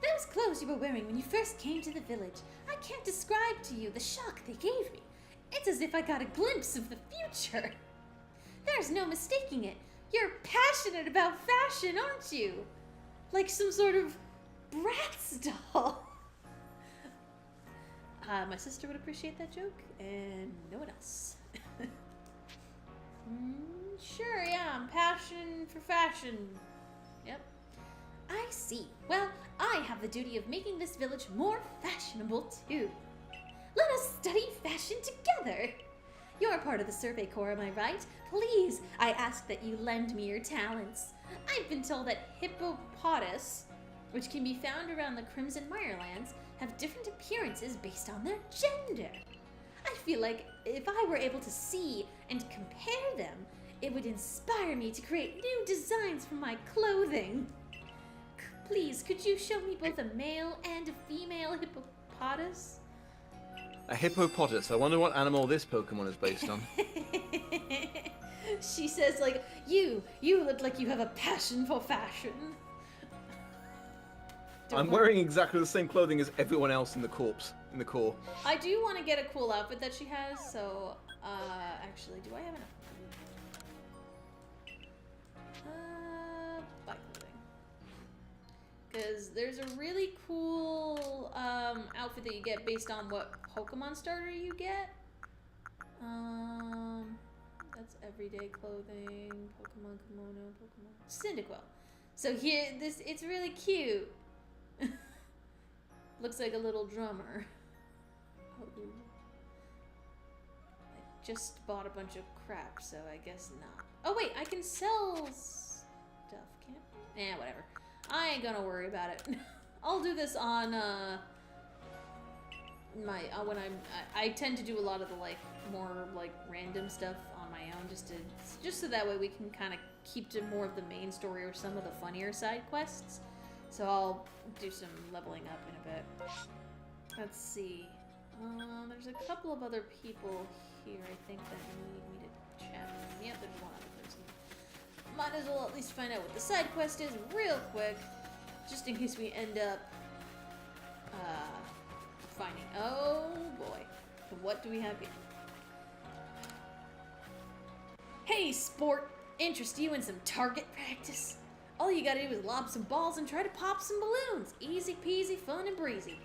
Those clothes you were wearing when you first came to the village. I can't describe to you the shock they gave me. It's as if I got a glimpse of the future. There's no mistaking it. You're passionate about fashion, aren't you? Like some sort of Bratz doll. My sister would appreciate that joke, and no one else. Sure, yeah, I'm passionate for fashion. Yep. I see. Well, I have the duty of making this village more fashionable, too. Let us study fashion together. You're part of the Survey Corps, am I right? Please, I ask that you lend me your talents. I've been told that hippopotamus, which can be found around the Crimson Mirelands, have different appearances based on their gender. I feel like if I were able to see and compare them, it would inspire me to create new designs for my clothing. Please, could you show me both a male and a female hippopotamus? A hippopotamus. I wonder what animal this Pokemon is based on. She says, like, you look like you have a passion for fashion. I'm wearing exactly the same clothing as everyone else in the corps. I do want to get a cool outfit that she has, so, actually, do I have enough? Buy clothing. Because there's a really cool, outfit that you get based on what Pokemon starter you get. That's everyday clothing, Pokemon kimono, Pokemon Cyndaquil. So here, it's really cute. Looks like a little drummer. Oh, I just bought a bunch of crap, so I guess not. Oh wait, I can sell stuff, can't I? Whatever. I ain't gonna worry about it. I'll do this on when I tend to do a lot of the more random stuff on my own, just so that way we can kind of keep to more of the main story or some of the funnier side quests. So I'll do some leveling up in a bit. Let's see. There's a couple of other people here, I think, that need me to chat with. Yep, there's one other person. Might as well at least find out what the side quest is real quick, just in case we end up finding. Oh boy, what do we have here? Hey, sport! Interest you in some target practice? All you gotta do is lob some balls and try to pop some balloons. Easy peasy, fun and breezy.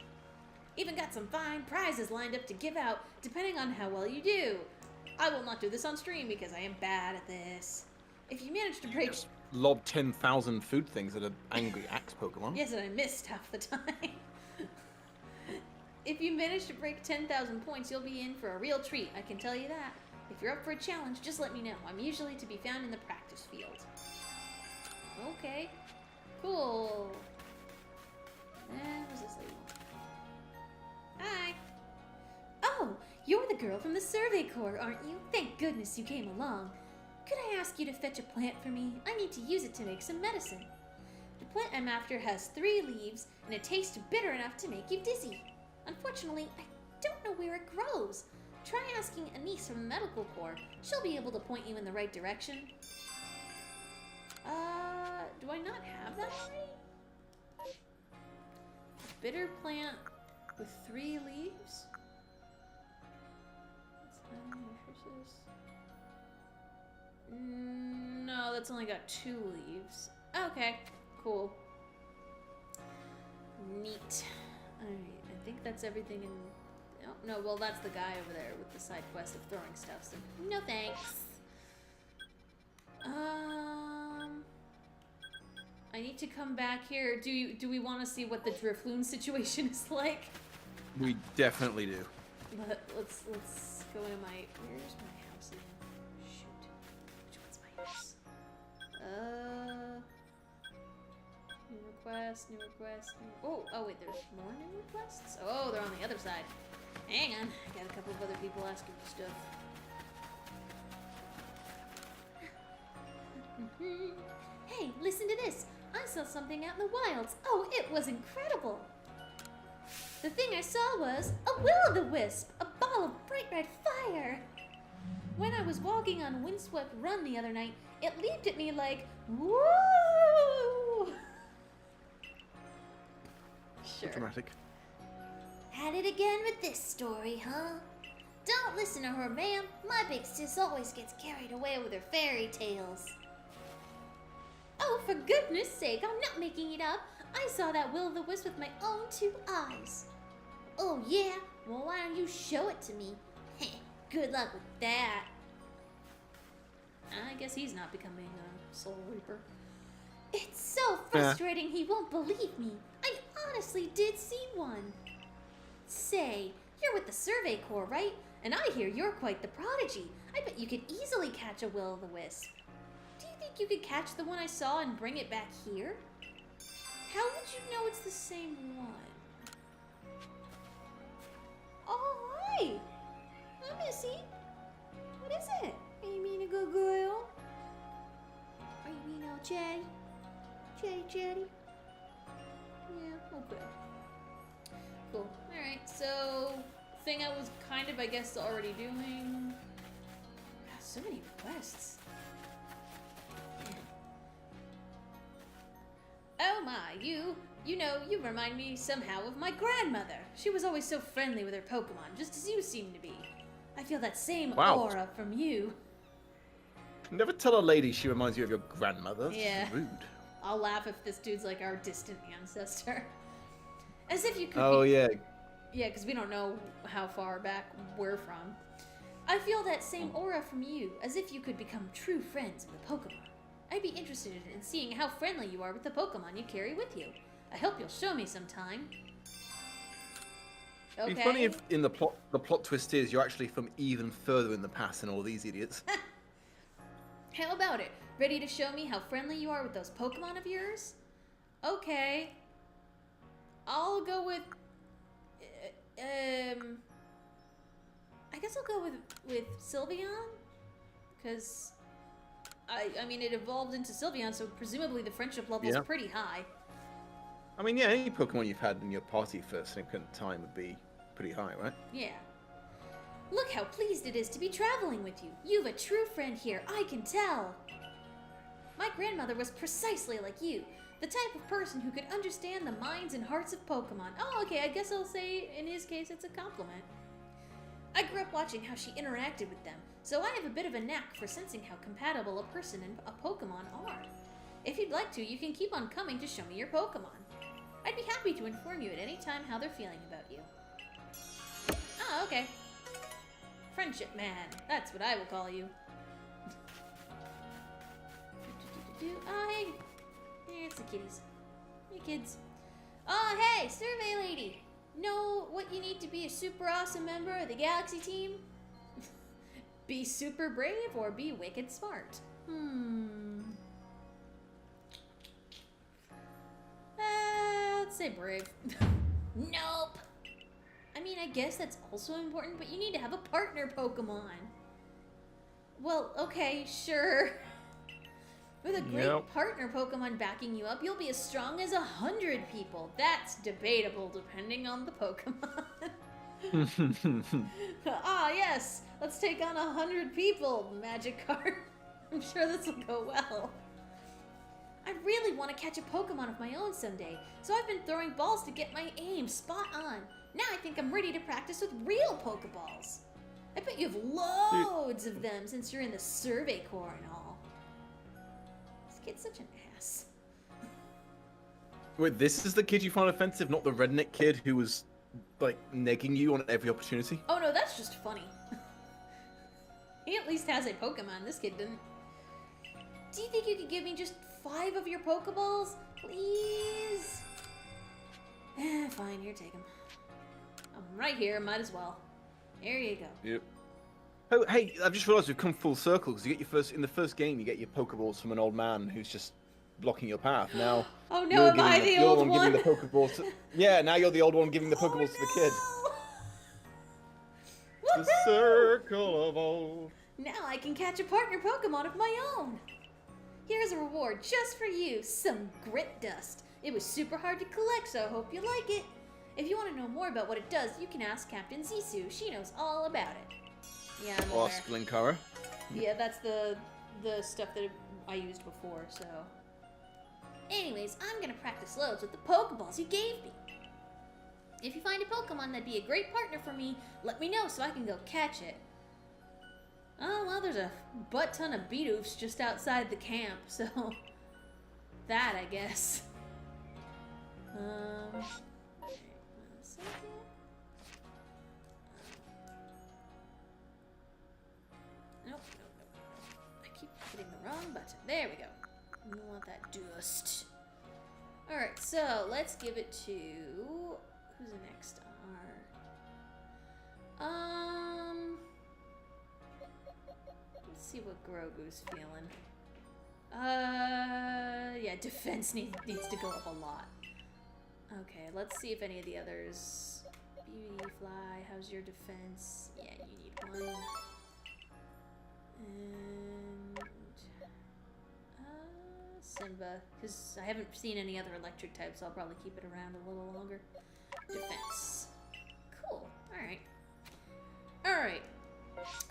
Even got some fine prizes lined up to give out, depending on how well you do. I will not do this on stream because I am bad at this. If you manage to break... Just lob 10,000 food things at an angry axe Pokemon. Yes, and I missed half the time. If you manage to break 10,000 points, you'll be in for a real treat, I can tell you that. If you're up for a challenge, just let me know. I'm usually to be found in the practice field. Okay. Cool. What's this lady? Hi. Oh, you're the girl from the Survey Corps, aren't you? Thank goodness you came along. Could I ask you to fetch a plant for me? I need to use it to make some medicine. The plant I'm after has 3 leaves, and it tastes bitter enough to make you dizzy. Unfortunately, I don't know where it grows. Try asking Anise from the Medical Corps. She'll be able to point you in the right direction. Do I not have that already? A bitter plant with 3 leaves? That's highly nutritious. No, that's only got 2 leaves. Okay, cool. Neat. Alright, I think that's everything in... Oh, no, well, that's the guy over there with the side quest of throwing stuff, so no thanks. I need to come back here. Do we want to see what the Drifloon situation is like? We definitely do. But let's go into my. Where's my house again? Shoot. Which one's my house? New request. Oh wait, there's more new requests? Oh, they're on the other side. Hang on. I got a couple of other people asking for stuff. Hey, listen to this. I saw something out in the wilds. Oh, it was incredible. The thing I saw was a will-o'-the-wisp, a ball of bright red fire. When I was walking on Windswept Run the other night, it leaped at me like, woo! Sure. Dramatic. At it again with this story, huh? Don't listen to her, ma'am. My big sis always gets carried away with her fairy tales. Oh, for goodness sake, I'm not making it up. I saw that will-o'-the-wisp with my own 2 eyes. Oh, yeah? Well, why don't you show it to me? Good luck with that. I guess he's not becoming a soul reaper. It's so frustrating he won't believe me. I honestly did see one. Say, you're with the Survey Corps, right? And I hear you're quite the prodigy. I bet you could easily catch a will-o'-the-wisp. Do you think you could catch the one I saw and bring it back here? How would you know it's the same one? Oh, hi! Hi, Missy. What is it? Are you being a good girl? Are you being all chatty? Chatty? Yeah, okay. Cool. Alright, so thing I was kind of, I guess, already doing. God, so many requests. Oh my, you know, you remind me somehow of my grandmother. She was always so friendly with her Pokemon, just as you seem to be. I feel that same aura from you. Never tell a lady she reminds you of your grandmother. That's Yeah. rude. I'll laugh if this dude's like our distant ancestor. As if you could Oh, be... yeah. Yeah, because we don't know how far back we're from. I feel that same aura from you, as if you could become true friends with the Pokemon. I'd be interested in seeing how friendly you are with the Pokemon you carry with you. I hope you'll show me sometime. Okay. It'd be funny if in the plot twist is you're actually from even further in the past than all these idiots. How about it? Ready to show me how friendly you are with those Pokemon of yours? Okay. I'll go with... I guess I'll go with Sylveon? Because... I mean, it evolved into Sylveon, so presumably the friendship level's pretty high. I mean, yeah, any Pokemon you've had in your party for a significant time would be pretty high, right? Yeah. Look how pleased it is to be traveling with you. You've a true friend here, I can tell. My grandmother was precisely like you, the type of person who could understand the minds and hearts of Pokemon. Oh, okay, I guess I'll say, in his case, it's a compliment. I grew up watching how she interacted with them, so I have a bit of a knack for sensing how compatible a person and a Pokemon are. If you'd like to, you can keep on coming to show me your Pokemon. I'd be happy to inform you at any time how they're feeling about you. Oh, okay. Friendship man, that's what I will call you. Oh, hey. Here's the kitties. Hey, kids. Oh, hey, survey lady. Know what you need to be a super awesome member of the Galaxy team? Be super brave or be wicked smart? Let's say brave. Nope. I mean, I guess that's also important, but you need to have a partner Pokemon. Well, okay, sure. With a great partner Pokemon backing you up, you'll be as strong as 100 people. That's debatable depending on the Pokemon. Ah, yes. Let's take on 100 people, Magic card. I'm sure this will go well. I really want to catch a Pokemon of my own someday, so I've been throwing balls to get my aim spot on. Now I think I'm ready to practice with real Pokeballs. I bet you have loads of them since you're in the Survey Corps and all. This kid's such an ass. Wait, this is the kid you found offensive, not the redneck kid who was, like, negging you on every opportunity? Oh no, that's just funny. He at least has a Pokemon, this kid didn't. Do you think you could give me just 5 of your Pokeballs? Please? Fine, here, take them. I'm right here. Might as well. There you go. Yep. Oh, hey, I've just realised we've come full circle because you get in the first game, you get your Pokeballs from an old man who's just blocking your path. Now, Oh no, am I the old one? Giving the Pokeballs yeah, now you're the old one giving the Pokeballs to the kid. No. The circle of old. Now I can catch a partner Pokemon of my own. Here's a reward just for you, some grit dust. It was super hard to collect, so I hope you like it. If you want to know more about what it does, you can ask Captain Zissou. She knows all about it. Yeah, I'm Or aware. Splinkara. Yeah, that's the stuff that I used before, so. Anyways, I'm gonna practice loads with the Pokeballs you gave me. If you find a Pokemon that'd be a great partner for me, let me know so I can go catch it. Oh, well, there's a butt ton of Beedoofs just outside the camp, so that, I guess. Wait, 1 second. Nope. I keep hitting the wrong button. There we go. We want that dust. Alright, so let's give it to... Who's next on let's see what Grogu's feeling. Yeah, defense needs to go up a lot. Okay, let's see if any of the others... Beauty, Fly, how's your defense? Yeah, you need 1. And... Simba, because I haven't seen any other electric types, so I'll probably keep it around a little longer. Defense. Cool. Alright. Alright.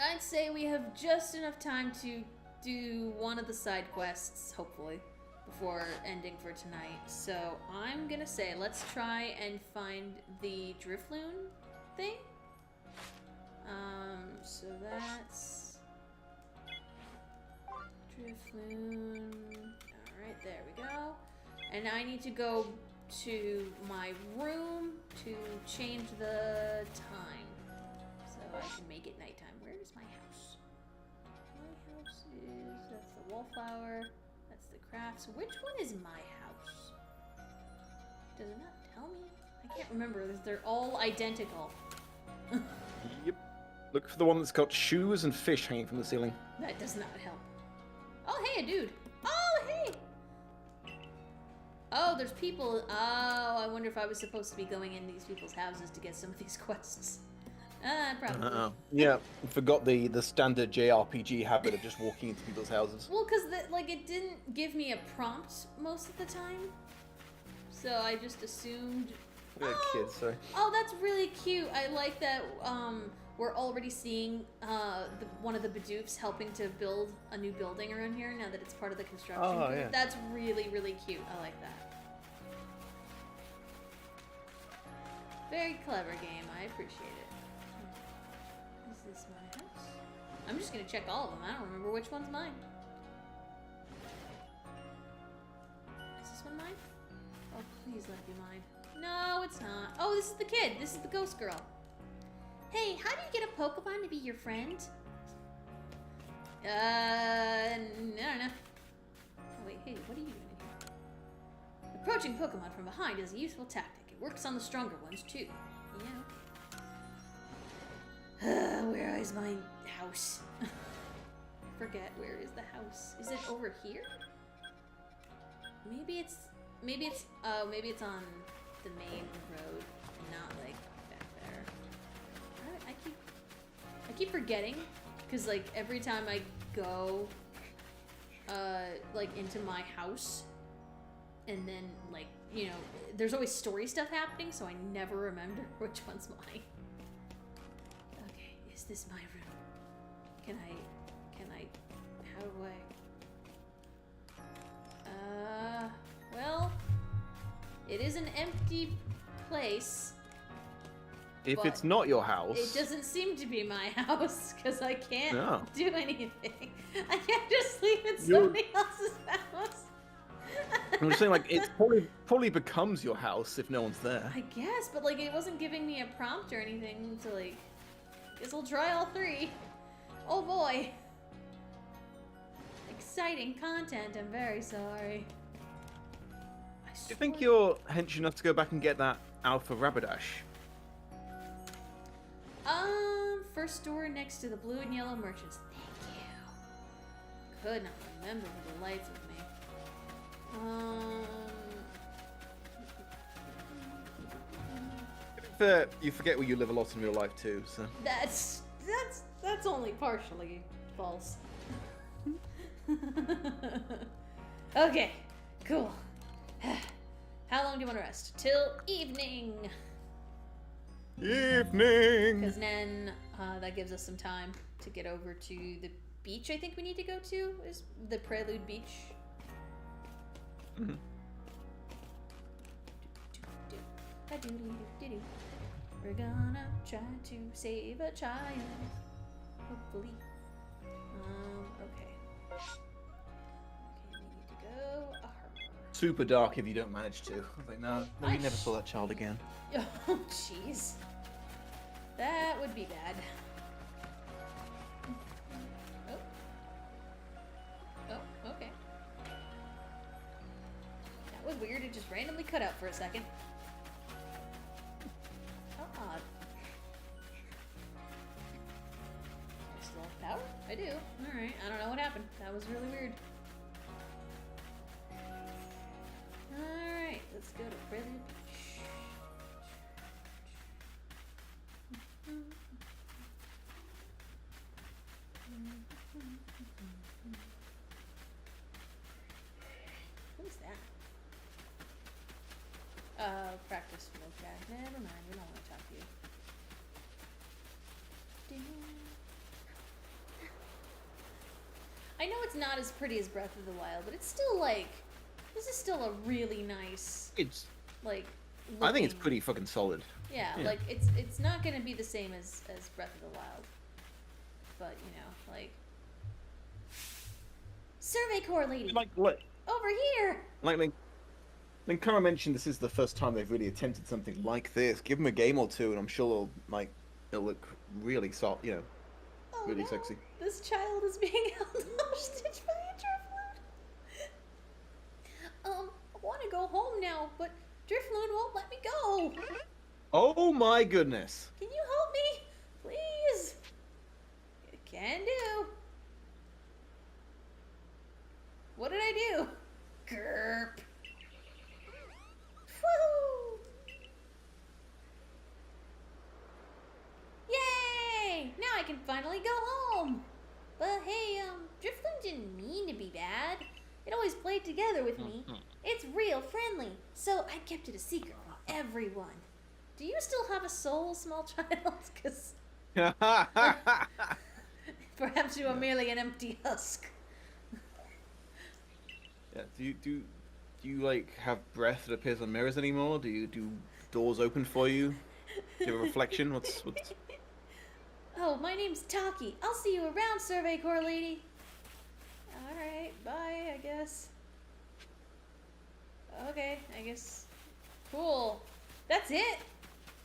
I'd say we have just enough time to do one of the side quests, hopefully, before ending for tonight. So I'm gonna say let's try and find the Drifloon thing. So that's Drifloon. Alright, there we go. And I need to go to my room to change the time so I can make it nighttime. Where is my house? My house is... That's the wallflower. That's the crafts. Which one is my house? Does it not tell me? I can't remember. They're all identical. Yep. Look for the one that's got shoes and fish hanging from the ceiling. That does not help. Oh, hey, a dude. Oh, hey! Oh, there's people. Oh, I wonder if I was supposed to be going in these people's houses to get some of these quests. Probably. Yeah, forgot the standard JRPG habit of just walking into people's houses. Well, because like it didn't give me a prompt most of the time, so I just assumed. Yeah, kids, sorry. Oh, that's really cute. I like that. We're already seeing one of the Bidoofs helping to build a new building around here now that it's part of the construction. Oh, yeah. That's really, really cute. I like that. Very clever game. I appreciate it. Is this my house? I'm just gonna check all of them. I don't remember which one's mine. Is this one mine? Oh, please let it be mine. No, it's not. Oh, this is the kid. This is the ghost girl. Hey, how do you get a Pokemon to be your friend? I don't know. Oh, wait, hey, what are you doing in here? Approaching Pokemon from behind is a useful tactic. It works on the stronger ones, too. Yeah. Where is my house? I forget, where is the house? Is it over here? Maybe it's on the main road and not, like, back there. I keep forgetting, because, like, every time I go, like, into my house, and then, like, you know, there's always story stuff happening, so I never remember which one's mine. Okay, is this my room? Can I, how do I, well, it is an empty place. If it's not your house... It doesn't seem to be my house, because I can't No. do anything. I can't just sleep in somebody else's house. I'm just saying, like, it probably becomes your house if no one's there. I guess, but, like, it wasn't giving me a prompt or anything to, like... Guess I'll try all 3. Oh, boy. Exciting content, I'm very sorry. Do you think you're hench enough to go back and get that Alpha Rapidash? First store next to the blue and yellow merchants. Thank you. Could not remember for the life of me. You forget where you live a lot in real life too, so. That's only partially false. Okay, cool. How long do you want to rest? Till evening. Evening! Because then that gives us some time to get over to the beach I think we need to go to, is the Prelude Beach. Mm-hmm. We're gonna try to save a child. Hopefully. Okay. Okay, we need to go. Super dark if you don't manage to. I was like, no, you never saw that child again. Oh, jeez. That would be bad. Oh, okay. That was weird. It just randomly cut out for a second. Odd. I still have power? I do. Alright, I don't know what happened. That was really weird. Alright, let's go to Prelude Beach. Who's that? Practice field guy. Never mind, we don't want to talk to you. I know it's not as pretty as Breath of the Wild, but it's still like, this is still a really nice, It's. like, I think it's looking- pretty fucking solid. Yeah, Yeah. like it's not gonna be the same as Breath of the Wild, but you know, like Survey Corps lady Like, over here. when Kara mentioned this is the first time they've really attempted something like this, give them a game or two, and I'm sure it'll look really soft, you know, Oh, really no. sexy. This child is being held hostage by a Drifloon. I want to go home now, but Drifloon won't let me go. Oh my goodness! Can you help me, please? Can do. What did I do? Grrp. Woo! Yay! Now I can finally go home. But hey, Drifloon didn't mean to be bad. It always played together with me. It's real friendly, so I kept it a secret from everyone. Do you still have a soul, small child? Because perhaps you are merely an empty husk. Yeah, do you like have breath that appears on mirrors anymore? Do doors open for you? Do you have a reflection? What's Oh, my name's Taki. I'll see you around, Survey Corps lady. Alright, bye, I guess. Okay, I guess. Cool. That's it?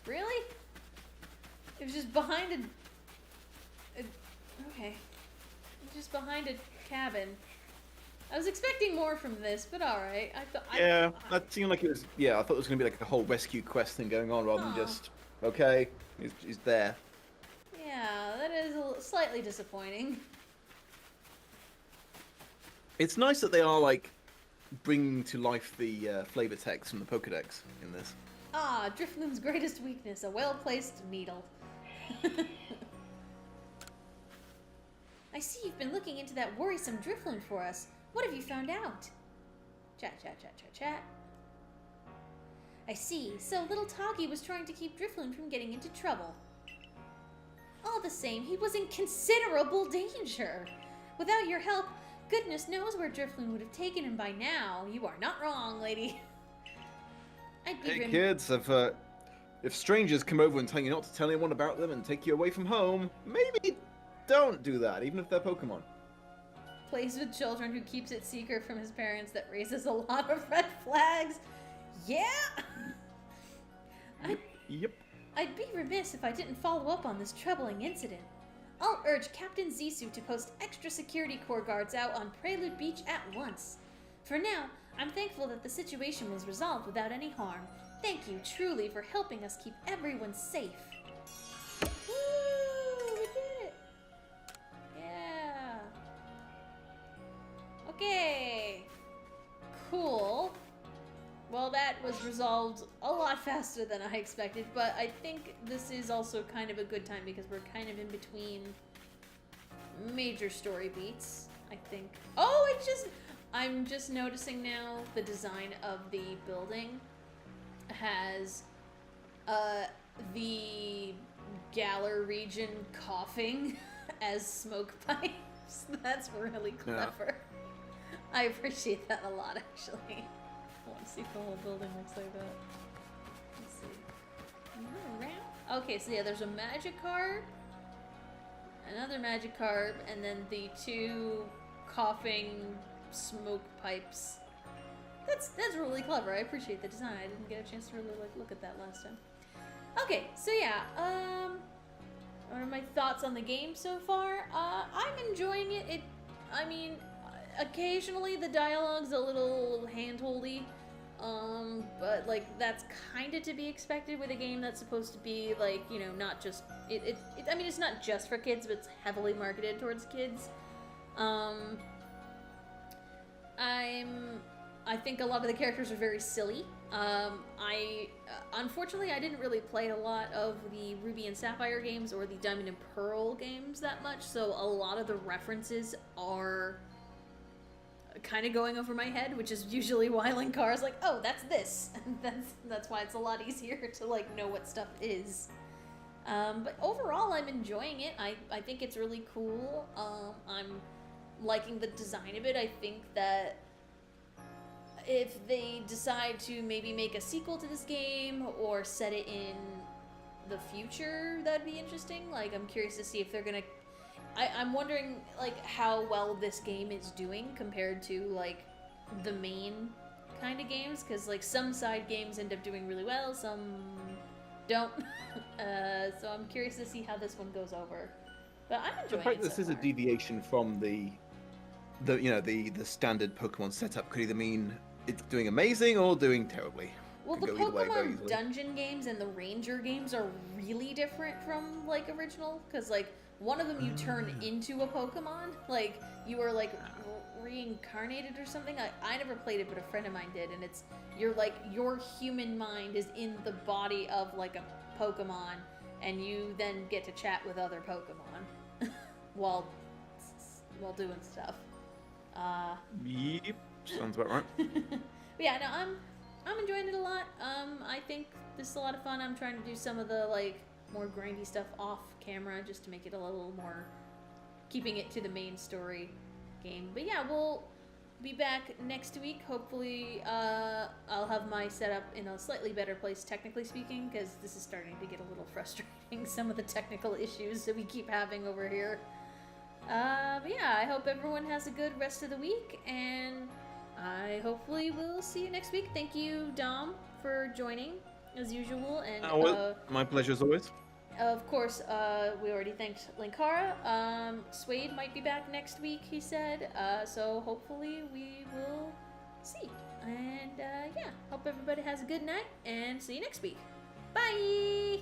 Really? It was just behind okay. It was just behind a cabin. I was expecting more from this, but alright. Yeah, that seemed like it was. Yeah, I thought it was gonna be like a whole rescue quest thing going on rather than Aw. just okay, he's there. Yeah, that is slightly disappointing. It's nice that they are like bringing to life the flavor text from the Pokedex in this. Ah, Drifloon's greatest weakness, a well-placed needle. I see you've been looking into that worrisome Drifloon for us. What have you found out? Chat, chat, chat, chat, chat. I see. So little Taki was trying to keep Drifloon from getting into trouble. All the same, he was in considerable danger. Without your help, goodness knows where Drifloon would have taken him by now. You are not wrong, lady. I'd be Hey kids, if strangers come over and tell you not to tell anyone about them and take you away from home, maybe don't do that, even if they're Pokemon. Plays with children who keeps it secret from his parents that raises a lot of red flags. Yeah! Yep. I'd be remiss if I didn't follow up on this troubling incident. I'll urge Captain Zissou to post extra security corps guards out on Prelude Beach at once. For now, I'm thankful that the situation was resolved without any harm. Thank you truly for helping us keep everyone safe. Woo! Okay. Cool. Well, that was resolved a lot faster than I expected, but I think this is also kind of a good time because we're kind of in between major story beats, I think. Oh, I'm just noticing now the design of the building has the Galar region coughing as smoke pipes. That's really clever. I appreciate that a lot, actually. I want to see if the whole building looks like that. Let's see. Okay, so yeah, there's a Magikarp, another Magikarp, and then the two coughing smoke pipes. That's really clever. I appreciate the design. I didn't get a chance to really look at that last time. Okay, so yeah, what are my thoughts on the game so far? I'm enjoying it. I mean, occasionally the dialogue's a little hand-holdy, but like that's kind of to be expected with a game that's supposed to be like, you know, not just I mean, it's not just for kids, but it's heavily marketed towards kids. I think a lot of the characters are very silly. Unfortunately, I didn't really play a lot of the Ruby and Sapphire games or the Diamond and Pearl games that much, so a lot of the references are kind of going over my head, which is usually why Linkara's like, oh, that's this. that's why it's a lot easier to like know what stuff is. But overall, I'm enjoying it. I think it's really cool. I'm liking the design of it. I think that if they decide to maybe make a sequel to this game or set it in the future, that'd be interesting. Like, I'm curious to see if they're gonna... I'm wondering, like, how well this game is doing compared to, like, the main kind of games, because, like, some side games end up doing really well, some don't. So I'm curious to see how this one goes over. But I'm enjoying The fact it that this so is a far. deviation from the standard Pokemon setup could either mean it's doing amazing or doing terribly. Well, the Could go either way very Pokemon easily. dungeon games and the Ranger games are really different from, like, original, because, like, one of them you turn into a Pokemon, like, you are, like, reincarnated or something. I never played it, but a friend of mine did, and it's, you're, like, your human mind is in the body of, like, a Pokemon, and you then get to chat with other Pokemon while doing stuff. Yep, sounds about right. But yeah, no, I'm enjoying it a lot. I think this is a lot of fun. I'm trying to do some of the like more grindy stuff off camera just to make it a little more, keeping it to the main story game. But yeah, we'll be back next week. Hopefully, I'll have my setup in a slightly better place, technically speaking, because this is starting to get a little frustrating. Some of the technical issues that we keep having over here. But yeah, I hope everyone has a good rest of the week, and I hopefully will see you next week. Thank you, Dom, for joining, as usual, and My pleasure as always. of course, we already thanked Linkara. Suede might be back next week, he said, so hopefully we will see. And yeah, hope everybody has a good night, and see you next week. Bye!